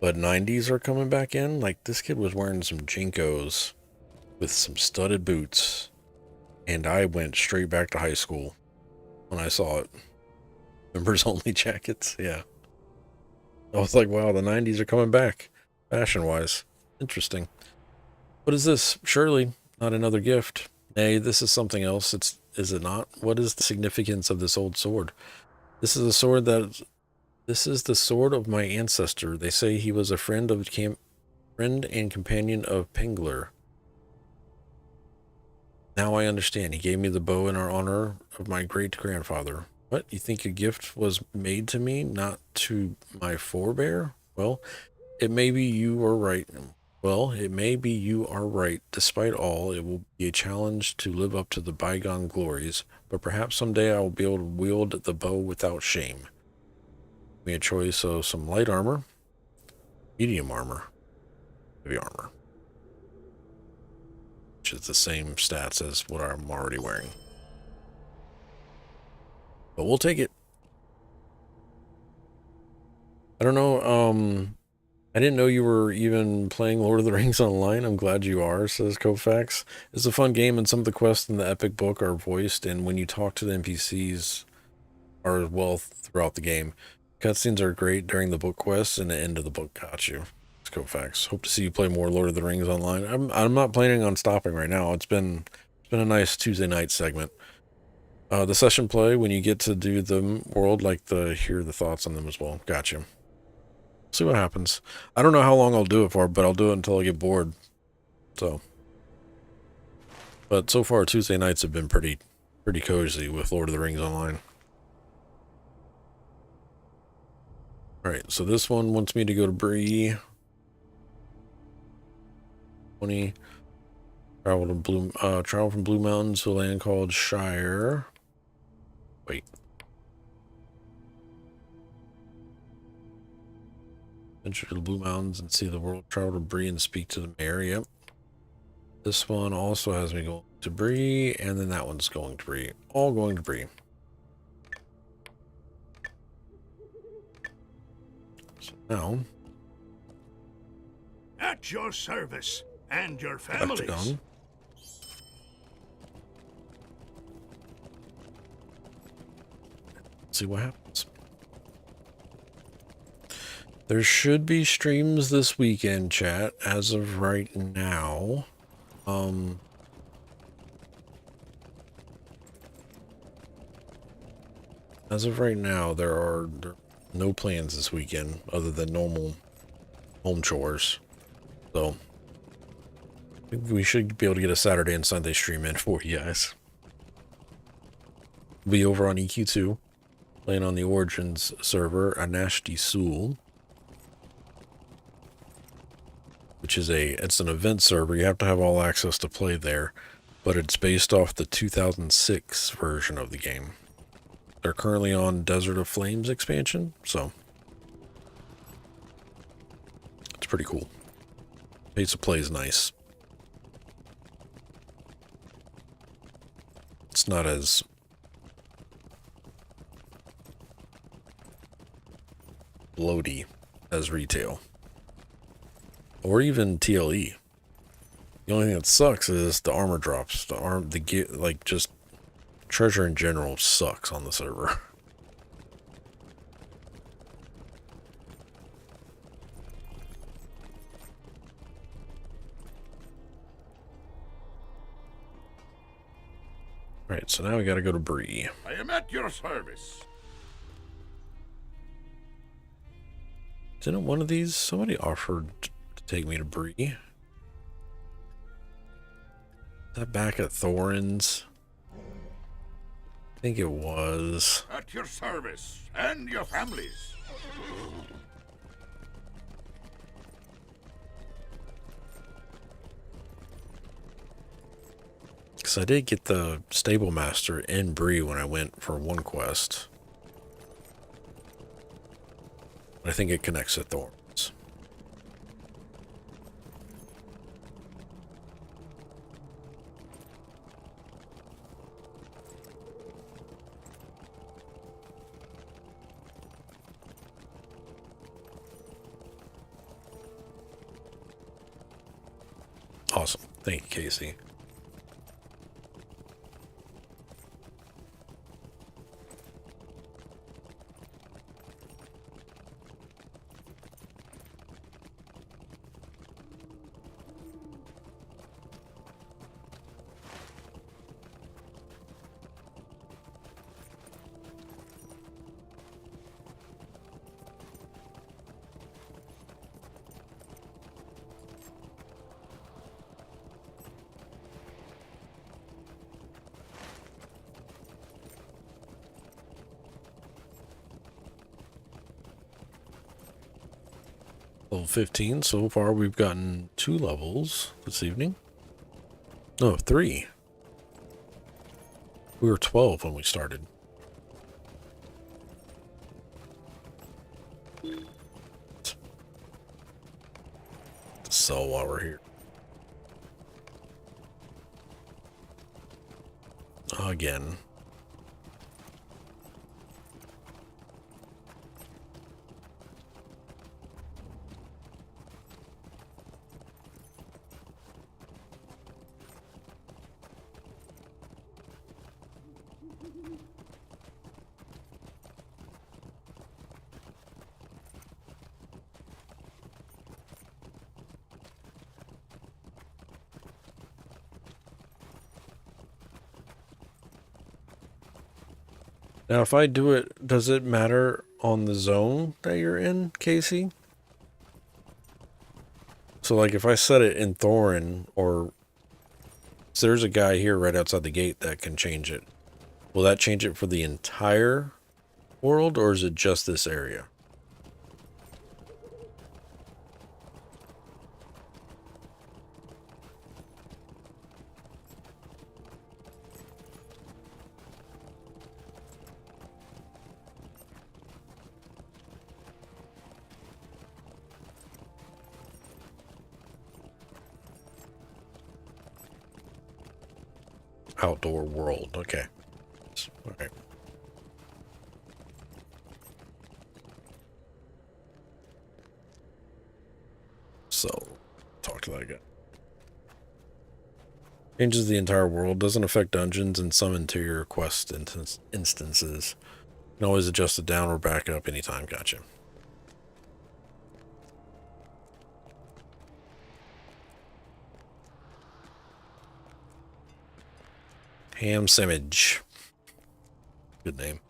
But 90s are coming back in. Like, this kid was wearing some Jinkos with some studded boots. And I went straight back to high school when I saw it. Members only jackets, yeah. I was like, wow, the 90s are coming back, fashion-wise. Interesting. What is this? Surely not another gift. Nay, this is something else. Is it not? What is the significance of this old sword? This is a sword that... This is the sword of my ancestor. They say he was a friend and companion of Pengler. Now I understand. He gave me the bow in our honor of my great-grandfather. What? You think a gift was made to me, not to my forebear? Well, it may be you are right. Well, it may be you are right. Despite all, it will be a challenge to live up to the bygone glories, but perhaps someday I will be able to wield the bow without shame. Give me a choice of some light armor, medium armor, heavy armor, which is the same stats as what I'm already wearing. But we'll take it. I don't know, I didn't know you were even playing Lord of the Rings online. I'm glad you are, says Kofax. It's a fun game, and some of the quests in the epic book are voiced, and when you talk to the NPCs are as well throughout the game. Cutscenes are great during the book quests, and the end of the book got you. It's Kofax. Hope to see you play more Lord of the Rings online. I'm not planning on stopping right now. It's been a nice Tuesday night segment. The session play, when you get to do the world, like hear the thoughts on them as well. Gotcha. See what happens. I don't know how long I'll do it for, but I'll do it until I get bored. So, but so far Tuesday nights have been pretty cozy with Lord of the Rings online. All right, so this one wants me to go to Bree. 20. Travel from Blue Mountains to a land called Shire. Wait. Venture to the Blue Mountains and see the world. Travel to Bree and speak to the mayor. Yep. This one also has me going to Bree, and then that one's going to Bree. All going to Bree. So now, At your service and your families. See what happens. There should be streams this weekend, chat, as of right now. As of right now, there are no plans this weekend other than normal home chores. So, I think we should be able to get a Saturday and Sunday stream in for you guys. Be over on EQ2, playing on the Origins server, Anashti Sul, which is it's an event server. You have to have all access to play there, but it's based off the 2006 version of the game. They're currently on Desert of Flames expansion, so it's pretty cool. Pace of play is nice. It's not as bloaty as retail or even TLE. The only thing that sucks is the armor drops. The gear, like, just treasure in general sucks on the server. Right, so now we gotta go to Bree. I am at your service. Didn't one of these, somebody offered to take me to Bree? Is that back at Thorin's? I think it was. At your service and your families. Because I did get the Stable Master in Bree when I went for one quest. I think it connects at Thorns. Awesome. Thank you, Casey. Level 15. So far, we've gotten 2 levels this evening. No, 3. We were 12 when we started. To sell while we're here. Again. Now, if I do it, does it matter on the zone that you're in, Casey? So, like, if I set it in Thorin, or so there's a guy here right outside the gate that can change it. Will that change it for the entire world, or is it just this area? Outdoor world, okay. Okay. So, talk to that guy. Changes the entire world, doesn't affect dungeons and some interior quest instances. You can always adjust it down or back up anytime, gotcha. Ham Sandwich. Good name.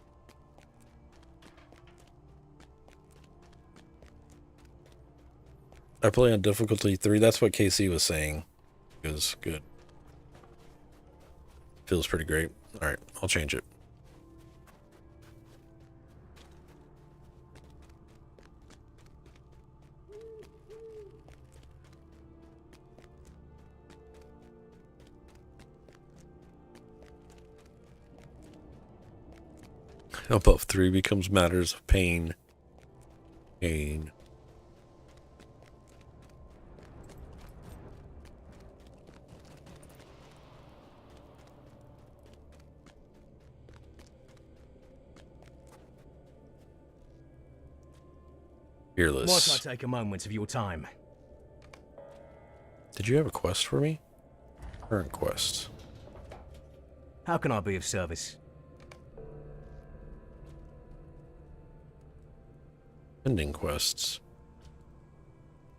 I play on difficulty 3. That's what KC was saying. It was good. Feels pretty great. Alright, I'll change it. Above 3 becomes matters of pain. Pain. Fearless. Might I take a moment of your time? Did you have a quest for me? Current quest. How can I be of service? Pending quests.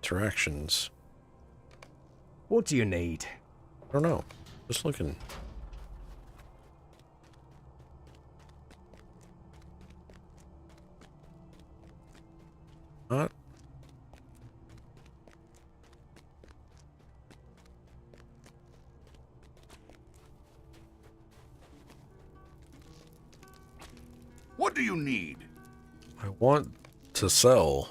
Interactions. What do you need? I don't know. Just looking. Not. What do you need? I want to sell.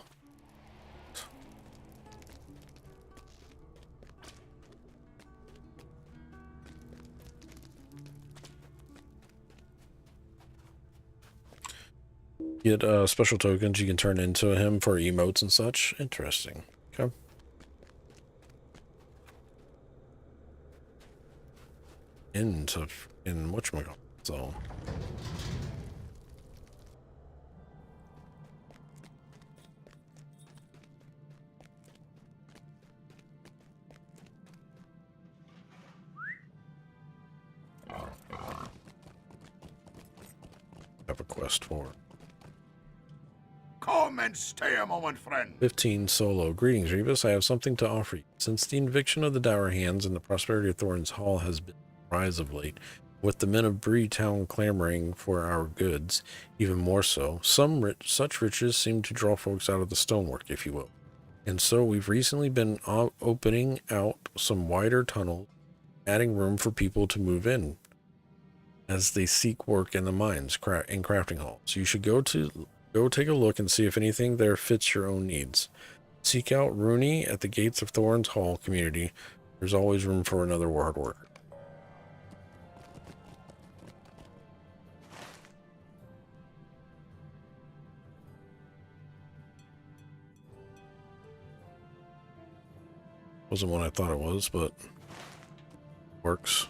Get special tokens you can turn into him for emotes and such. Interesting. Okay. In whatchamacallit, so. Have a quest for. Come and stay a moment, friend. 15 solo. Greetings, Rebus. I have something to offer you. Since the eviction of the Dour Hands and the prosperity of Thorin's Hall has been on the rise of late, with the men of Bree Town clamoring for our goods, even more so, such riches seem to draw folks out of the stonework, if you will. And so we've recently been opening out some wider tunnels, adding room for people to move in as they seek work in the mines and crafting halls. You should go take a look and see if anything there fits your own needs. Seek out Rooney at the gates of Thorin's Hall community. There's always room for another hard worker. Wasn't what I thought it was, but works.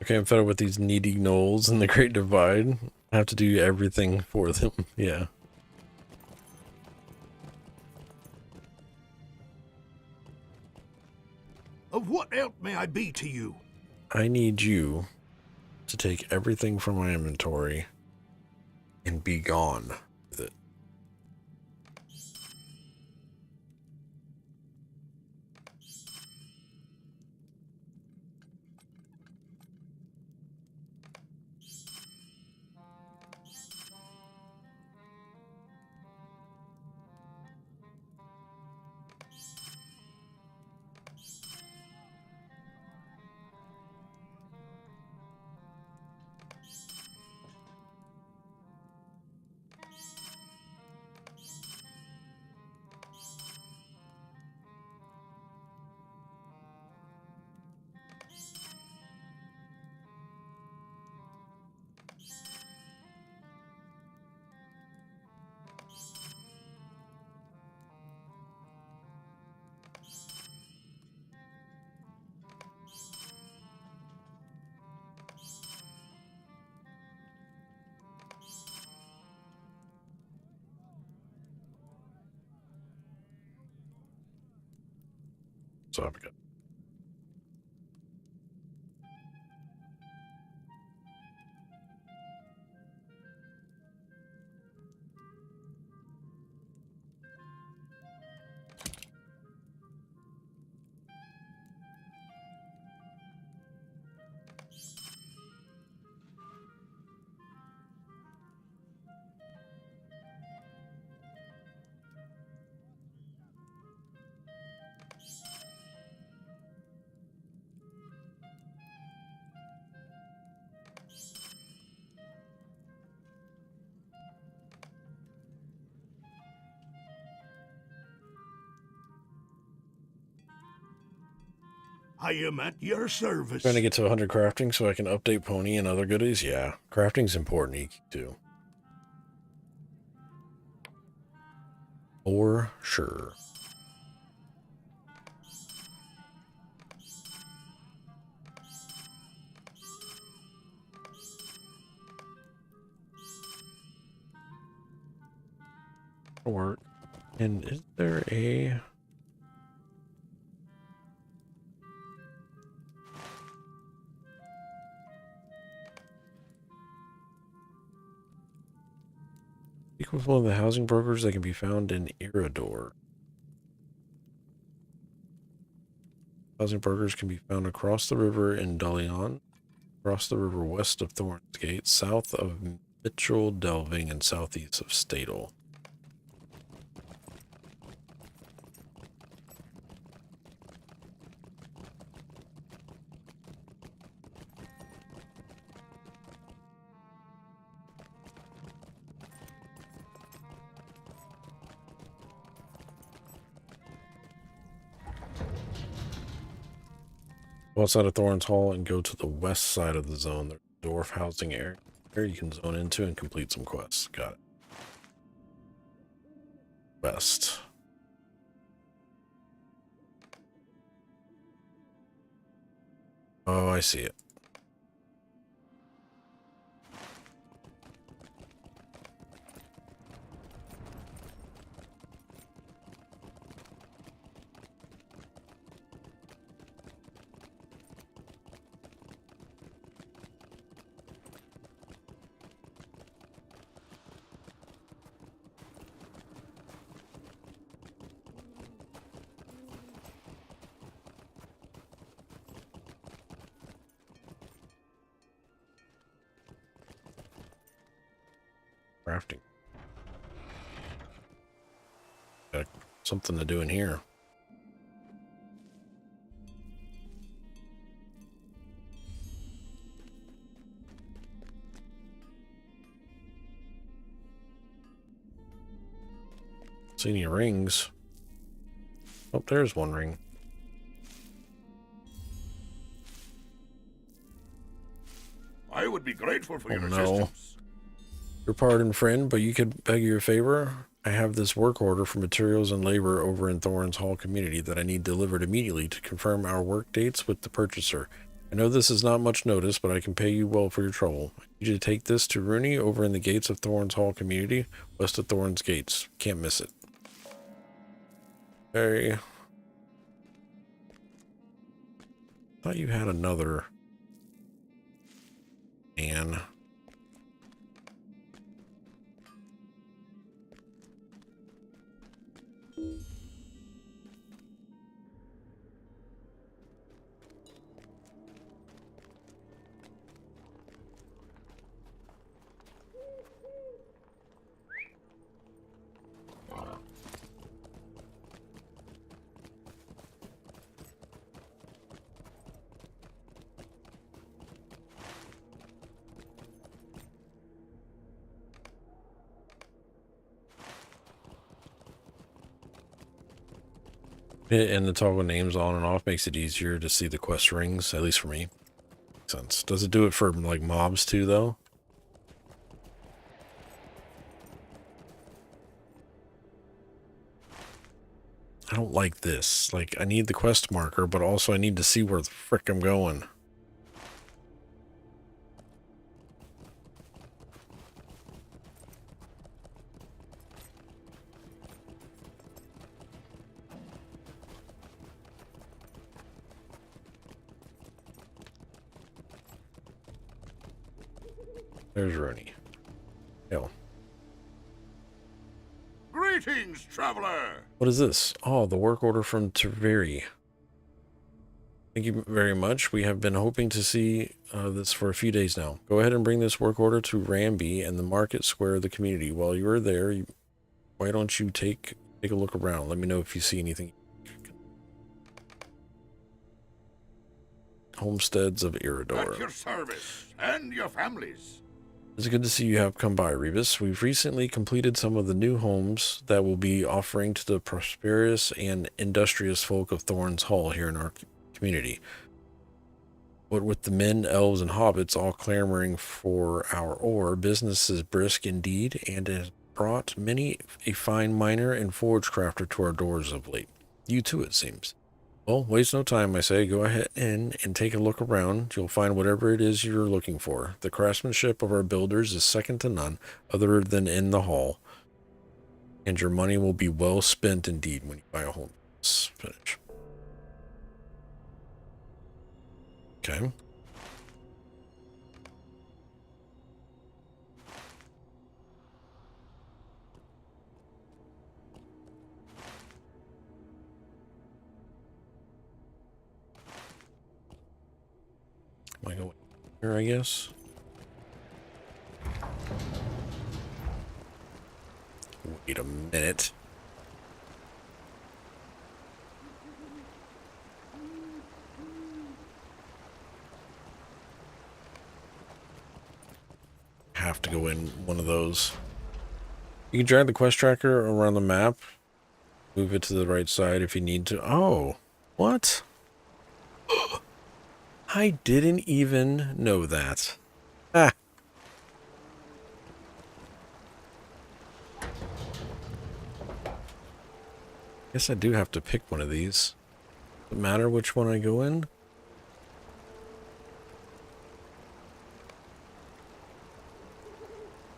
Okay, I'm fed up with these needy gnolls in the Great Divide. I have to do everything for them. Yeah. Of what help may I be to you? I need you to take everything from my inventory and be gone with it. So I've got. I am at your service. Trying to get to 100 crafting so I can update Pony and other goodies. Yeah, crafting's important, Iki, too. For sure. Work. And is there a... Speak with one of the housing brokers that can be found in Iridor. Housing brokers can be found across the river in Dalian, across the river west of Thorn's Gate, south of Mitchell Delving, and southeast of Stadel. Go outside of Thorn's Hall and go to the west side of the zone. There's a Dwarf housing area. There you can zone into and complete some quests. Got it. West. Oh, I see it. Crafting. Got something to do in here. See any rings? Oh, there's one ring. I would be grateful for Oh, your no. assistance. Your pardon, friend, but you could beg your favor. I have this work order for materials and labor over in Thorns Hall community that I need delivered immediately to confirm our work dates with the purchaser. I know this is not much notice, but I can pay you well for your trouble. I need you to take this to Rooney over in the gates of Thorns Hall community, west of Thorns Gates. Can't miss it. Okay. Thought you had another man. And the toggle names on and off makes it easier to see the quest rings, at least for me. Makes sense. Does it do it for like mobs too, though? I don't like this. Like, I need the quest marker, but also I need to see where the frick I'm going. There's Rooney. Yo. Greetings, traveler. What is this? Oh, the work order from Taveri. Thank you very much. We have been hoping to see this for a few days now. Go ahead and bring this work order to Ramby and the market square of the community. While you're there, why don't you take a look around? Let me know if you see anything. Homesteads of Iridor. At your service and your families. It's good to see you have come by, Rebus. We've recently completed some of the new homes that will be offering to the prosperous and industrious folk of Thorns Hall here in our community. But with the men, elves, and hobbits all clamoring for our ore, business is brisk indeed, and has brought many a fine miner and forge crafter to our doors of late. You too, it seems. Well, waste no time, I say. Go ahead in and take a look around. You'll find whatever it is you're looking for. The craftsmanship of our builders is second to none, other than in the hall. And your money will be well spent indeed when you buy a home. Let's finish. Okay. I go here, I guess. Wait a minute. Have to go in one of those. You can drag the quest tracker around the map. Move it to the right side if you need to. Oh, what? I didn't even know that. Ah. Guess I do have to pick one of these. Does it matter which one I go in?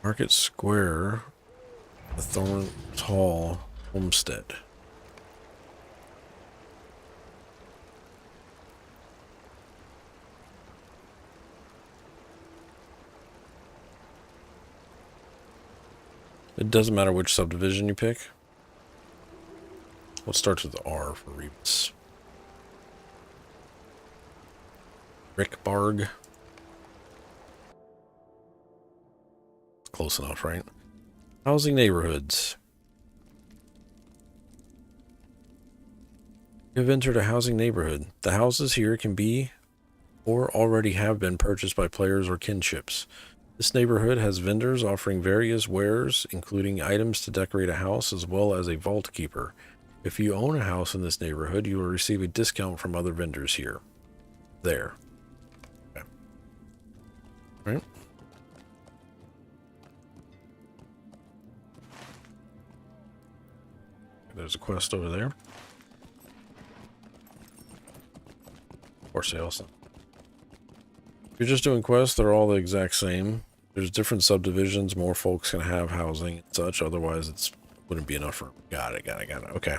Market Square, the Thorns Hall Homestead. It doesn't matter which subdivision you pick. What starts with the R for Rebus? Rickbarg. Close enough, right? Housing neighborhoods. You have entered a housing neighborhood. The houses here can be or already have been purchased by players or kinships. This neighborhood has vendors offering various wares, including items to decorate a house, as well as a vault keeper. If you own a house in this neighborhood, you will receive a discount from other vendors here. There. Okay. Right. There's a quest over there. For sale. If you're just doing quests, they're all the exact same. There's different subdivisions. More folks can have housing and such. Otherwise, it wouldn't be enough for. Got it. Okay.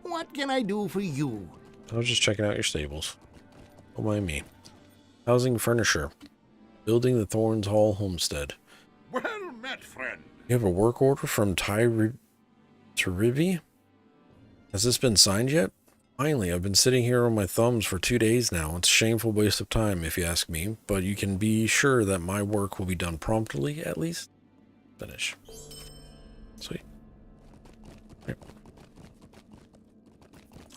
What can I do for you? I was just checking out your stables. Don't mind me. Housing furniture. Building the Thorns Hall homestead. Well met, friend. You have a work order from Tarivi? Has this been signed yet? Finally, I've been sitting here on my thumbs for 2 days now. It's a shameful waste of time, if you ask me, but you can be sure that my work will be done promptly, at least. Finish. Sweet. Here.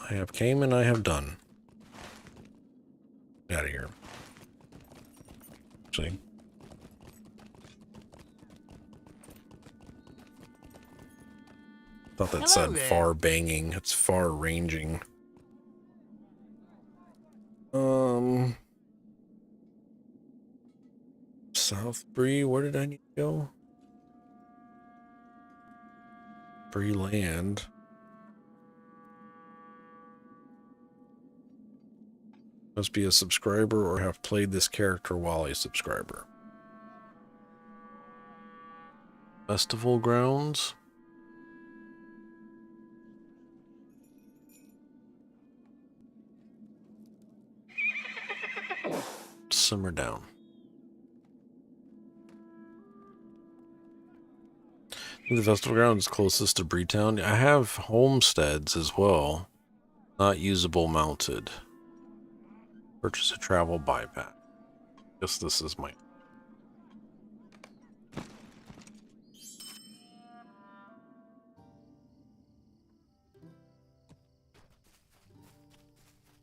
I have came and I have done. Get out of here. See? Thought that Hello said there. far banging. It's far ranging. South Bree, where did I need to go? Bree Land. Must be a subscriber or have played this character while a subscriber. Festival grounds. Simmer down. I think the festival ground is closest to Breetown. I have homesteads as well. Not usable mounted. Purchase a travel buyback. Guess this is my...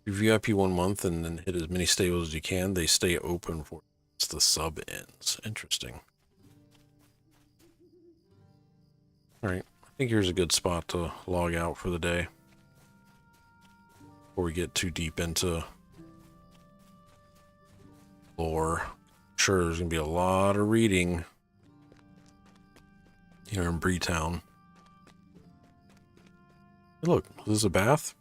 You VIP 1 month and then hit as many stables as you can. They stay open for once the sub ends. Interesting. Alright, I think here's a good spot to log out for the day. Before we get too deep into lore. Sure, there's going to be a lot of reading here in Breetown. Hey, look, is this a bath?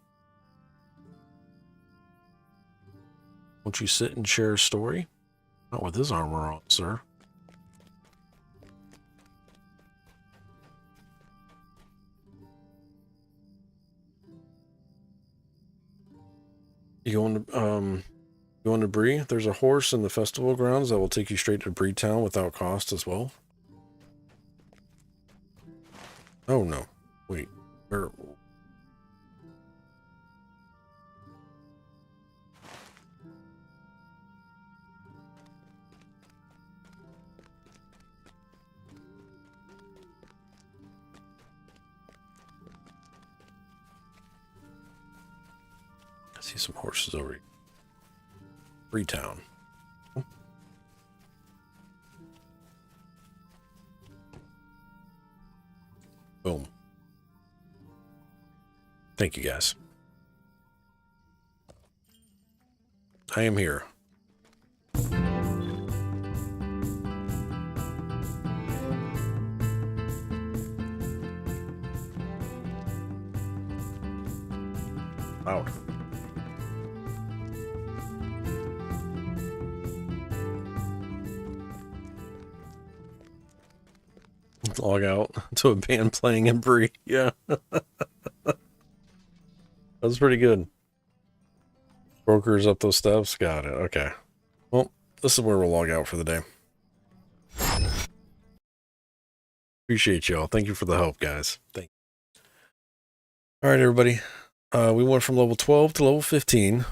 Won't you sit and share a story? Not with his armor on, sir. You going to Bree? There's a horse in the festival grounds that will take you straight to Breetown without cost as well. Oh no. Wait. Where? I see some horses over here. Breetown. Boom. Thank you, guys. I am here. Out. Log out to a band playing in Bree. Yeah. That's pretty good. Brokers up those steps. Got it. Okay. Well, this is where we'll log out for the day. Appreciate y'all. Thank you for the help, guys. Thank you. All right, everybody. We went from level 12 to level 15.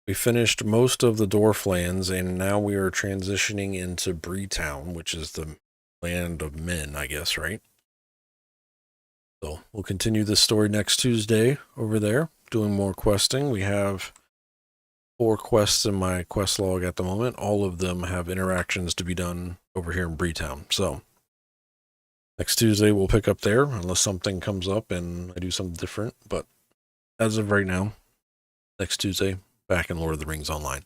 We finished most of the Dwarf lands, and now we are transitioning into Breetown, which is the land of men, I guess, right? So we'll continue this story next Tuesday over there, doing more questing. We have 4 quests in my quest log at the moment. All of them have interactions to be done over here in Breetown. So next Tuesday we'll pick up there, unless something comes up and I do something different. But as of right now, next Tuesday, back in Lord of the Rings Online.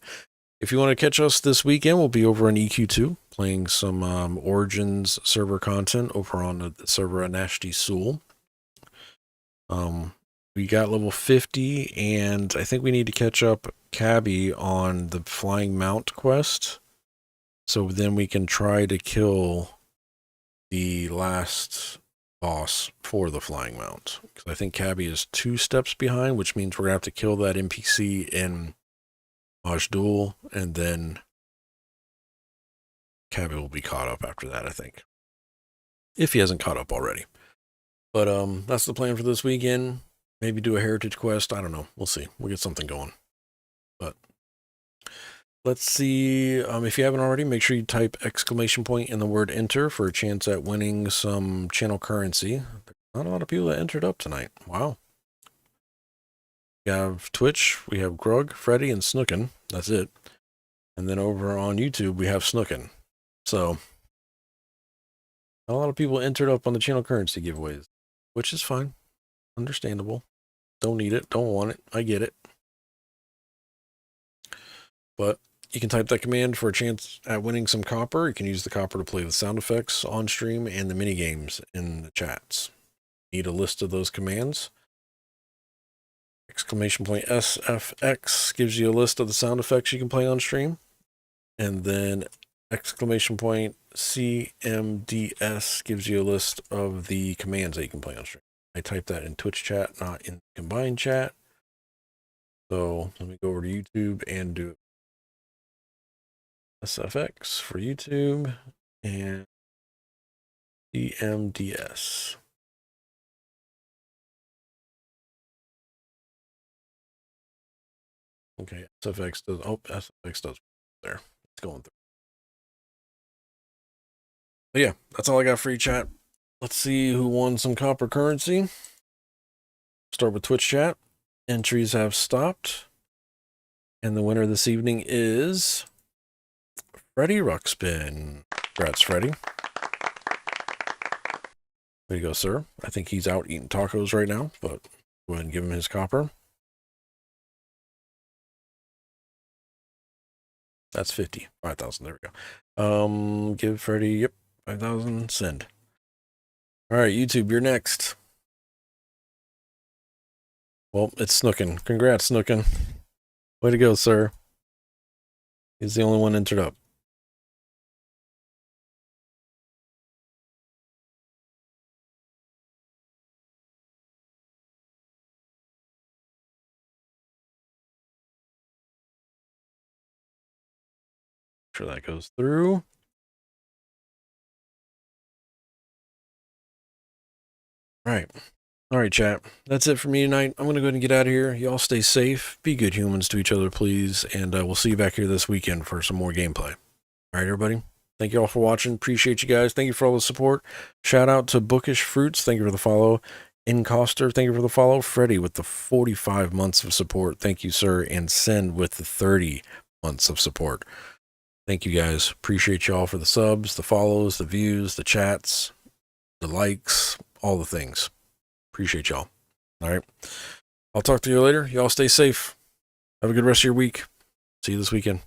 If you want to catch us this weekend, we'll be over on EQ2 playing some Origins server content over on the server Anashti Sul. We got level 50, and I think we need to catch up Cabby on the Flying Mount quest. So then we can try to kill the last boss for the Flying Mount. Because I think Cabby is 2 steps behind, which means we're going to have to kill that NPC in Majdoul, and then Cabby will be caught up after that, I think. If he hasn't caught up already. But that's the plan for this weekend. Maybe do a heritage quest. I don't know. We'll see. We'll get something going. But let's see. If you haven't already, make sure you type exclamation point in the word enter for a chance at winning some channel currency. Not a lot of people that entered up tonight. Wow. We have Twitch. We have Grug, Freddy, and Snookin. That's it. And then over on YouTube, we have Snookin. So a lot of people entered up on the channel currency giveaways, which is fine. Understandable. Don't need it. Don't want it. I get it. But you can type that command for a chance at winning some copper. You can use the copper to play with sound effects on stream and the mini games in the chats. Need a list of those commands. Exclamation point SFX gives you a list of the sound effects you can play on stream. And then exclamation point CMDS gives you a list of the commands that you can play on stream. I typed that in Twitch chat, not in combined chat. So let me go over to YouTube and do SFX for YouTube and CMDS. Okay, SFX does, SFX does there. It's going through. But yeah, that's all I got for you, chat. Let's see who won some copper currency. Start with Twitch chat. Entries have stopped. And the winner this evening is Freddy Ruxpin. Congrats, Freddy. There you go, sir. I think he's out eating tacos right now, but go ahead and give him his copper. That's 50. 5,000. There we go. Give Freddy, yep, 5,000. Send. All right, YouTube, you're next. Well, it's Snookin. Congrats, Snookin. Way to go, sir. He's the only one entered up. Sure that goes through. All right, chat. That's it for me tonight. I'm going to go ahead and get out of here. Y'all stay safe. Be good humans to each other, please. And we'll see you back here this weekend for some more gameplay. All right, everybody. Thank you all for watching. Appreciate you guys. Thank you for all the support. Shout out to Bookish Fruits. Thank you for the follow. Incoster, thank you for the follow. Freddie with the 45 months of support. Thank you, sir. And Send with the 30 months of support. Thank you, guys. Appreciate y'all for the subs, the follows, the views, the chats, the likes, all the things. Appreciate y'all. All right. I'll talk to you later. Y'all stay safe. Have a good rest of your week. See you this weekend.